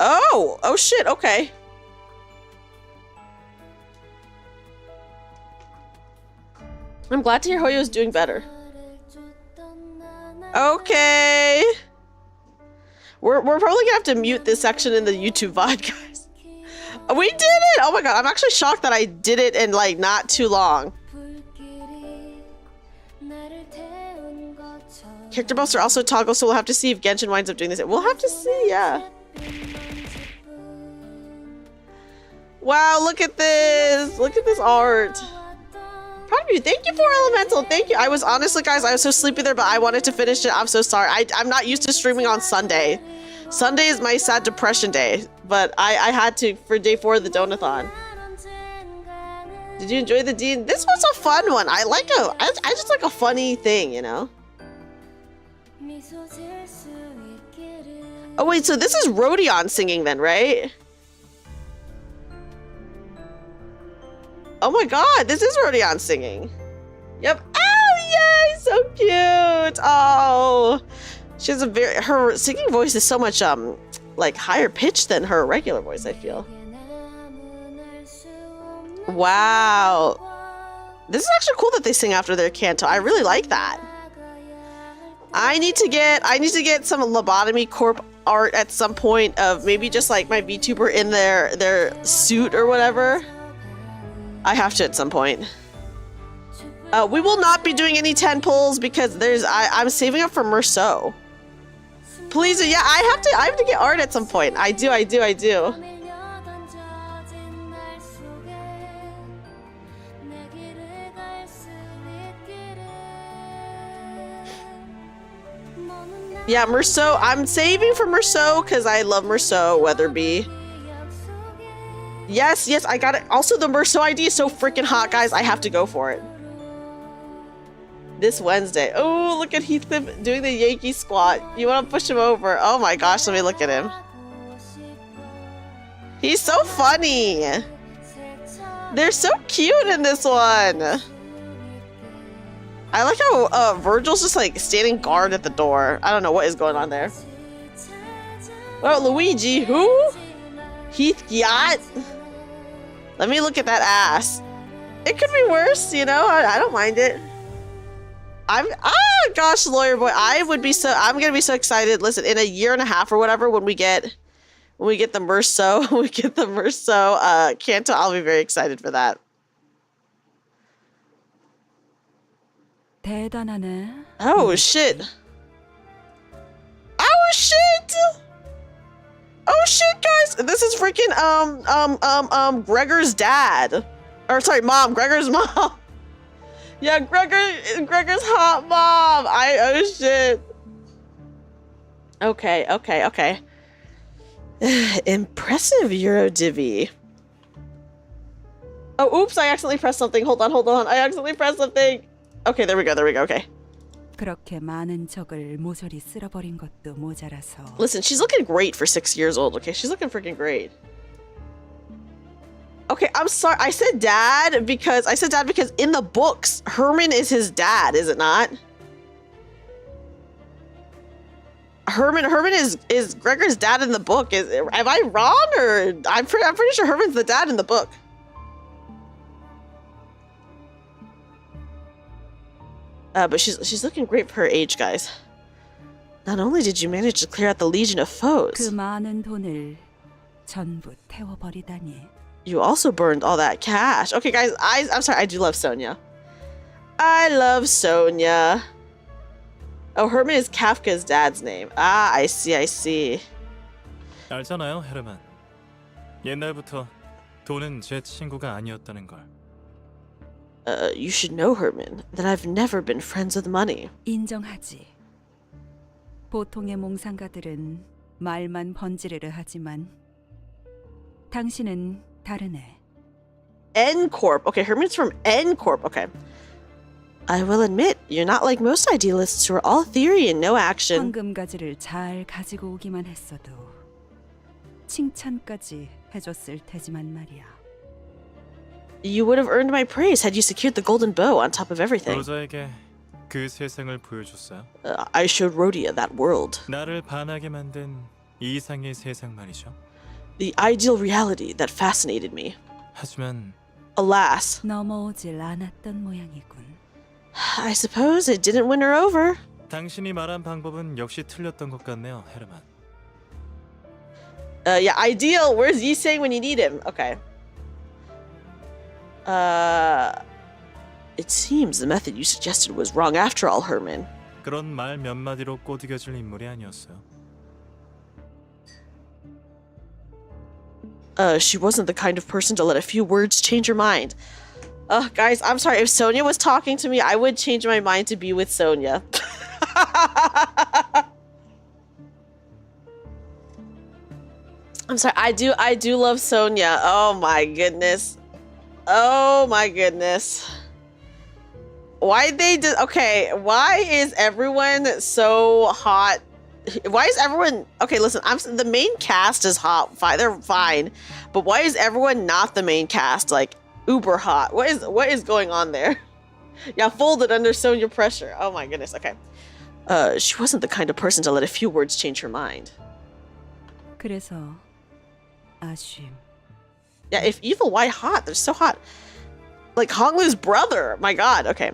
Speaker 2: Oh! Oh shit, okay. I'm glad to hear Hoyo's doing better. Okay. We're probably gonna have to mute this section in the YouTube VOD, guys. We did it! Oh my god, I'm actually shocked that I did it in like not too long. Character buffs are also toggle, so we'll have to see if Genshin winds up doing this. We'll have to see, yeah. Wow, look at this! Look at this art. Proud of you. Thank you for Elemental. Thank you. I was honestly, guys, I was so sleepy there, but I wanted to finish it. I'm so sorry. I'm not used to streaming on Sunday. Sunday is my sad depression day, but I had to for day 4 of the Donathon. Did you enjoy the Dean? This was a fun one. I just like a funny thing, you know? Oh wait, so this is Rodion singing then, right? Oh my god, this is Rodion singing. Yep. Oh, yay! So cute. Oh. She has her singing voice is so much like higher pitched than her regular voice, I feel. Wow. This is actually cool that they sing after their canto. I really like that. I need to get some lobotomy corp art at some point of maybe just like my VTuber in their suit or whatever. I have to at some point. We will not be doing any 10 pulls because I'm saving up for Merceau. Please, yeah, I have to get art at some point. I do. Yeah, Merceau. I'm saving for Merceau because I love Merceau Weatherby. Yes, I got it. Also, the Merceau ID is so freaking hot, guys. I have to go for it. This Wednesday. Oh, look at Heathcliff doing the Yankee squat. You want to push him over. Oh my gosh, let me look at him. He's so funny. They're so cute in this one. I like how Virgil's just like standing guard at the door. I don't know what is going on there. Oh, Luigi, who? Heath Yacht? Let me look at that ass. It could be worse, you know? I don't mind it. Gosh, lawyer boy, I'm gonna be so excited. Listen, in a year and a half or whatever, when we get the Merceau, Canto, I'll be very excited for that.
Speaker 4: 대단하네.
Speaker 2: Oh shit. Oh shit! Oh shit, guys! This is freaking Gregor's dad. Or sorry, mom. Gregor's mom. Yeah, Gregor's hot mom. Oh shit. Okay. Impressive Eurodivvy. Oh, oops! I accidentally pressed something. Hold on. I accidentally pressed something. Okay, there we go. Okay.
Speaker 4: 그렇게 많은 적을 모조리 쓸어버린 것도 모자라서.
Speaker 2: Listen, she's looking great for 6 years old, okay? She's looking freaking great. Okay, I'm sorry. I said dad because in the books, Herman is his dad, is it not? Herman is Gregor's dad in the book. Am I wrong, or I'm pretty sure Herman's the dad in the book. But she's looking great for her age, guys. Not only did you manage to clear out the legion of foes,
Speaker 4: 그 많은 돈을 전부 태워버리다니.
Speaker 2: you also burned all that cash. Okay, guys, I'm sorry, I do love Sonia. I love Sonia. Oh, Herman is Kafka's dad's name. Ah, I see.
Speaker 3: 알잖아요, 헤르만. 옛날부터 돈은 제 친구가 아니었다는 걸.
Speaker 2: You should know, Herman, that I've never been friends with money.
Speaker 4: 인정하지. 보통의 몽상가들은 말만 번지르르 하지만 당신은 다르네.
Speaker 2: N Corp. Okay, Herman's from N Corp. Okay. I will admit, you're not like most idealists who are all theory and no action.
Speaker 4: 황금가지를 잘 가지고 오기만 했어도 칭찬까지 해줬을 테지만 말이야.
Speaker 2: You would have earned my praise had you secured the golden bow on top of everything.
Speaker 3: 로자에게 그 세상을 보여줬어요.
Speaker 2: I showed Rhodia that world.
Speaker 3: 나를 반하게 만든 이상의 세상 말이죠.
Speaker 2: The ideal reality that fascinated me.
Speaker 3: 하지만
Speaker 2: Alas,
Speaker 4: 넘어오질 않았던 모양이군.
Speaker 2: I suppose it didn't win her over.
Speaker 3: 당신이 말한 방법은 역시 틀렸던 것 같네요, 헤르만.
Speaker 2: Yeah, ideal. Where's Yi saying when you need him? Okay. It seems the method you suggested was wrong after all, Herman.
Speaker 3: 그런 말 몇 마디로 꼬드겨질 인물이 아니었어요.
Speaker 2: She wasn't the kind of person to let a few words change her mind. Guys, I'm sorry. If Sonia was talking to me, I would change my mind to be with Sonia. I'm sorry. I do love Sonia. Oh my goodness. Oh my goodness. Why they did? Okay, why is everyone so hot? Why is everyone okay? Listen, the main cast is hot. Fine, they're fine, but why is everyone not the main cast like uber hot? What is going on there? Yeah, folded under Sonia pressure. Oh my goodness. Okay. She wasn't the kind of person to let a few words change her mind.
Speaker 4: 그래서 아쉬움.
Speaker 2: Yeah, if evil, why hot? They're so hot. Like Honglu's brother. My God. Okay.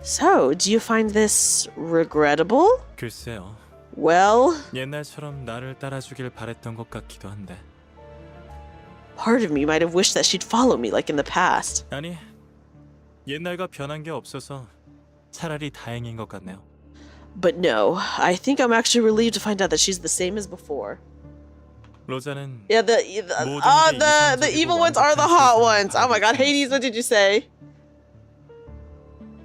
Speaker 2: So, do you find this regrettable?
Speaker 3: 글쎄요.
Speaker 2: Well,
Speaker 3: 옛날처럼 나를 따라주길 바랬던 것 같기도 한데.
Speaker 2: part of me might have wished that she'd follow me like in the past.
Speaker 3: 아니, 옛날과 변한 게 없어서 차라리 다행인 것 같네요.
Speaker 2: But no, I think I'm actually relieved to find out that she's the same as before.
Speaker 3: 로자는
Speaker 2: Yeah, the evil ones are the hot ones. Oh my God, Hades, what did you say?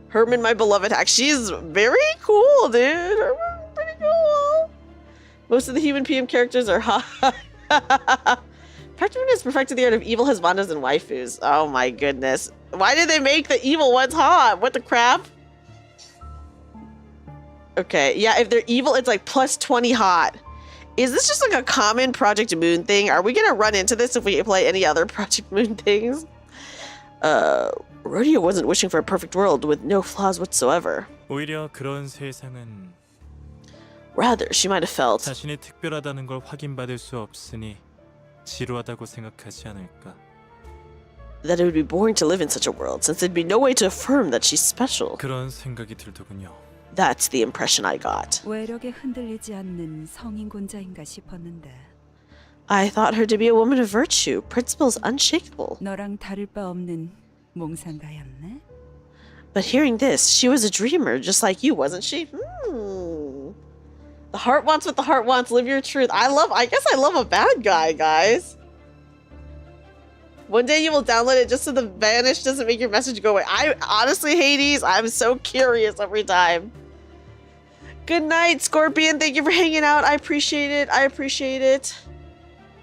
Speaker 2: Herman, my beloved hack. She's very cool, dude. Herman's pretty cool. Most of the human PM characters are hot. Practically has perfected the art of evil husbandos and waifus. Oh my goodness. Why did they make the evil ones hot? What the crap? Okay, yeah, if they're evil, it's like plus 20 hot. Is this just like a common Project Moon thing? Are we gonna run into this if we play any other Project Moon things? Rodeo wasn't wishing for a perfect world with no flaws whatsoever.
Speaker 3: 오히려 그런 세상은
Speaker 2: Rather, she might have felt
Speaker 3: 자신이 특별하다는 걸 확인받을 수 없으니 지루하다고 생각하지 않을까.
Speaker 2: that it would be boring to live in such a world, since there'd be no way to affirm that she's special.
Speaker 3: 그런 생각이 들더군요.
Speaker 2: That's the impression I got.
Speaker 4: 외력에 흔들리지 않는 성인군자인가 싶었는데
Speaker 2: I thought her to be a woman of virtue, principles unshakable.
Speaker 4: 너랑 다를 바 없는 몽상가였네.
Speaker 2: But hearing this, she was a dreamer, just like you, wasn't she? The heart wants what the heart wants. Live your truth. I guess I love a bad guy, guys. One day you will download it just so the vanish doesn't make your message go away. I honestly, Hades, I'm so curious every time. Good night, Scorpion. Thank you for hanging out. I appreciate it. I appreciate it.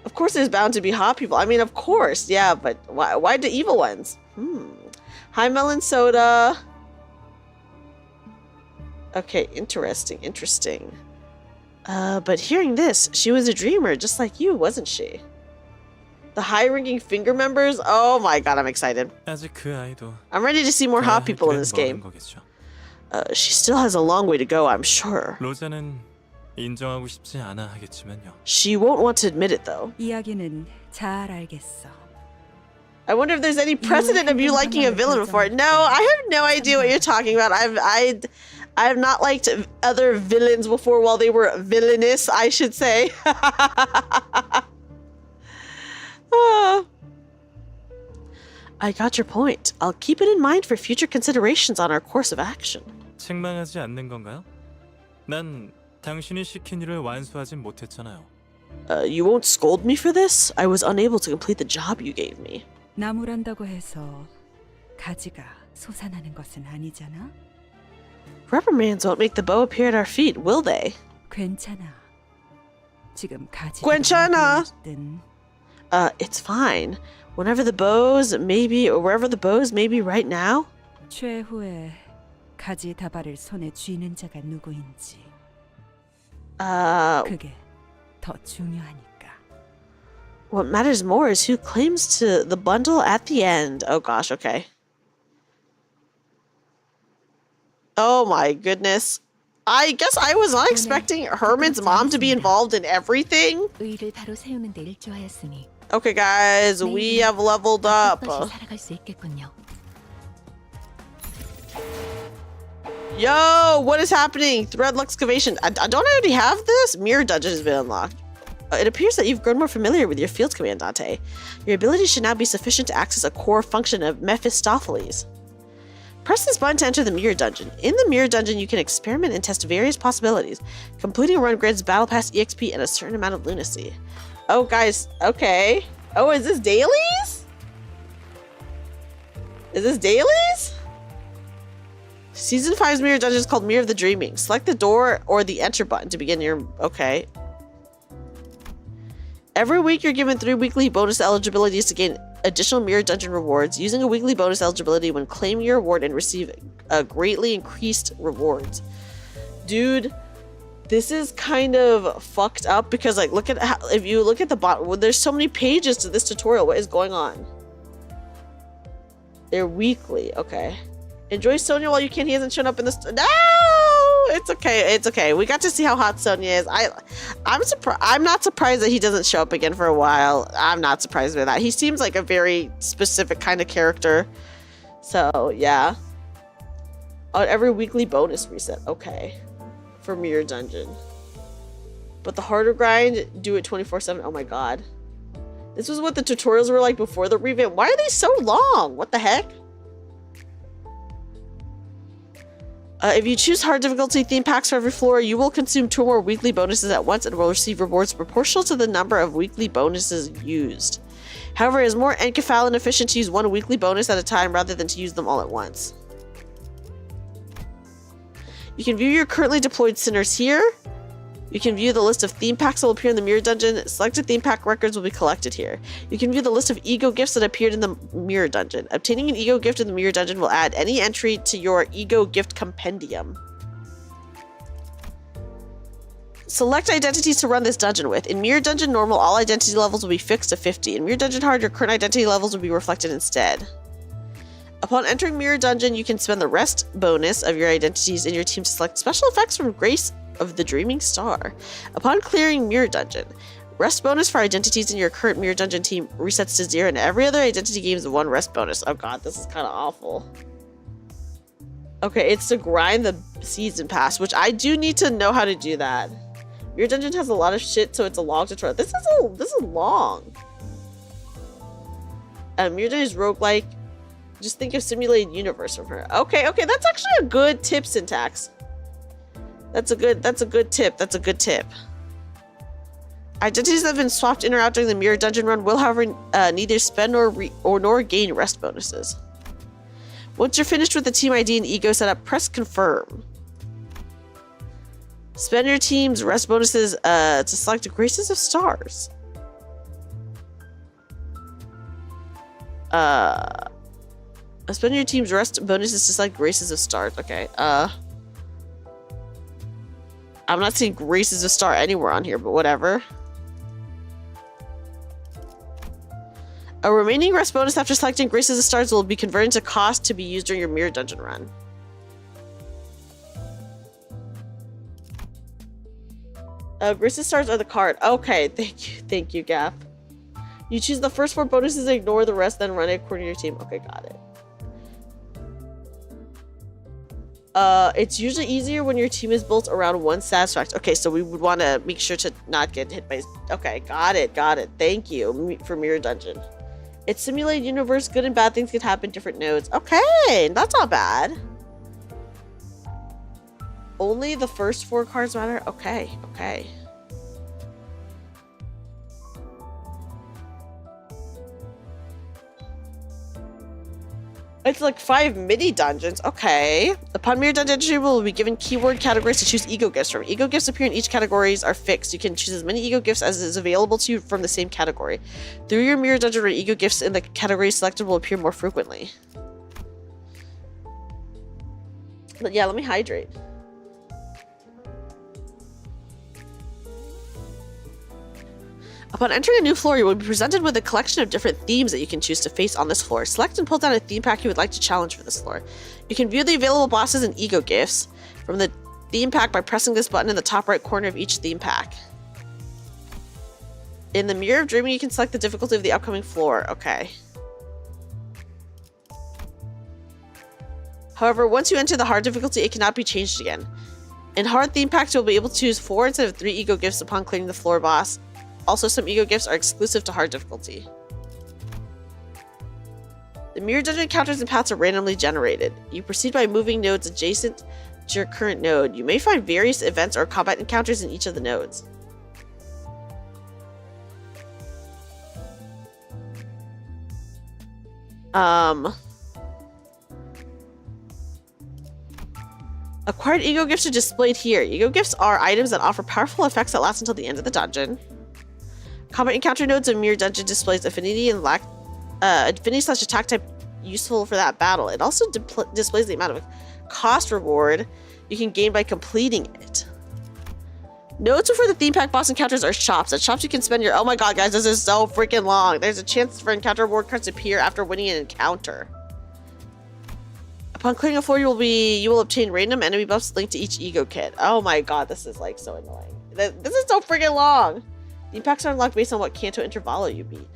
Speaker 2: Of course there's bound to be hot people. I mean, of course, yeah, but why the evil ones? Hi, Melon Soda. Okay, interesting. But hearing this, she was a dreamer just like you, wasn't she? The high-ranking finger members? Oh my God, I'm excited.
Speaker 3: 아직 그 아이도
Speaker 2: I'm ready to see more hot people in this game.
Speaker 3: 거겠죠.
Speaker 2: She still has a long way to go, I'm sure.
Speaker 3: 로자는 인정하고 싶지 않아 하겠지만요.
Speaker 2: She won't want to admit it, though.
Speaker 4: 이야기는 잘 알겠어.
Speaker 2: I wonder if there's any precedent of you liking a villain before. No, I have no idea what you're talking about. I have not liked other villains before while they were villainous, I should say. I got your point. I'll keep it in mind for future considerations on our course of action.
Speaker 3: 책망하지 않는 건가요? 난 당신이 시킨 일을 완수하진 못했잖아요.
Speaker 2: You won't scold me for this? I was unable to complete the job you gave me.
Speaker 10: 나무란다고 해서 가지가 솟아나는 것은 아니잖아.
Speaker 2: Reprimands won't make the bow appear at our feet, will they?
Speaker 10: 괜찮아. 지금 가지가
Speaker 2: 괜찮아.
Speaker 10: 어디든
Speaker 2: It's fine. Whenever the bows may be, or wherever the bows may be right now.
Speaker 10: 최후의 가지 다발을 손에 쥐는 자가 누구인지
Speaker 2: Uh,
Speaker 10: 그게 더 중요하니까.
Speaker 2: what matters more is who claims to the bundle at the end. Oh gosh, okay. Oh my goodness. I guess I was not expecting Herman's mom to be involved in everything.
Speaker 1: 의를 바로 세우는 데 일조하였으니
Speaker 2: Okay, guys, we have leveled up.
Speaker 1: 떳떳이 살아갈 수 있겠군요.
Speaker 2: Yo, what is happening? Thread excavation. I don't already have this? Mirror dungeon has been unlocked. It appears that you've grown more familiar with your field command, Dante. Your ability should now be sufficient to access a core function of Mephistopheles. Press this button to enter the mirror dungeon. In the mirror dungeon, you can experiment and test various possibilities. Completing a run grants battle pass EXP and a certain amount of lunacy. Oh, guys, okay. Oh, is this dailies? Is this dailies? Season 5's mirror dungeon is called Mirror of the Dreaming. Select the door or the enter button to begin your... Okay. Every week, you're given 3 weekly bonus eligibilities to gain additional mirror dungeon rewards. Using a weekly bonus eligibility when claiming your reward and receive greatly increased rewards. Dude, this is kind of fucked up because, like, look at how... If you look at the bottom, there's so many pages to this tutorial. What is going on? They're weekly. Okay. Enjoy Sonia while you can. He hasn't shown up in this. No, it's okay. It's okay. We got to see how hot Sonia is. I'm surprised. I'm not surprised that he doesn't show up again for a while. I'm not surprised by that. He seems like a very specific kind of character. So yeah. On every weekly bonus reset. Okay. For Mirror Dungeon. But the harder grind, do it 24/7. Oh my god. This was what the tutorials were like before the revamp. Why are they so long? What the heck? If you choose hard difficulty theme packs for every floor, you will consume 2 more weekly bonuses at once and will receive rewards proportional to the number of weekly bonuses used. However, it is more encephalon efficient to use 1 weekly bonus at a time rather than to use them all at once. You can view your currently deployed sinners here. You can view the list of theme packs that will appear in the mirror dungeon. Selected theme pack records will be collected here. You can view the list of ego gifts that appeared in the mirror dungeon. Obtaining an ego gift in the mirror dungeon will add any entry to your ego gift compendium. Select identities to run this dungeon with. In mirror dungeon normal, all identity levels will be fixed to 50. In mirror dungeon hard, your current identity levels will be reflected instead. Upon entering mirror dungeon, you can spend the rest bonus of your identities in your team to select special effects from Grace of the Dreaming Star. Upon clearing mirror dungeon, rest bonus for identities in your current mirror dungeon team resets to 0 and every other identity gains 1 rest bonus. Oh god, this is kind of awful. Okay, it's to grind the season pass, which I do need to know how to do that. Mirror dungeon has a lot of shit, so it's a long tutorial. This is long. Mirror dungeon is roguelike. Just think of simulated universe from her. Okay, that's actually a good tip, Syntax. That's a good tip. That's a good tip. Identities that have been swapped in or out during the mirror dungeon run will, however, neither spend nor gain rest bonuses. Once you're finished with the team ID and ego setup, press confirm. Spend your team's rest bonuses to select Graces of Stars. Spend your team's rest bonuses to select Graces of Stars. Okay. I'm not seeing Graces of Star anywhere on here, but whatever. A remaining rest bonus after selecting Graces of Stars will be converted to cost to be used during your mirror dungeon run. Graces of Stars are the card. Okay, thank you, Gap. You choose the first 4 bonuses and ignore the rest, then run it according to your team. Okay, got it. It's usually easier when your team is built around one status fact. Okay, so we would want to make sure to not get hit by... Okay, got it. Thank you for Mirror Dungeon. It's simulated universe. Good and bad things can happen in different nodes. Okay, that's not bad. Only the first 4 cards matter? Okay. It's like 5 mini dungeons. Okay. Upon Mirror Dungeon entry, will be given keyword categories to choose ego gifts from. Ego gifts appear in each categories are fixed. You can choose as many ego gifts as is available to you from the same category. Through your Mirror Dungeon, ego gifts in the category selected will appear more frequently. But yeah, let me hydrate. Upon entering a new floor, you will be presented with a collection of different themes that you can choose to face on this floor. Select and pull down a theme pack you would like to challenge for this floor. You can view the available bosses and ego gifts from the theme pack by pressing this button in the top right corner of each theme pack. In the Mirror of Dreaming, you can select the difficulty of the upcoming floor. Okay. However, once you enter the hard difficulty, it cannot be changed again. In hard theme packs, you'll be able to choose 4 instead of 3 ego gifts upon clearing the floor boss. Also, some ego gifts are exclusive to hard difficulty. The Mirror Dungeon encounters and paths are randomly generated. You proceed by moving nodes adjacent to your current node. You may find various events or combat encounters in each of the nodes. Acquired ego gifts are displayed here. Ego gifts are items that offer powerful effects that last until the end of the dungeon. Combat encounter nodes of Mirror Dungeon displays affinity and affinity/attack type useful for that battle. It also displays the amount of cost reward you can gain by completing it. Nodes for the theme pack boss encounters are shops. At shops you can spend your... Oh my god, guys, this is so freaking long. There's a chance for encounter reward cards to appear after winning an encounter. Upon clearing a floor, you will obtain random enemy buffs linked to each ego kit. Oh my god, this is like so annoying. This is so freaking long. The packs are unlocked based on what Canto intervallo you beat.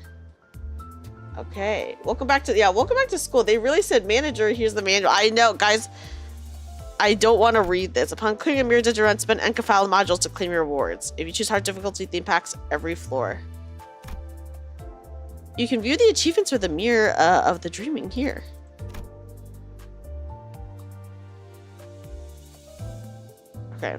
Speaker 2: Okay, welcome back to school. They really said manager. Here's the manual. I know, guys. I don't want to read this. Upon clearing a Mirror Dungeon run, spend Encaphile modules to claim your rewards. If you choose hard difficulty, theme packs every floor. You can view the achievements for the Mirror of the Dreaming here. Okay.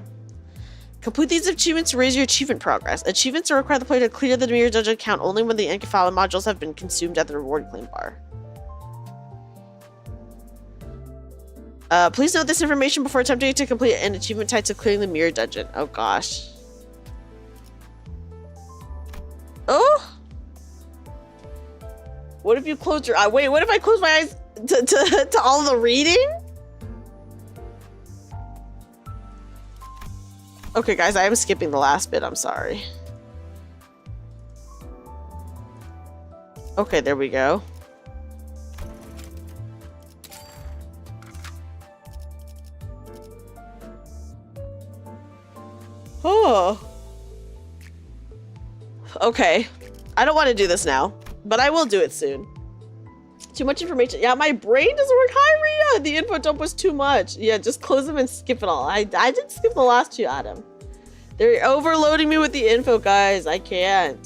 Speaker 2: Complete these achievements to raise your achievement progress. Achievements are require the player to clear the Mirror Dungeon account only when the Encaphile modules have been consumed at the reward claim bar. Please note this information before attempting to complete an achievement tied to clearing the Mirror Dungeon. Oh gosh. Oh! What if you close your eye? Wait, what if I close my eyes to all the reading? Okay, guys, I am skipping the last bit. I'm sorry. Okay, there we go. Oh. Okay. I don't want to do this now, but I will do it soon. Too much information. Yeah, my brain doesn't work. Hi, Rhea. The info dump was too much. Yeah, just close them and skip it all. I did skip the last 2, Adam. They're overloading me with the info, guys. I can't.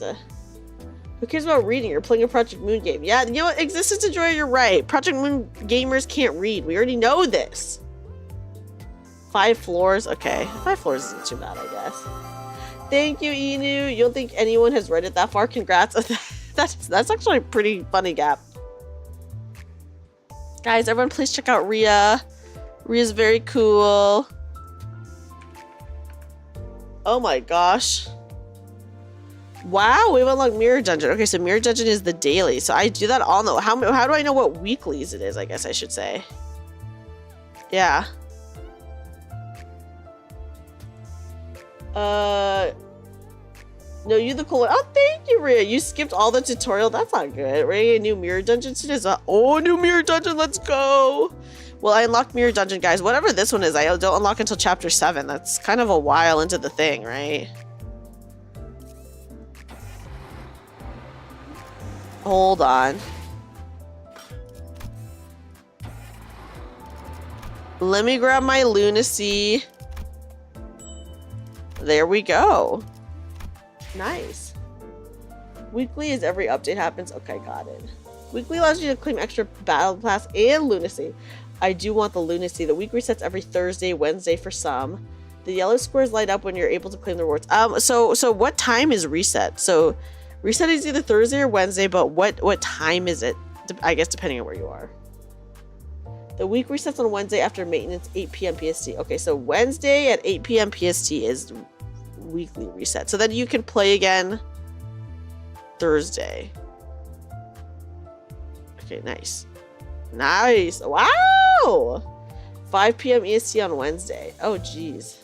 Speaker 2: Who cares about reading? You're playing a Project Moon game. Yeah, you know what? Existence Enjoyer, you're right. Project Moon gamers can't read. We already know this. 5 floors. Okay. 5 floors isn't too bad, I guess. Thank you, Inu. You don't think anyone has read it that far? Congrats. That's actually a pretty funny gap. Guys, everyone please check out Rhea. Rhea's very cool. Oh my gosh. Wow, we went along Mirror Dungeon. Okay, so Mirror Dungeon is the daily. So I do that all know. How do I know what weeklies it is, I guess I should say. Yeah. No, you the cool one. Oh, thank you, Rhea. You skipped all the tutorial. That's not good. Rhea, a new Mirror Dungeon today. Oh, new Mirror Dungeon. Let's go. Well, I unlocked Mirror Dungeon, guys. Whatever this one is, I don't unlock until chapter 7. That's kind of a while into the thing, right? Hold on. Let me grab my lunacy. There we go. Nice. Weekly is every update happens. Okay, got it. Weekly allows you to claim extra battle pass and lunacy. I do want the lunacy. The week resets every Thursday, Wednesday for some. The yellow squares light up when you're able to claim the rewards. So what time is reset? So reset is either Thursday or Wednesday, but what time is it? I guess depending on where you are. The week resets on Wednesday after maintenance, 8 p.m. PST. Okay, so Wednesday at 8 p.m. PST is weekly reset. So then you can play again Thursday. Okay, nice. Nice. Wow! 5 p.m. EST on Wednesday. Oh, geez.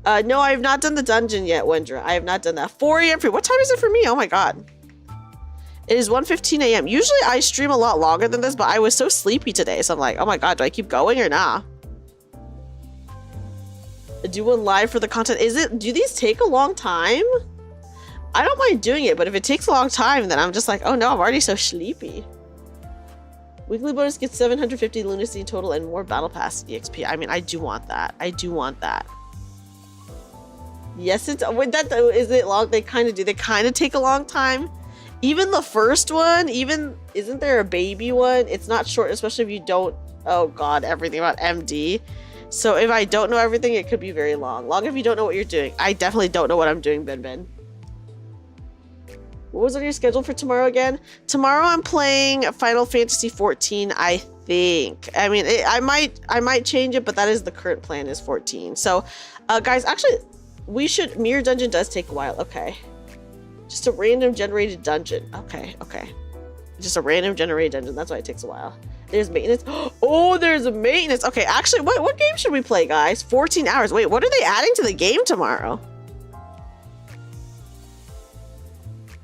Speaker 2: No, I have not done the dungeon yet, Wendra. I have not done that. 4 a.m. for what time is it for me? Oh my god. It is 1:15 a.m. Usually I stream a lot longer than this, but I was so sleepy today, so I'm like, oh my god, do I keep going or nah? Do one live for the content. Do these take a long time? I don't mind doing it, but if it takes a long time, then I'm just like, oh no, I'm already so sleepy. Weekly bonus gets 750 lunacy in total and more battle pass EXP. I mean, I do want that. I do want that. Yes, it's with that though. Is it long? They kind of do. They kind of take a long time. Even the first one, isn't there a baby one? It's not short, especially if you don't. Oh god, everything about MD. So if I don't know everything, it could be very long. Long if you don't know what you're doing. I definitely don't know what I'm doing, Ben. What was on your schedule for tomorrow again? Tomorrow I'm playing Final Fantasy 14, I think. I mean, I might change it, but that is the current plan is 14. So, guys, actually, Mirror Dungeon does take a while. Okay. Just a random generated dungeon. Okay. Just a random generated dungeon. That's why it takes a while. There's maintenance. Oh, there's a maintenance. Okay, actually, what game should we play, guys? 14 hours. Wait, what are they adding to the game tomorrow?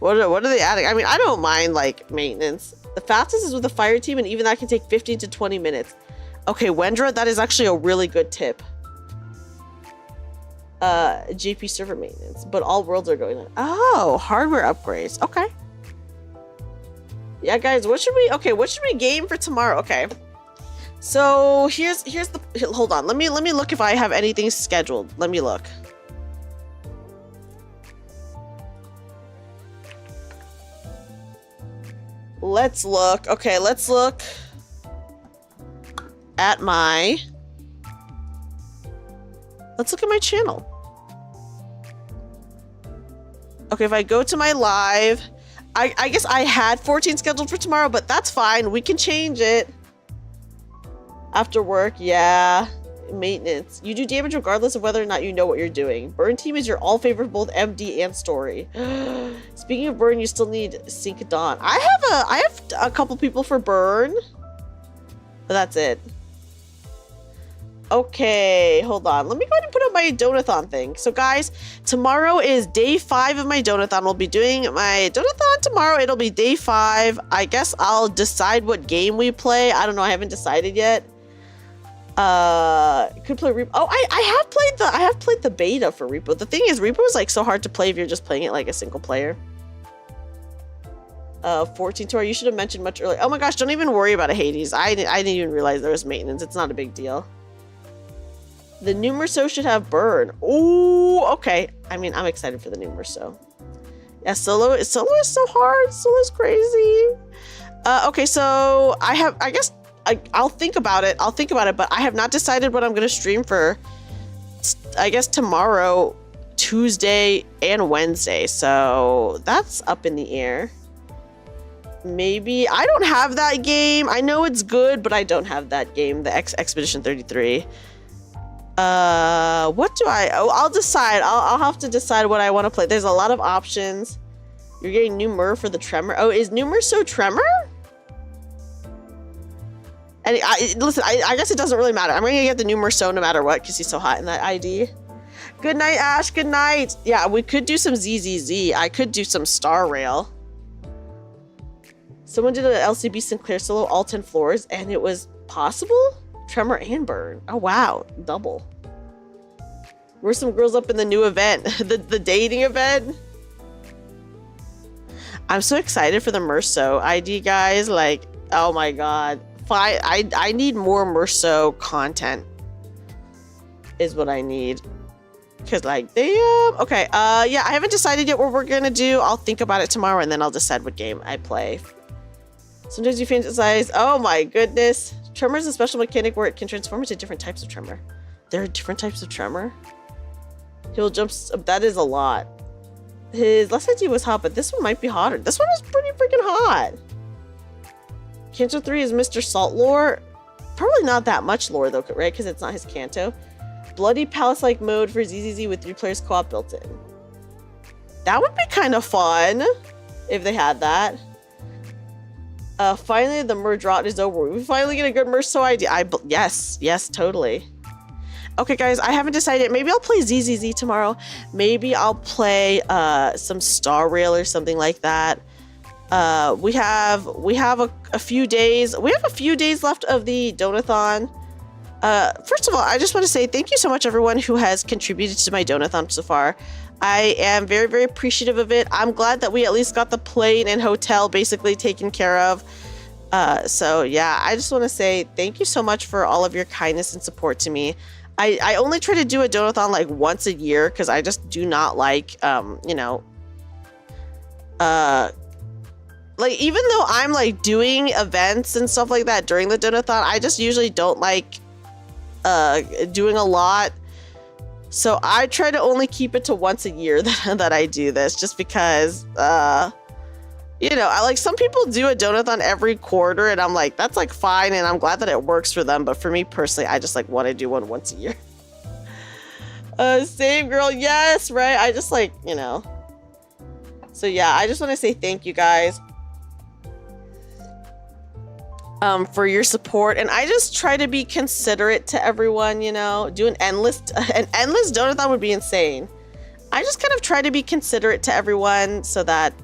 Speaker 2: What are they adding? I mean, I don't mind, like, maintenance. The fastest is with the fire team, and even that can take 15 to 20 minutes. Okay, Wendra, that is actually a really good tip. JP server maintenance, but all worlds are going on. Oh, hardware upgrades. Okay. Yeah, guys, what should we game for tomorrow? Okay. So here's the, hold on. Let me look if I have anything scheduled. Let me look. Let's look. Okay, let's look at my channel. Okay, if I go to my live, I guess I had 14 scheduled for tomorrow, but that's fine. We can change it after work. Yeah, maintenance. You do damage regardless of whether or not you know what you're doing. Burn team is your all favorite for both MD and story. Speaking of burn, you still need Sync Dawn. I have a couple people for burn, but that's it. Okay, hold on. Let me go ahead and put up my Donothon thing. So guys, tomorrow is day 5 of my Donothon. We'll be doing my Donothon tomorrow. It'll be day 5. I guess I'll decide what game we play. I don't know. I haven't decided yet. Could play Repo. Oh, I have played the beta for Repo. The thing is, Repo is like so hard to play if you're just playing it like a single player. 14 tour. You should have mentioned much earlier. Oh my gosh, don't even worry about a Hades. I didn't even realize there was maintenance. It's not a big deal. The Numerso should have burn. Ooh, okay. I mean, I'm excited for the Numerso. Yeah, solo is so hard. Solo's crazy. Okay, so I'll think about it. But I have not decided what I'm going to stream for, I guess, tomorrow, Tuesday, and Wednesday. So that's up in the air. Maybe. I don't have that game. I know it's good, but I don't have that game, the Expedition 33. What do I'll decide. I'll have to decide what I want to play. There's a lot of options. You're getting new Mur for the Tremor. Oh, is Numerso Tremor? And listen, I guess it doesn't really matter. I'm gonna get the Numerso no matter what because he's so hot in that ID. Good night, Ash. Good night. Yeah, we could do some ZZZ. I could do some Star Rail. Someone did an LCB Sinclair solo, all 10 floors, and it was possible? Tremor and burn. Oh wow, double. Where's some girls up in the new event? the dating event? I'm so excited for the Merso ID, guys. Like, oh my god. I need more Merso content is what I need. Because like, damn. Okay, yeah, I haven't decided yet what we're gonna do. I'll think about it tomorrow and then I'll decide what game I play. Sometimes you fantasize. Oh my goodness. Tremor is a special mechanic where it can transform into different types of tremor. There are different types of tremor? He'll jump. That is a lot. His last ID was hot, but this one might be hotter. This one is pretty freaking hot. Canto 3 is Mr. Salt lore. Probably not that much lore though, right? Because it's not his Canto. Bloody Palace-like mode for ZZZ with 3 players co-op built in. That would be kind of fun if they had that. Finally, the merge rot is over. We finally get a good Merso ID. Yes, totally. Okay, guys, I haven't decided. Maybe I'll play ZZZ tomorrow. Maybe I'll play some Star Rail or something like that. We have a few days. We have a few days left of the Donothon. First of all, I just want to say thank you so much, everyone who has contributed to my Donothon so far. I am very, very appreciative of it. I'm glad that we at least got the plane and hotel basically taken care of. So yeah, I just want to say thank you so much for all of your kindness and support to me. I only try to do a Donathon like once a year because I just do not like, you know, like even though I'm like doing events and stuff like that during the Donathon, I just usually don't like doing a lot. So I try to only keep it to once a year that I do this, just because, you know, I like some people do a Donathon every quarter and I'm like, that's like fine. And I'm glad that it works for them. But for me personally, I just like want to do one once a year. Same girl. Yes. Right. I just like, you know, so yeah, I just want to say thank you guys. For your support, and I just try to be considerate to everyone, you know. Do an endless Donathon would be insane. I just kind of try to be considerate to everyone so that,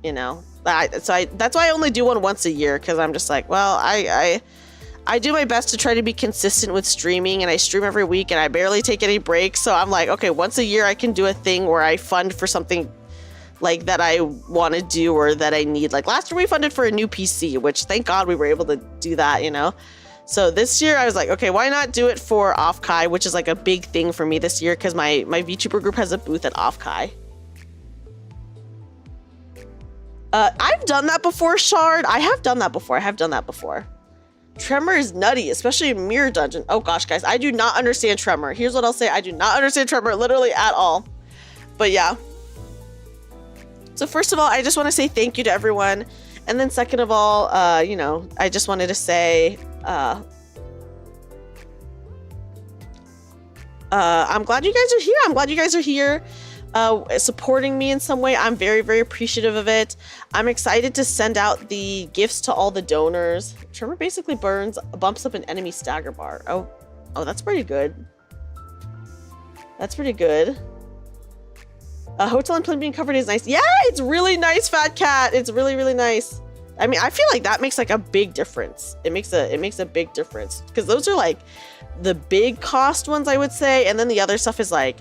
Speaker 2: you know, that's why I only do one once a year, because I'm just like, well, I do my best to try to be consistent with streaming, and I stream every week and I barely take any breaks, so I'm like, okay, once a year I can do a thing where I fund for something like that I want to do or that I need. Like last year we funded for a new PC, which thank God we were able to do that, you know. So this year I was like, okay, why not do it for Offkai, which is like a big thing for me this year because my VTuber group has a booth at Offkai. I've done that before, Shard. I have done that before. Tremor is nutty, especially in Mirror Dungeon. Oh gosh, guys, I do not understand Tremor. Here's what I'll say. I do not understand Tremor literally at all. But yeah. So first of all, I just want to say thank you to everyone. And then second of all, you know, I just wanted to say, I'm glad you guys are here. I'm glad you guys are here supporting me in some way. I'm very, very appreciative of it. I'm excited to send out the gifts to all the donors. Tremor basically bumps up an enemy stagger bar. Oh, that's pretty good. That's pretty good. Hotel and plane being covered is nice. Yeah, it's really nice, Fat Cat. It's really, really nice. I mean, I feel like that makes like a big difference. It makes a big difference because those are like the big cost ones, I would say, and then the other stuff is like,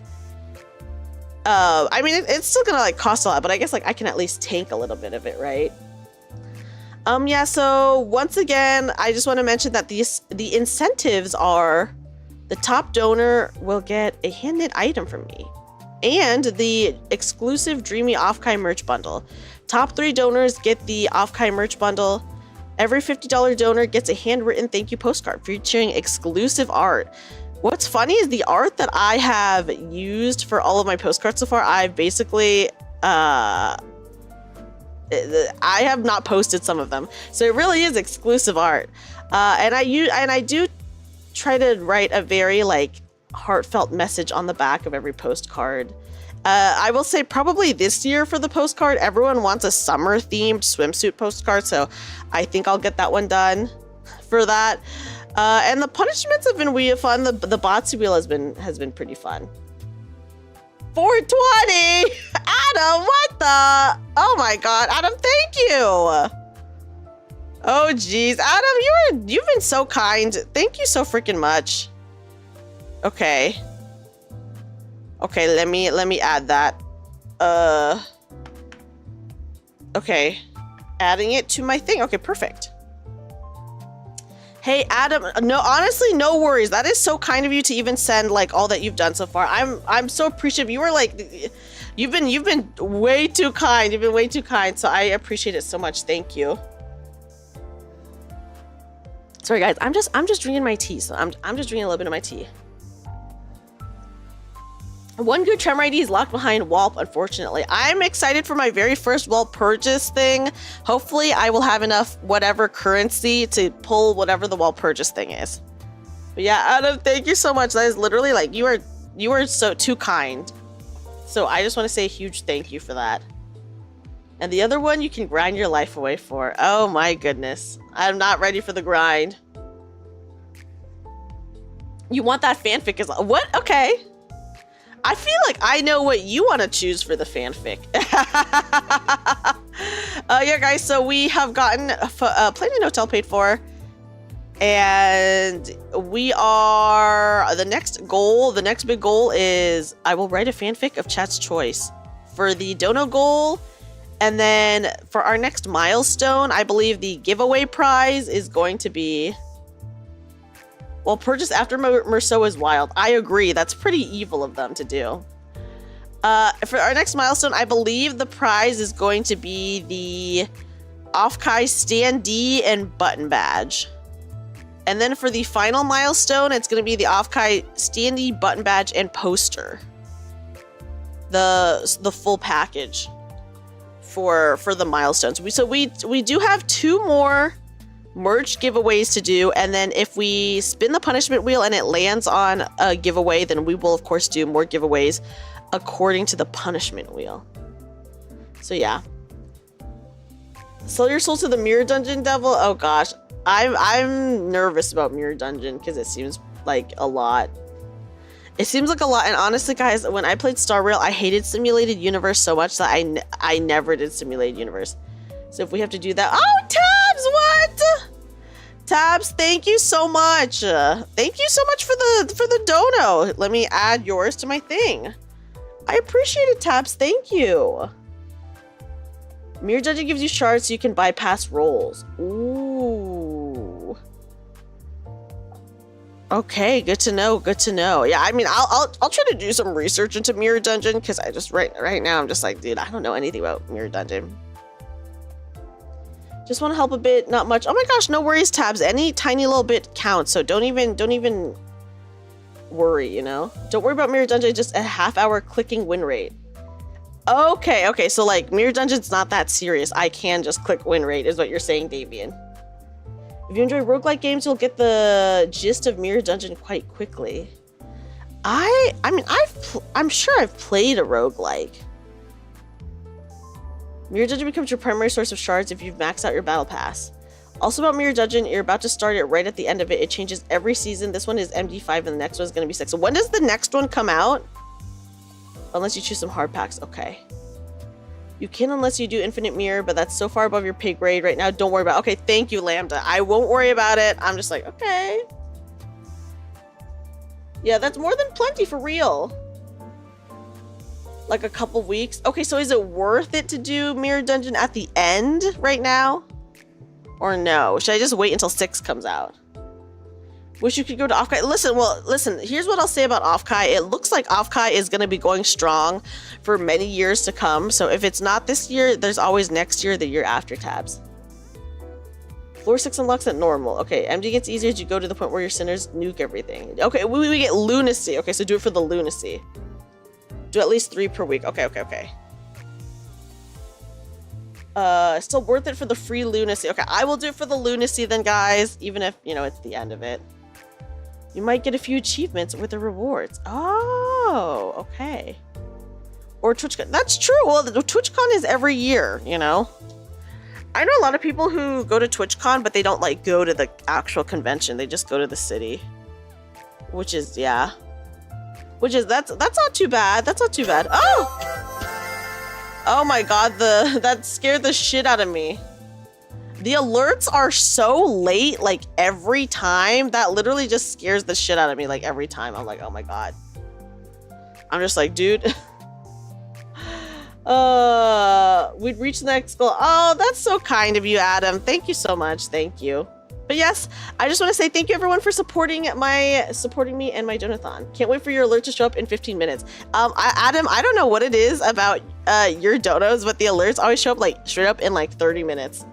Speaker 2: I mean, it's still gonna like cost a lot, but I guess like I can at least tank a little bit of it, right? Yeah. So once again, I just want to mention that the incentives are the top donor will get a hand-knit item from me and the exclusive Dreamy Offkai merch bundle. Top 3 donors get the Offkai merch bundle. Every $50 donor gets a handwritten thank you postcard featuring exclusive art. What's funny is the art that I have used for all of my postcards so far, I've basically, I have not posted some of them. So it really is exclusive art. And I do try to write a very like heartfelt message on the back of every postcard. I will say probably this year for the postcard, everyone wants a summer themed swimsuit postcard. So I think I'll get that one done for that. And the punishments have been really fun. The Botsu wheel has been pretty fun. 420! Adam, what the? Oh my God, Adam, thank you. Oh geez, Adam, you've been so kind. Thank you so freaking much. Okay. Okay, let me add that. Okay. Adding it to my thing. Okay, perfect. Hey, Adam. No, honestly, no worries. That is so kind of you to even send like all that you've done so far. I'm so appreciative. You were like, you've been way too kind. You've been way too kind. So I appreciate it so much. Thank you. Sorry, guys. I'm just drinking my tea. So I'm just drinking a little bit of my tea. One good Tremor ID is locked behind Wallp, unfortunately. I'm excited for my very first Wallp purchase thing. Hopefully, I will have enough whatever currency to pull whatever the Wallp purchase thing is. But yeah, Adam, thank you so much. That is literally like, you are so too kind. So I just want to say a huge thank you for that. And the other one you can grind your life away for. Oh my goodness. I'm not ready for the grind. You want that fanfic as well? What? Okay. I feel like I know what you want to choose for the fanfic. Yeah, guys, so we have gotten Planet Hotel paid for. And we are... The next big goal is I will write a fanfic of Chat's Choice for the Dono goal. And then for our next milestone, I believe the giveaway prize is going to be... Well, purchase after Merceau is wild. I agree. That's pretty evil of them to do. For our next milestone, I believe the prize is going to be the Offkai standee and button badge. And then for the final milestone, it's going to be the Offkai standee, button badge, and poster. The full package for the milestones. We do have 2 more merch giveaways to do, and then if we spin the punishment wheel and it lands on a giveaway, then we will of course do more giveaways according to the punishment wheel. So yeah, sell your soul to the mirror dungeon devil. Oh gosh, I'm nervous about mirror dungeon because it seems like a lot. It seems like a lot, and honestly guys, when I played Star Rail, I hated simulated universe so much that I never did simulated universe. So if we have to do that, oh Tabs, what? Tabs, thank you so much. Thank you so much for the dono. Let me add yours to my thing. I appreciate it, Tabs. Thank you. Mirror Dungeon gives you shards so you can bypass rolls. Ooh. Okay, good to know. Good to know. Yeah, I mean, I'll try to do some research into Mirror Dungeon because I just right now I'm just like, dude, I don't know anything about Mirror Dungeon. Just want to help a bit, not much. Oh my gosh, no worries, Tabs. Any tiny little bit counts, so don't even worry, you know? Don't worry about Mirror Dungeon, just a half-hour clicking win rate. Okay, so like Mirror Dungeon's not that serious. I can just click win rate, is what you're saying, Davian. If you enjoy roguelike games, you'll get the gist of Mirror Dungeon quite quickly. I mean, I'm sure I've played a roguelike. Mirror Dungeon becomes your primary source of shards if you've maxed out your battle pass. Also about Mirror Dungeon, you're about to start it right at the end of it. It changes every season. This one is MD5 and the next one is going to be 6. So when does the next one come out? Unless you choose some hard packs. Okay. You can unless you do Infinite Mirror, but that's so far above your pay grade right now. Don't worry about it. Okay, thank you, Lambda. I won't worry about it. I'm just like, okay. Yeah, that's more than plenty for real. Like a couple weeks. Okay, so is it worth it to do Mirror Dungeon at the end right now? Or no? Should I just wait until 6 comes out? Wish you could go to Offkai. Listen, here's what I'll say about Offkai. It looks like Offkai is going to be going strong for many years to come. So if it's not this year, there's always next year, the year after, Tabs. Floor 6 unlocks at normal. Okay, MD gets easier as you go to the point where your sinners nuke everything. Okay, we get lunacy. Okay, so do it for the lunacy. Do at least 3 per week. Okay. Still worth it for the free lunacy. Okay, I will do it for the lunacy then, guys. Even if, you know, it's the end of it. You might get a few achievements with the rewards. Oh, okay. Or TwitchCon. That's true. Well, the TwitchCon is every year, you know? I know a lot of people who go to TwitchCon, but they don't, like, go to the actual convention. They just go to the city. Which is, yeah. That's not too bad. That's not too bad. Oh my god, that scared the shit out of me. The alerts are so late, like every time. That literally just scares the shit out of me, like every time. I'm like, oh my god. I'm just like, dude. We we'd reach the next goal. Oh, that's so kind of you, Adam. Thank you so much. Thank you. But yes, I just want to say thank you everyone for supporting me and my Donothon. Can't wait for your alert to show up in 15 minutes. Adam, I don't know what it is about your donos, but the alerts always show up like straight up in like 30 minutes.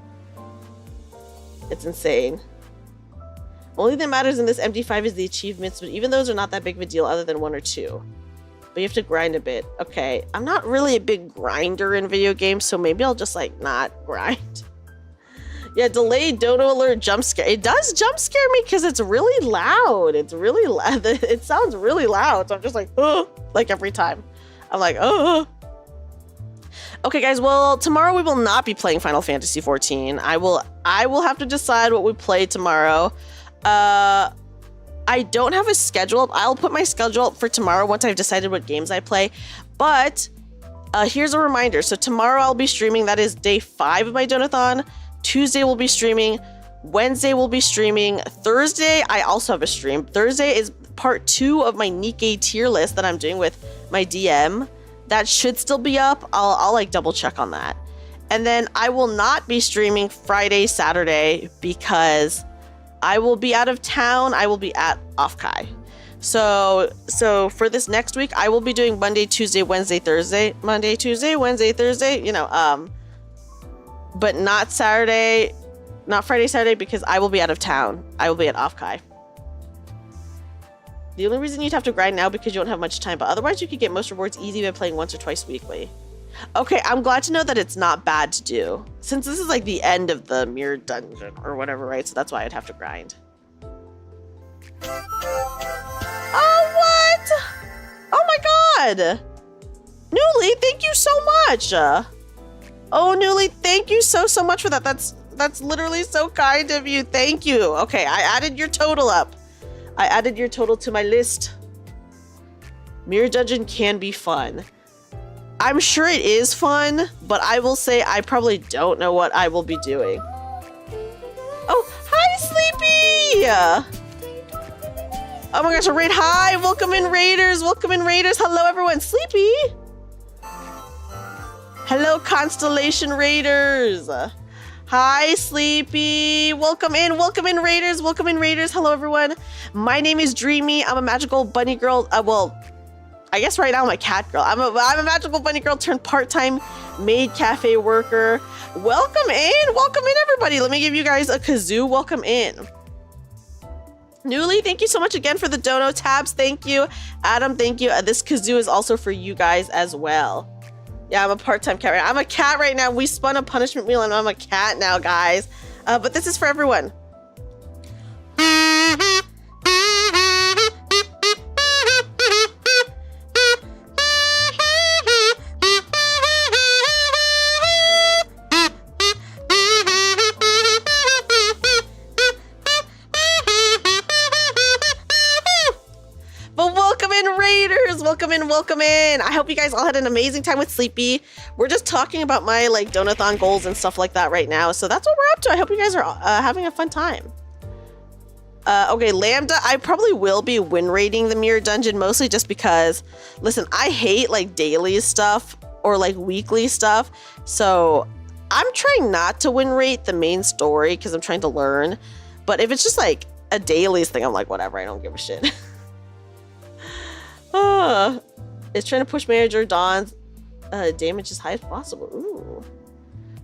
Speaker 2: It's insane. Only thing that matters in this MD5 is the achievements, but even those are not that big of a deal other than 1 or 2. But you have to grind a bit. Okay, I'm not really a big grinder in video games, so maybe I'll just like not grind. Yeah, delayed dono alert jump scare. It does jump scare me because it's really loud. It's really loud. It sounds really loud. So I'm just like, oh, like every time. I'm like, oh. Okay, guys. Well, tomorrow we will not be playing Final Fantasy 14. I will have to decide what we play tomorrow. I don't have a schedule. I'll put my schedule up for tomorrow once I've decided what games I play. But here's a reminder. So tomorrow I'll be streaming. That is day 5 of my Donathon. Tuesday we'll be streaming. Wednesday we'll be streaming. Thursday I also have a stream. Thursday is part 2 of my Nikkei tier list that I'm doing with my DM. That should still be up. I'll like double check on that. And then I will not be streaming Friday, Saturday because I will be out of town. I will be at Offkai. So for this next week, I will be doing Monday, Tuesday, Wednesday, Thursday. Monday, Tuesday, Wednesday, Thursday, you know, but not Saturday, not Friday, Saturday, because I will be out of town. I will be at Offkai. The only reason you'd have to grind now because you don't have much time, but otherwise you could get most rewards easy by playing once or twice weekly. Okay, I'm glad to know that it's not bad to do. Since this is like the end of the mirror dungeon or whatever, right? So that's why I'd have to grind. Oh, what? Oh my god! Newly, thank you so much! Oh, Newly, thank you so much for that. That's literally so kind of you. Thank you. Okay, I added your total up. I added your total to my list. Mirror Dungeon can be fun. I'm sure it is fun, but I will say I probably don't know what I will be doing. Oh, hi, Sleepy! Oh my gosh, a raid. Hi, welcome in, Raiders. Welcome in, Raiders. Hello, everyone. Sleepy! Hello, Constellation Raiders. Hi, Sleepy. Welcome in, Raiders. Welcome in, Raiders. Hello, everyone. My name is Dreamy. I'm a magical bunny girl. Well, I guess right now I'm a cat girl. I'm a magical bunny girl turned part-time maid cafe worker. Welcome in, everybody. Let me give you guys a kazoo. Welcome in. Newly, thank you so much again for the dono tabs. Thank you. Adam, thank you. This kazoo is also for you guys as well. Yeah, I'm a part-time cat right now. I'm a cat right now. We spun a punishment wheel and I'm a cat now, guys. But this is for everyone. Welcome in. I hope you guys all had an amazing time with Sleepy. We're just talking about my like Donathon goals and stuff like that right now. So that's what we're up to. I hope you guys are having a fun time. Okay, Lambda, I probably will be win rating the mirror dungeon mostly just because, listen, I hate like daily stuff or like weekly stuff. So I'm trying not to win rate the main story because I'm trying to learn. But if it's just like a dailies thing, I'm like, whatever, I don't give a shit. It's trying to push Manager Dawn's damage as high as possible. Ooh.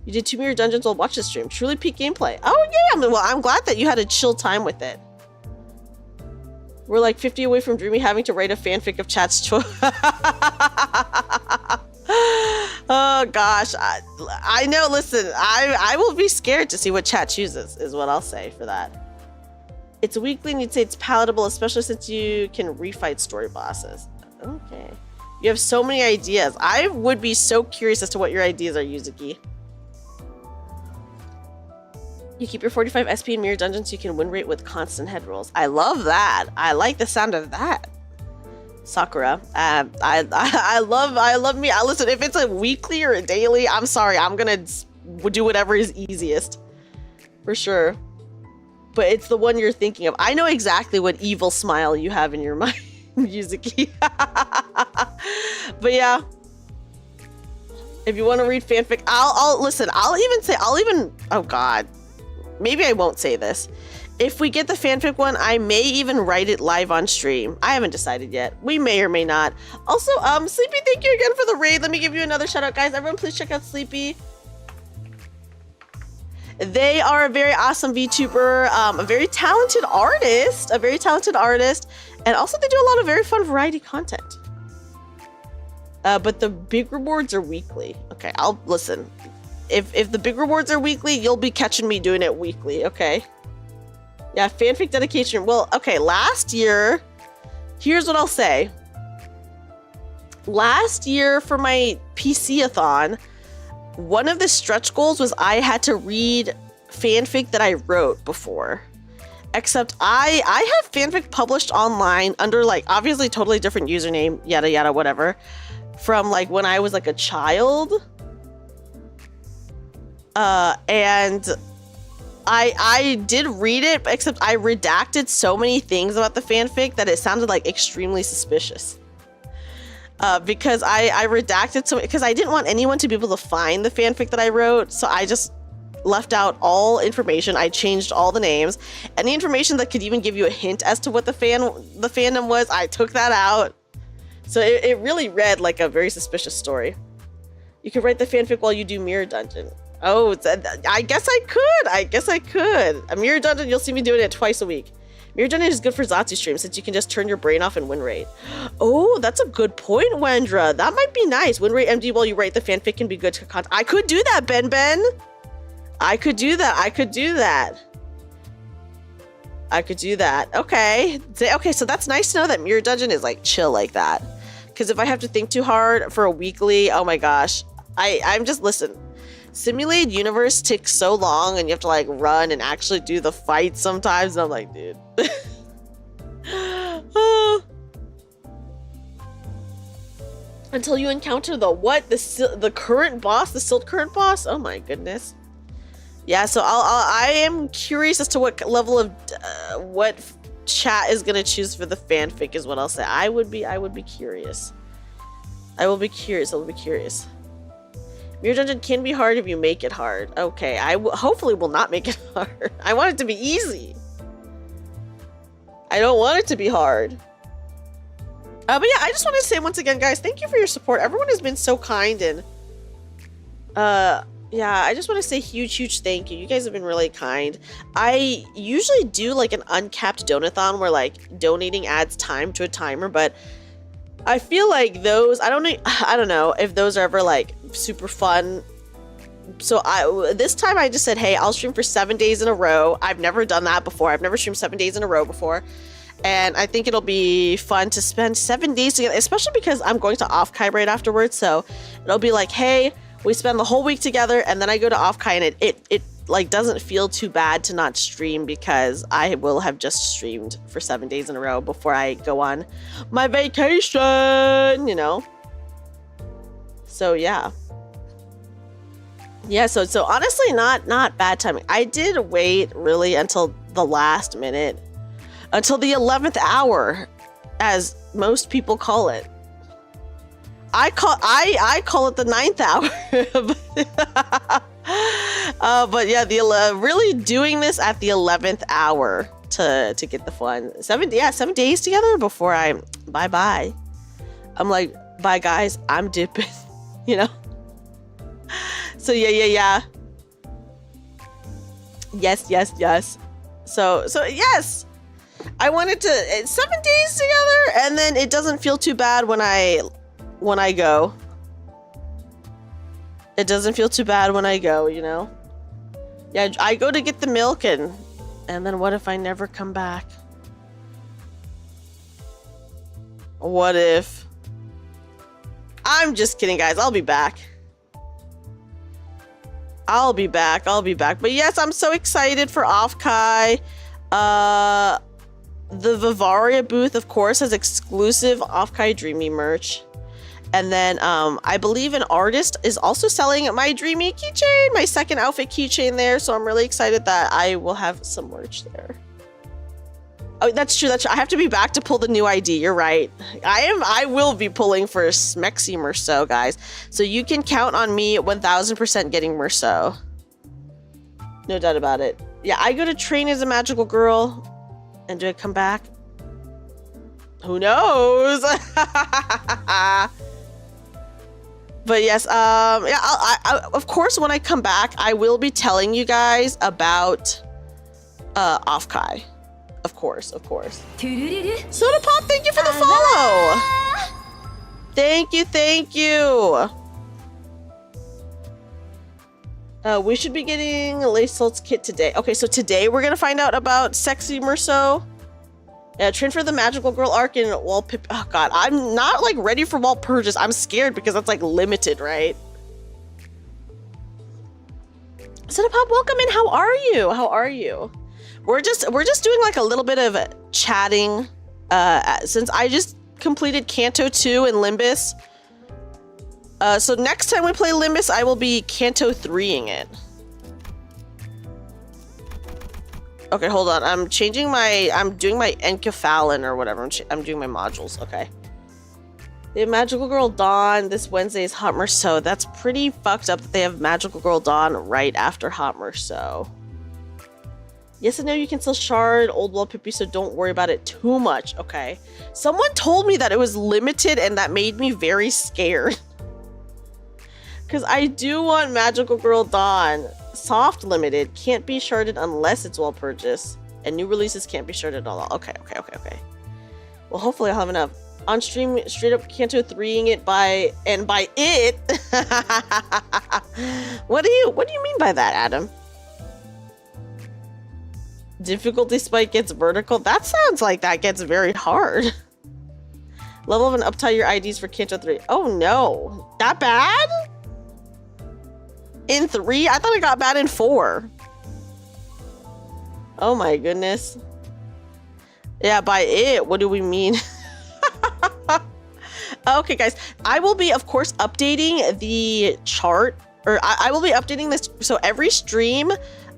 Speaker 2: You did 2 mirror dungeons while watching the stream. Truly peak gameplay. Oh yeah, well, I'm glad that you had a chill time with it. We're like 50 away from Dreamy having to write a fanfic of Chat's choice. Oh gosh, I know, listen, I will be scared to see what Chat chooses, is what I'll say for that. It's weekly and you'd say it's palatable, especially since you can refight story bosses. Okay. You have so many ideas. I would be so curious as to what your ideas are, Yuzuki. You keep your 45 SP in mirror dungeons so you can win rate with constant head rolls. I love that. I like the sound of that. Sakura. I love me. Listen, if it's a weekly or a daily, I'm sorry. I'm gonna do whatever is easiest. For sure. But it's the one you're thinking of. I know exactly what evil smile you have in your mind, Yuzuki. But yeah. If you want to read fanfic, I'll listen. Oh God, maybe I won't say this. If we get the fanfic one, I may even write it live on stream. I haven't decided yet. We may or may not. Also, Sleepy, thank you again for the raid. Let me give you another shout out, guys. Everyone, please check out Sleepy. They are a very awesome VTuber, a very talented artist, and also they do a lot of very fun variety content. But the big rewards are weekly. Okay, I'll listen. If the big rewards are weekly, you'll be catching me doing it weekly, okay? Yeah, fanfic dedication. Well, okay, last year, here's what I'll say. Last year for my PC-a-thon, one of the stretch goals was I had to read fanfic that I wrote before. Except I have fanfic published online under like obviously totally different username, yada yada whatever, from like when I was like a child. And I did read it, except I redacted so many things about the fanfic that it sounded like extremely suspicious. Because I redacted so because I didn't want anyone to be able to find the fanfic that I wrote, so I just left out all information. I changed all the names. Any information that could even give you a hint as to what the fandom was, I took that out. So it really read like a very suspicious story. You could write the fanfic while you do Mirror Dungeon. Oh, I guess I could. A Mirror Dungeon, you'll see me doing it twice a week. Mirror Dungeon is good for Zatsu stream since you can just turn your brain off and win rate. Oh, that's a good point, Wendra. That might be nice. Win rate MD while you write the fanfic can be good to content. I could do that, Ben. I could do that. Okay. Okay, so that's nice to know that Mirror Dungeon is like chill like that. Because if I have to think too hard for a weekly, oh my gosh. I'm just, listen. Simulated universe takes so long and you have to like run and actually do the fight sometimes. And I'm like, dude. Until you encounter the what? The current boss? The Silt current boss? Oh my goodness. Yeah, so I am curious as to what level of what chat is gonna choose for the fanfic is what I'll say. I would be curious. I will be curious. Mirror Dungeon can be hard if you make it hard. Okay, I hopefully will not make it hard. I want it to be easy. I don't want it to be hard. But yeah, I just want to say once again, guys, thank you for your support. Everyone has been so kind and yeah, I just want to say huge thank you. You guys have been really kind. I usually do like an uncapped Donathon where like donating adds time to a timer, but I feel like those, I don't know if those are ever like super fun. So this time I just said, hey, I'll stream for 7 days in a row. I've never done that before. I've never streamed 7 days in a row before. And I think it'll be fun to spend 7 days together, especially because I'm going to Offkai right afterwards. So it'll be like, hey, we spend the whole week together and then I go to Offkai and it like doesn't feel too bad to not stream because I will have just streamed for 7 days in a row before I go on my vacation, you know? So yeah. Yeah, so honestly not bad timing. I did wait really until the last minute, until the 11th hour, as most people call it. I call it the 9th hour. But yeah, really doing this at the 11th hour to get the fun. 7 days together before I bye. I'm like, bye guys, I'm dipping, you know? So yeah. Yes. So yes. I wanted to 7 days together and then it doesn't feel too bad when I go. It doesn't feel too bad when I go, you know? Yeah, I go to get the milk and then what if I never come back? What if? I'm just kidding, guys. I'll be back. But yes, I'm so excited for Offkai. The Vivaria booth, of course, has exclusive Offkai Dreamy merch. And then I believe an artist is also selling my Dreamy keychain, my second outfit keychain there. So I'm really excited that I will have some merch there. Oh, that's true. That's true. I have to be back to pull the new ID. You're right. I will be pulling for Smexy Merceau, guys. So you can count on me 1000% getting Merceau. No doubt about it. Yeah, I go to train as a magical girl. And do I come back? Who knows? But yes, yeah, I of course, when I come back, I will be telling you guys about Offkai. Of course, of course. Soda Pop, thank you for the follow. Thank you, thank you. We should be getting Lace Salt's kit today. Okay, so today we're gonna find out about Sexy Merceau. Yeah, train for the magical girl arc in Walpurgis. Oh god, I'm not like ready for Walpurgis. I'm scared because that's like limited, right? Soda Pop, welcome in. How are you? How are you? We're just doing like a little bit of chatting since I just completed Canto 2 and Limbus. So next time we play Limbus, I will be Canto 3ing it. Okay, hold on. I'm doing my Encephalon or whatever. I'm doing my modules. Okay. They have Magical Girl Dawn. This Wednesday is Hot Merceau. That's pretty fucked up that they have Magical Girl Dawn right after Hot Merceau. Yes, I know you can still shard Old Wall Pippi, so don't worry about it too much, okay? Someone told me that it was limited, and that made me very scared. Because I do want Magical Girl Dawn. Soft limited. Can't be sharded unless it's Walpurgis. And new releases can't be sharded at all. Okay. Well, hopefully I'll have enough. On stream, straight up Canto 3ing it by it. What do you mean by that, Adam? Difficulty spike gets vertical? That sounds like that gets very hard. Level of and uptie your IDs for Canto 3. Oh no. That bad? In 3? I thought it got bad in 4. Oh my goodness. Yeah, by it, what do we mean? Okay, guys. I will be, of course, updating the chart. Or I will be updating this. So every stream,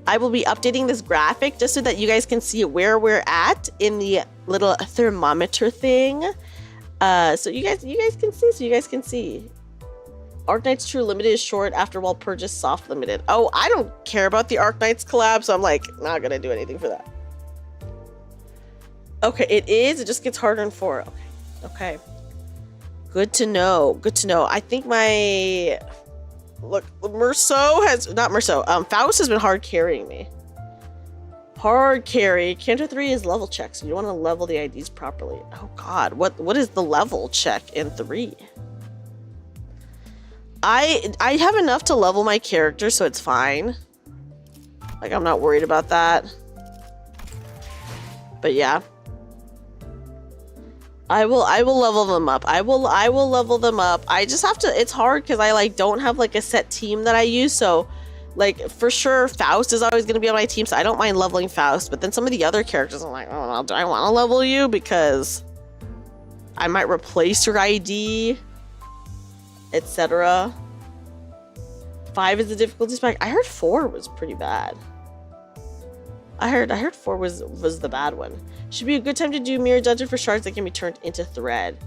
Speaker 2: I will be updating this graphic just so that you guys can see where we're at in the little thermometer thing. So you guys can see. Arknight's True Limited is short after Walpurgis Soft Limited. Oh, I don't care about the Arknights collab, so I'm like not gonna do anything for that. Okay, it is. It just gets harder in 4. Okay. Good to know. Good to know. I think my Faust has been hard carrying me. Hard carry. Canto 3 is level check, so you want to level the IDs properly. Oh god, what is the level check in 3? I have enough to level my character, so it's fine. Like, I'm not worried about that. But yeah. I will level them up. I will level them up. I just have to, it's hard because I like don't have like a set team that I use, so like for sure Faust is always gonna be on my team, so I don't mind leveling Faust, but then some of the other characters I'm like, oh, do I want to level you because I might replace your ID, etc. 5 is the difficulty spike. I heard 4 was pretty bad. I heard 4 was the bad one. Should be a good time to do mirror dungeon for shards that can be turned into thread.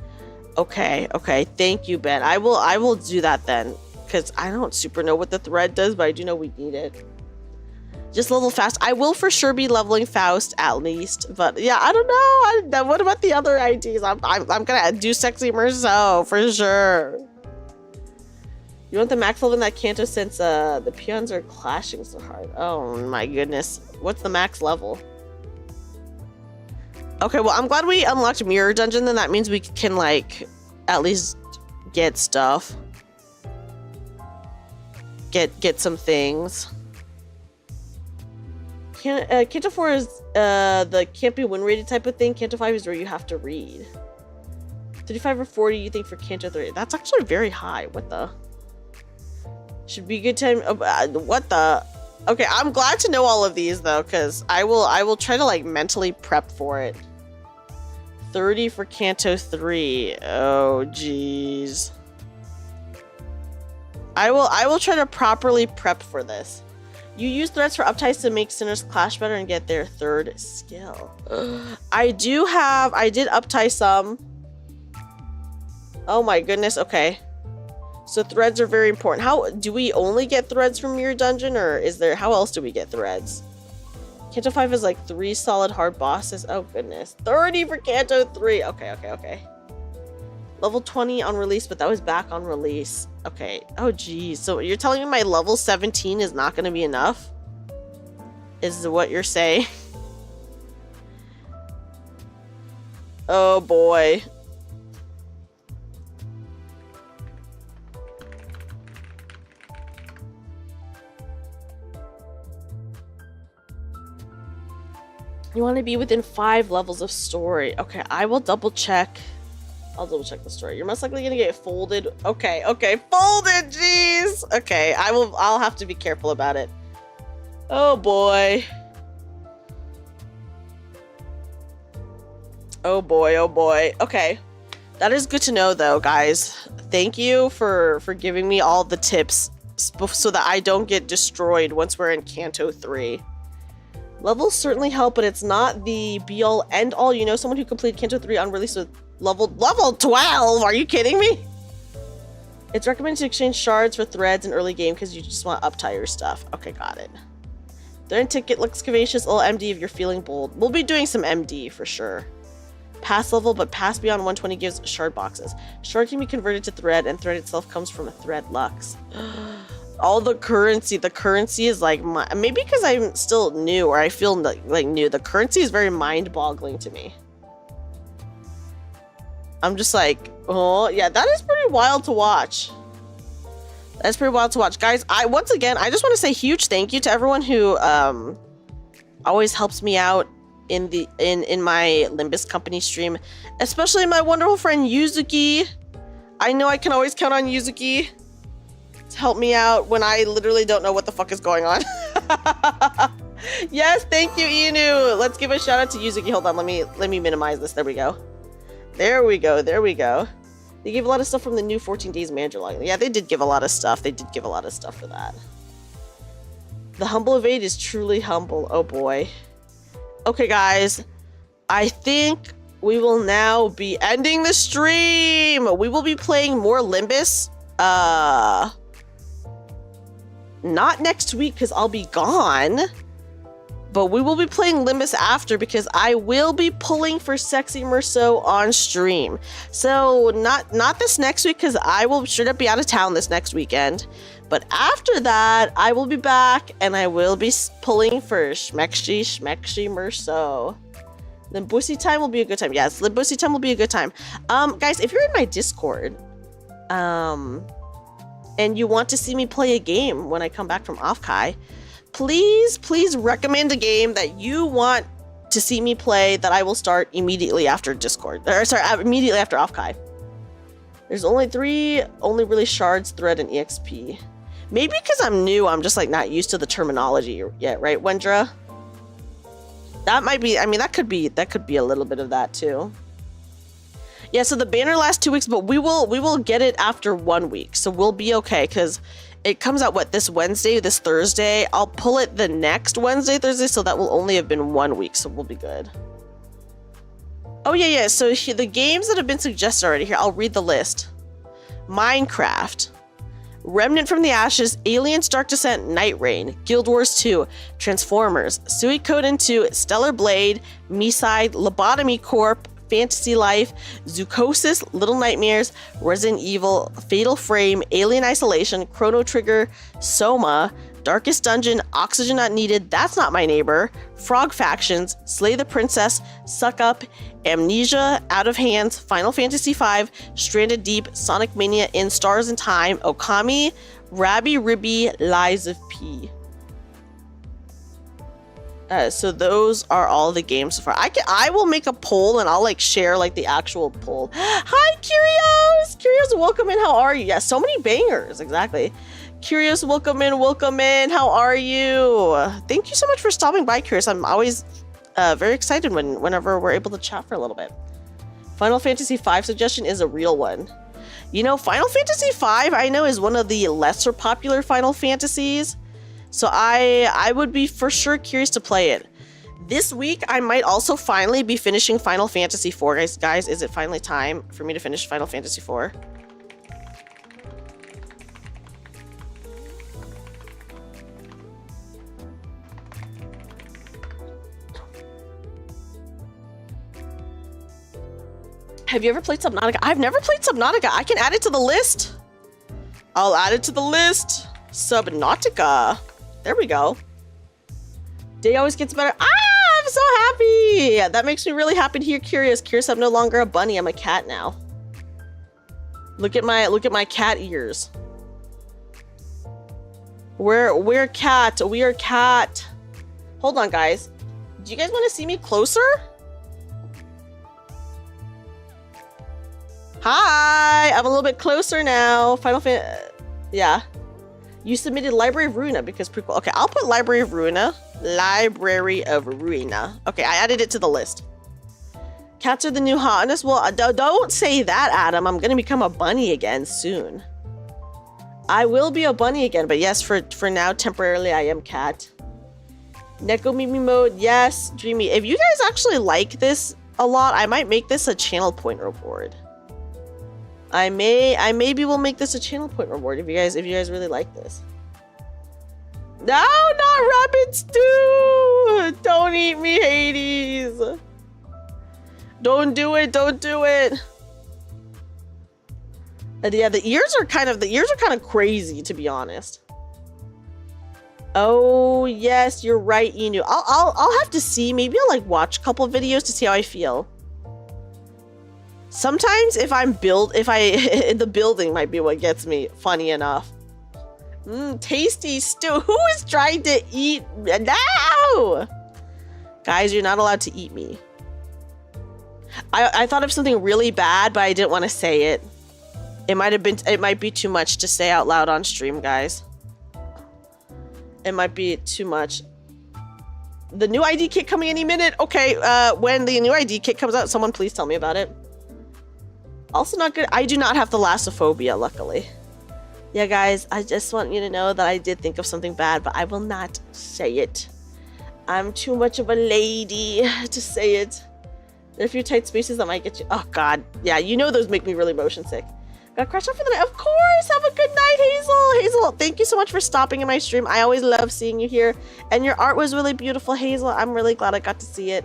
Speaker 2: Okay. Thank you, Ben. I will do that then, because I don't super know what the thread does, but I do know we need it. Just level fast. I will for sure be leveling Faust at least, but yeah, I don't know. What about the other IDs? I'm gonna do Sexy Merceau for sure. You want the max level in that Canto since the peons are clashing so hard. Oh my goodness. What's the max level? Okay, well, I'm glad we unlocked Mirror Dungeon, then that means we can, like, at least get stuff. Get some things. Canto 4 is the can't be win rated type of thing. Canto 5 is where you have to read. 35 or 40, you think, for Canto 3? That's actually very high. What the? Should be a good time. What the? Okay, I'm glad to know all of these though, because I will try to like mentally prep for it. 30 for Canto 3. Oh jeez. I will try to properly prep for this. You use threads for upties to make sinners clash better and get their third skill. I did uptie some. Oh my goodness, okay. So threads are very important. How do we only get threads from Mirror Dungeon, or is there, how else do we get threads? Canto 5 is like 3 solid hard bosses. Oh goodness. 30 for Canto 3. Okay. Level 20 on release, but that was back on release. Okay. Oh geez. So you're telling me my level 17 is not going to be enough? Is what you're saying? Oh boy. You want to be within 5 levels of story. Okay, I will double check. I'll double check the story. You're most likely gonna get folded. Okay, folded, jeez. Okay, I'll have to be careful about it. Oh boy. Oh boy. Okay. That is good to know though, guys. Thank you for giving me all the tips so that I don't get destroyed once we're in Canto 3. Levels certainly help, but it's not the be-all, end-all. You know, someone who completed Canto 3 on release with level 12? Are you kidding me? It's recommended to exchange shards for threads in early game because you just want up-tie your stuff. Okay, got it. Thread ticket looks curvaceous. All MD if you're feeling bold. We'll be doing some MD for sure. Pass level, but pass beyond 120 gives shard boxes. Shard can be converted to thread, and thread itself comes from a thread lux. All the currency is like, maybe because I'm still new, or I feel like new, the currency is very mind-boggling to me. I'm just like, oh yeah, that is pretty wild to watch. That's pretty wild to watch, guys. Once again, I just want to say huge thank you to everyone who always helps me out in my Limbus Company stream, especially my wonderful friend Yuzuki. I know I can always count on Yuzuki to help me out when I literally don't know what the fuck is going on. Yes, thank you, Inu. Let's give a shout out to Yuzuki. Hold on, let me minimize this. There we go. They gave a lot of stuff from the new 14 Days Manager log. Yeah, they did give a lot of stuff. For that. The humble evade is truly humble. Oh boy. Okay, guys. I think we will now be ending the stream. We will be playing more Limbus. Not next week because I'll be gone, but we will be playing Limbus after because I will be pulling for Sexy Merceau on stream. So not this next week because I will straight up be out of town this next weekend. But after that, I will be back and I will be pulling for Schmexy Merceau. Limbusi time will be a good time. Yes, Limbusi time will be a good time. Guys, if you're in my Discord, and you want to see me play a game when I come back from Offkai, please recommend a game that you want to see me play that I will start immediately after Discord. Immediately after Offkai. There's only 3 really shards, thread, and EXP. Maybe because I'm new, I'm just like not used to the terminology yet, right, Wendra? That might be, I mean, that could be a little bit of that too. Yeah, so the banner lasts 2 weeks, but we will get it after 1 week. So we'll be okay because it comes out this Wednesday, this Thursday. I'll pull it the next Wednesday, Thursday, so that will only have been 1 week, so we'll be good. Oh yeah. So the games that have been suggested already here, I'll read the list. Minecraft, Remnant from the Ashes, Aliens Dark Descent, Night Rain, Guild Wars 2, Transformers, Suikoden 2, Stellar Blade, Miside, Lobotomy Corp, Fantasy Life, Zoocosis, Little Nightmares, Resident Evil, Fatal Frame, Alien Isolation, Chrono Trigger, Soma, Darkest Dungeon, Oxygen Not Needed, That's Not My Neighbor, Frog Factions, Slay the Princess, Suck Up, Amnesia, Out of Hands, Final Fantasy V, Stranded Deep, Sonic Mania, In Stars and Time, Okami, Rabby Ribby, Lies of P. So those are all the games so far. I will make a poll and I'll share the actual poll. Hi, Curios! Curios, welcome in. How are you? Yeah, so many bangers. Exactly. Curious, welcome in. How are you? Thank you so much for stopping by, Curious. I'm always very excited whenever we're able to chat for a little bit. Final Fantasy V suggestion is a real one. You know, Final Fantasy V I know is one of the lesser popular Final Fantasies So I would be for sure curious to play it. This week, I might also finally be finishing Final Fantasy IV. Guys, is it finally time for me to finish Final Fantasy IV? Have you ever played Subnautica? I've never played Subnautica. I can add it to the list. I'll add it to the list. Subnautica. There we go. Day always gets better. Ah, I'm so happy. That makes me really happy to hear Curious. Curious, I'm no longer a bunny. I'm a cat now. Look at my cat ears. We're cat. We are cat. Hold on, guys. Do you guys want to see me closer? Hi, I'm a little bit closer now. Final Fantasy. Yeah. You submitted Library of Ruina because prequel. Okay, I'll put Library of Ruina. Library of Ruina. Okay, I added it to the list. Cats are the new hotness. Well, don't say that, Adam. I'm gonna become a bunny again soon. I will be a bunny again, but yes, for now, temporarily, I am cat. Neko Mimi mode, yes. Dreamy. If you guys actually like this a lot, I might make this a channel point reward. I maybe will make this a channel point reward if you guys really like this. No, not rabbit stew! Don't eat me, Hades. Don't do it, don't do it. And yeah, the ears are kind of crazy, to be honest. Oh yes, you're right, Inu. I'll have to see. Maybe I'll like watch a couple of videos to see how I feel. Sometimes if the building might be what gets me, funny enough. Tasty stew. Who is trying to eat? No! Guys, you're not allowed to eat me. I thought of something really bad, but I didn't want to say it. It might be too much to say out loud on stream, guys. It might be too much. The new ID kit coming any minute. Okay, when the new ID kit comes out, someone please tell me about it. Also not good. I do not have thalassophobia, luckily. Yeah, guys, I just want you to know that I did think of something bad, but I will not say it. I'm too much of a lady to say it. There are a few tight spaces that might get you. Oh, God. Yeah, you know those make me really motion sick. Got crushed up for the night. Of course. Have a good night, Hazel. Hazel, thank you so much for stopping in my stream. I always love seeing you here. And your art was really beautiful, Hazel. I'm really glad I got to see it.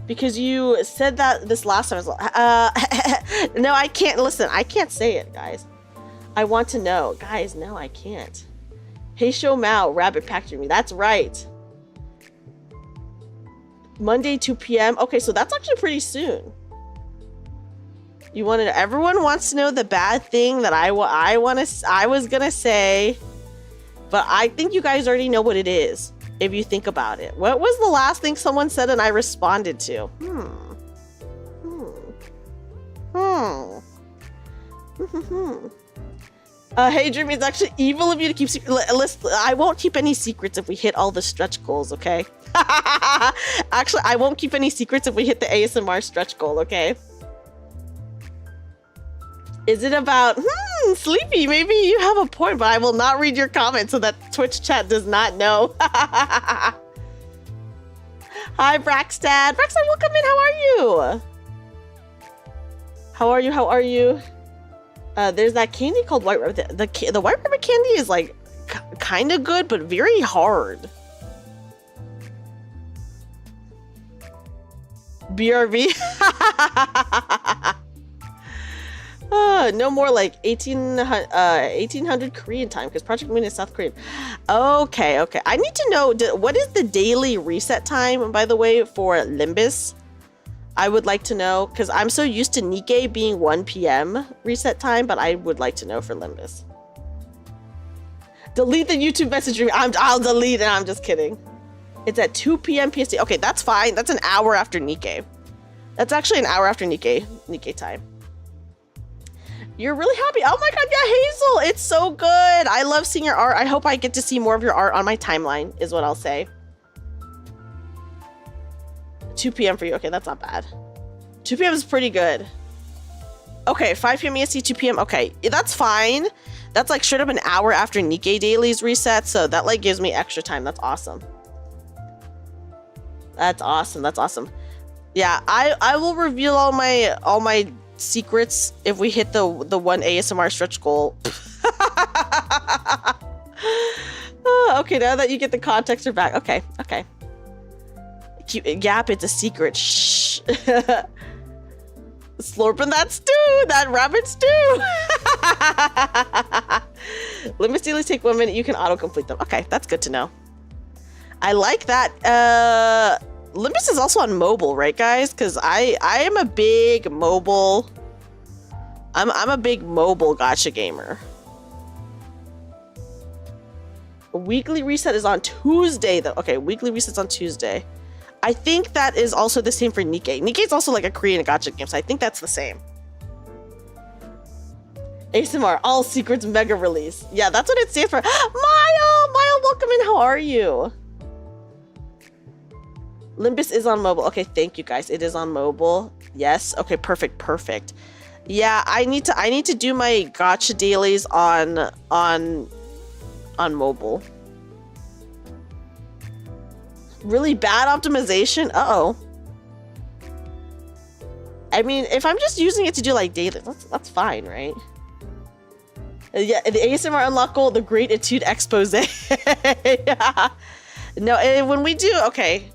Speaker 2: Because you said that this last time. No, I can't. Listen, I can't say it, guys. I want to know. Guys, no, I can't. Hey, Show Mao, Rabbit Packed Me. That's right. Monday, 2 p.m. Okay, so that's actually pretty soon. You want to? Everyone wants to know the bad thing that I was gonna say, but I think you guys already know what it is. If you think about it, what was the last thing someone said and I responded to? Hey, Dreamy, it's actually evil of you to keep secrets. Listen, I won't keep any secrets if we hit all the stretch goals, okay? Actually, I won't keep any secrets if we hit the ASMR stretch goal, okay? Is it about, Sleepy, maybe you have a point, but I will not read your comments so that Twitch chat does not know. Hi, Braxtad. Braxtad, welcome in. How are you? How are you? How are you? There's that candy called White Rabbit. The White Rabbit candy is like kind of good, but very hard. BRB. No more like 1800 Korean time because Project Moon is South Korean. Okay. I need to know what is the daily reset time, by the way, for Limbus. I would like to know because I'm so used to Nikkei being 1 p.m. reset time, but I would like to know for Limbus. Delete the YouTube message. I'll delete it. I'm just kidding. It's at 2 p.m. PST. Okay, that's fine. That's an hour after Nikkei. That's actually an hour after Nikkei time. You're really happy. Oh my god, yeah, Hazel. It's so good. I love seeing your art. I hope I get to see more of your art on my timeline, is what I'll say. 2 p.m. for you. Okay, that's not bad. 2 p.m. is pretty good. Okay, 5 p.m. EST, 2 p.m. Okay, that's fine. That's like straight up an hour after Nikkei dailies reset, so that like gives me extra time. That's awesome. That's awesome. That's awesome. Yeah, I will reveal all my secrets if we hit the one ASMR stretch goal. Okay, now that you get the context, you're back. Okay, okay. Yap, it's a secret. Shh. Slurping that stew, that rabbit stew. Limbus dailies take 1 minute. You can auto-complete them. Okay, that's good to know. I like that. Limbus is also on mobile, right, guys? Because I am a big mobile. I'm a big mobile gacha gamer. Weekly reset is on Tuesday, though. Okay, weekly reset's on Tuesday. I think that is also the same for Nikkei. Nikkei is also like a Korean gacha game, so I think that's the same. ASMR, all secrets mega release. Yeah, that's what it stands for. Mile, welcome in. How are you? Limbus is on mobile. Okay, thank you guys. It is on mobile. Yes. Okay, perfect. Yeah, I need to do my gacha dailies on mobile. Really bad optimization? Uh-oh. I mean, if I'm just using it to do like daily, that's fine, right? Yeah, the ASMR unlock goal, the great etude expose. Yeah. No, when we do, okay.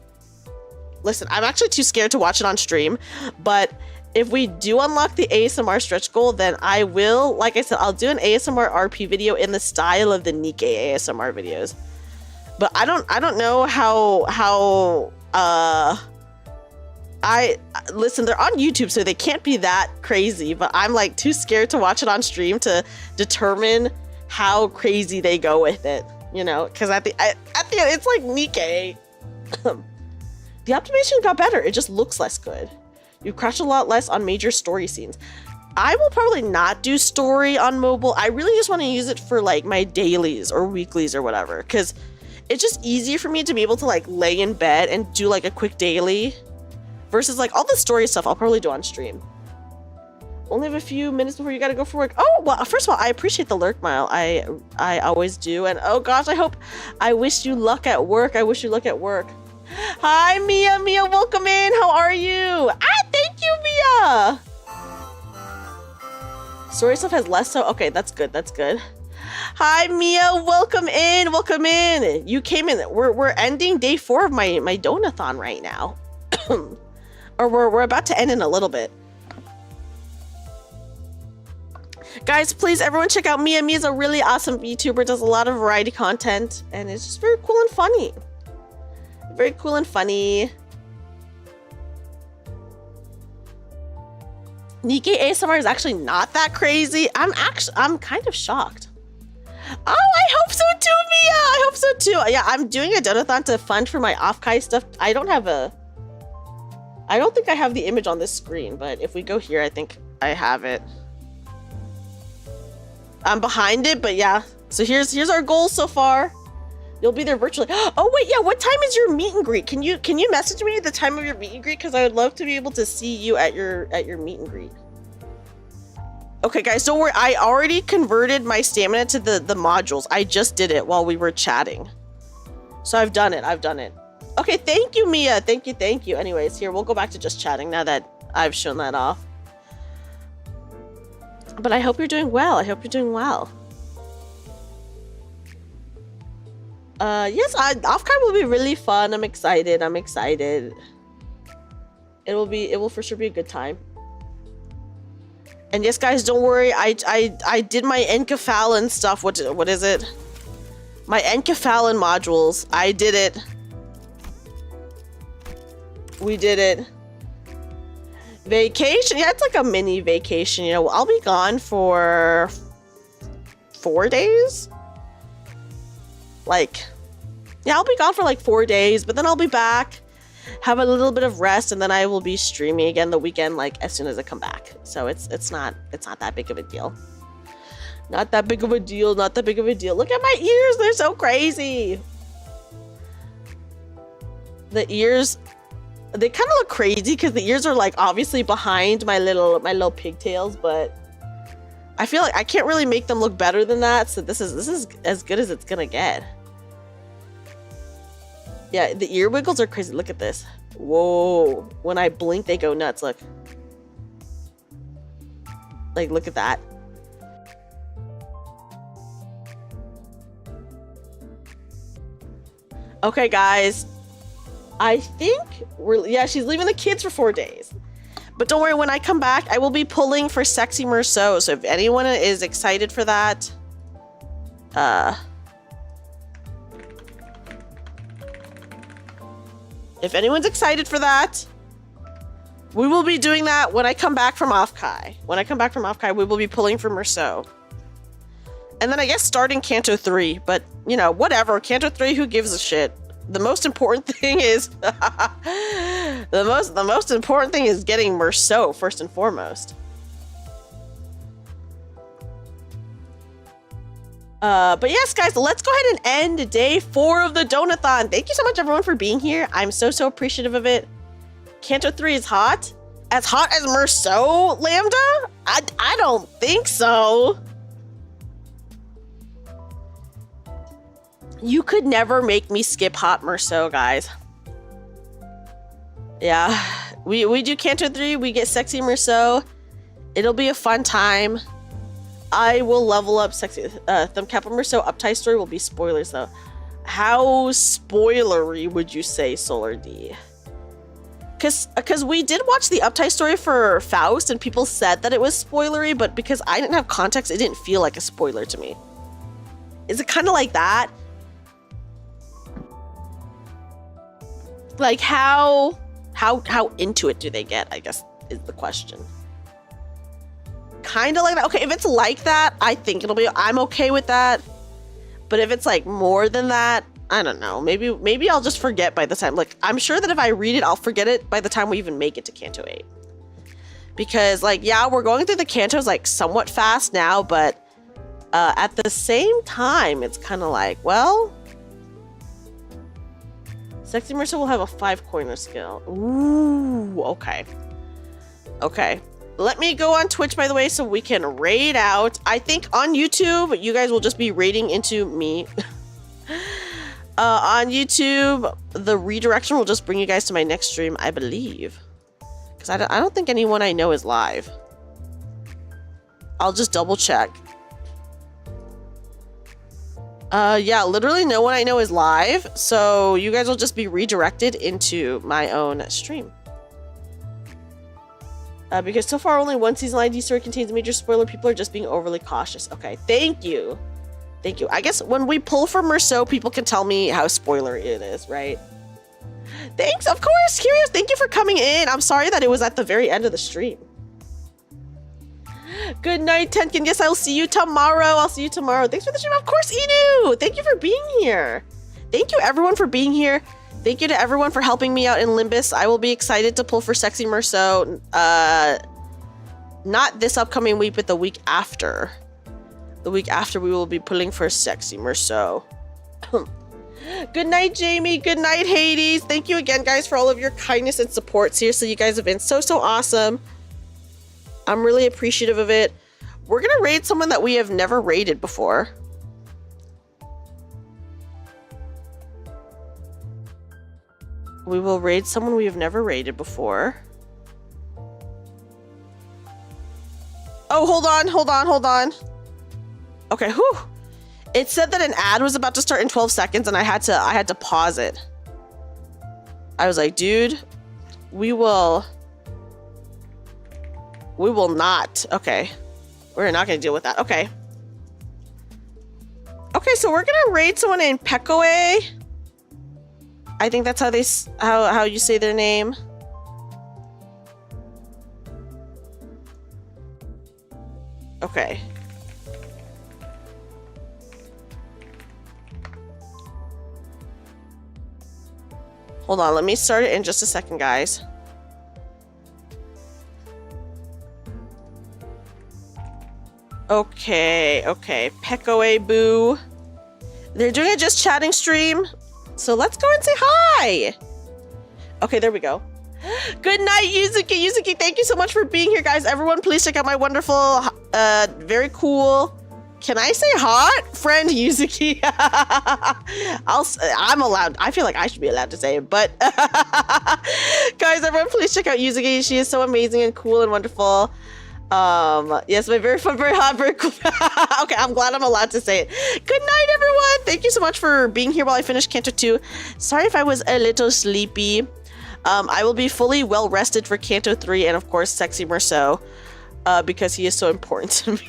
Speaker 2: Listen, I'm actually too scared to watch it on stream, but if we do unlock the ASMR stretch goal, then I will, like I said, I'll do an ASMR RP video in the style of the Nikkei ASMR videos. But I don't know how listen, they're on YouTube, so they can't be that crazy, but I'm like too scared to watch it on stream to determine how crazy they go with it, you know, because at the end it's like Nikkei. The optimization got better, it just looks less good. You crash a lot less on major story scenes. I will probably not do story on mobile. I really just want to use it for like my dailies or weeklies or whatever, because it's just easier for me to be able to like lay in bed and do like a quick daily versus like all the story stuff I'll probably do on stream. Only have a few minutes before you gotta go for work. Oh, well, first of all, I appreciate the lurk mile. I always do. And oh gosh, I wish you luck at work. I wish you luck at work. Hi, Mia. Mia, welcome in. How are you? Thank you, Mia. Story stuff has less so. Okay, that's good. That's good. Hi, Mia. Welcome in. Welcome in. You came in. We're ending day 4 of my Donathon right now. Or we're about to end in a little bit. Guys, please, everyone check out Mia. Mia's a really awesome VTuber, does a lot of variety content, and it's just very cool and funny. Very cool and funny. Nikkei ASMR is actually not that crazy. I'm kind of shocked. Oh, I hope so too, Mia. I hope so too. Yeah, I'm doing a Donothon to fund for my off-kai stuff. I don't think I have the image on this screen, but if we go here, I think I have it. I'm behind it, but yeah. So here's our goal so far. You'll be there virtually. Oh wait, yeah. What time is your meet and greet? Can you message me the time of your meet and greet? Because I would love to be able to see you at your meet and greet. Okay, guys, don't worry. I already converted my stamina to the modules. I just did it while we were chatting. So I've done it. Okay, thank you, Mia. Thank you. Anyways, here, we'll go back to just chatting now that I've shown that off. But I hope you're doing well. Yes, off-cam will be really fun. I'm excited. It will for sure be a good time. And yes, guys, don't worry. I did my enkephalin stuff. What is it? My enkephalin modules. I did it. We did it. Vacation. Yeah, it's like a mini vacation. You know, I'll be gone for 4 days. Yeah, I'll be gone for like 4 days, but then I'll be back, have a little bit of rest, and then I will be streaming again the weekend, like as soon as I come back. So it's not that big of a deal. Not that big of a deal. Look at my ears, they're so crazy. The ears, they kind of look crazy because the ears are like obviously behind my little pigtails, but I feel like I can't really make them look better than that, so this is as good as it's gonna get. Yeah, the ear wiggles are crazy. Look at this. Whoa. When I blink, they go nuts. Look. Like, look at that. Okay, guys. I think yeah, she's leaving the kids for 4 days. But don't worry, when I come back, I will be pulling for Sexy Merceau. So if anyone is excited for that, if anyone's excited for that, we will be doing that when I come back from Offkai. When I come back from Offkai, we will be pulling for Merceau. And then I guess starting Canto 3, but you know, whatever. Canto 3, who gives a shit? The most important thing is the most important thing is getting Merceau first and foremost. But yes, guys, let's go ahead and end day 4 of the Donathon. Thank you so much, everyone, for being here. I'm so appreciative of it. Canto 3 is hot. As hot as Merceau, Lambda? I don't think so. You could never make me skip hot Merceau, guys. Yeah, we do Canto 3, we get Sexy Merceau. It'll be a fun time. I will level up Sexy Thumbcap Merceau. Uptie story will be spoilers though. How spoilery would you say, Solar D? Because we did watch the Uptie story for Faust and people said that it was spoilery, but because I didn't have context, it didn't feel like a spoiler to me. Is it kind of like that? Like how into it do they get, I guess, is the question. Kind of like that. Okay, if it's like that, I think I'm okay with that. But if it's like more than that, I don't know. Maybe I'll just forget by the time. Like, I'm sure that if I read it, I'll forget it by the time we even make it to Canto 8. Because, like, yeah, we're going through the cantos, like, somewhat fast now, but at the same time, it's kind of like, well, Sexy Merceau will have a 5-coiner skill. Ooh, okay. Okay. Let me go on Twitch, by the way, so we can raid out. I think on YouTube, you guys will just be raiding into me. On YouTube, the redirection will just bring you guys to my next stream, I believe. Because I don't think anyone I know is live. I'll just double check. Yeah, literally no one I know is live, so you guys will just be redirected into my own stream. Because so far only one season ID story contains a major spoiler, people are just being overly cautious. Okay, thank you. Thank you. I guess when we pull for Merceau, people can tell me how spoilery it is, right? Thanks, of course, Curious. Thank you for coming in. I'm sorry that it was at the very end of the stream. Good night, Tenkin. Yes, I'll see you tomorrow. I'll see you tomorrow. Thanks for the stream. Of course, Inu. Thank you for being here. Thank you, everyone, for being here. Thank you to everyone for helping me out in Limbus. I will be excited to pull for Sexy Merceau. Not this upcoming week, but the week after. The week after, we will be pulling for Sexy Merceau. Good night, Jamie. Good night, Hades. Thank you again, guys, for all of your kindness and support. Seriously, you guys have been so awesome. I'm really appreciative of it. We're gonna raid someone that we have never raided before. We will raid someone we have never raided before. Oh, hold on. Okay, whew. It said that an ad was about to start in 12 seconds and I had to pause it. I was like, dude, we will not. Okay. We're not going to deal with that. Okay. Okay, so we're going to raid someone named Pekoe. I think that's how you say their name. Okay. Hold on, let me start it in just a second, guys. Okay. Pekoe Boo. They're doing a just chatting stream. So let's go and say hi. Okay, there we go. Good night, Yuzuki. Yuzuki, thank you so much for being here, guys. Everyone, please check out my wonderful Very cool. Can I say hot? Friend Yuzuki. I'm allowed. I feel like I should be allowed to say it, but guys, everyone please check out Yuzuki. She is so amazing and cool and wonderful. Yes, my very fun, very hot, very cool. Okay, I'm glad I'm allowed to say it. Good night, everyone. Thank you so much for being here while I finish Canto 2. Sorry if I was a little sleepy. I will be fully well rested for Canto 3 and of course Sexy Merceau. Because he is so important to me.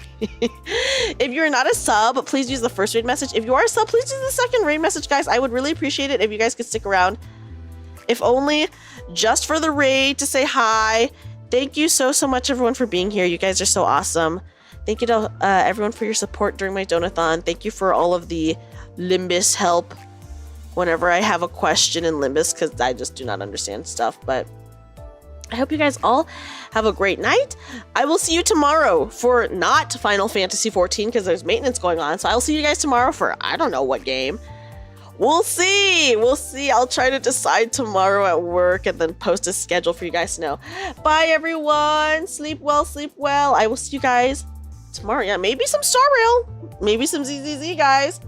Speaker 2: If you're not a sub, please use the first raid message. If you are a sub, please use the second raid message, guys. I would really appreciate it if you guys could stick around. If only just for the raid to say hi. Thank you so much, everyone, for being here. You guys are so awesome. Thank you to everyone for your support during my Donathon. Thank you for all of the Limbus help whenever I have a question in Limbus, because I just do not understand stuff, but I hope you guys all have a great night. I will see you tomorrow for not Final Fantasy 14 because there's maintenance going on. So I'll see you guys tomorrow for I don't know what game. We'll see. We'll see. I'll try to decide tomorrow at work and then post a schedule for you guys to know. Bye, everyone. Sleep well, sleep well. I will see you guys tomorrow. Yeah, maybe some Star Rail. Maybe some ZZZ, guys.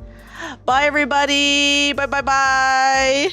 Speaker 2: Bye, everybody. Bye, bye, bye.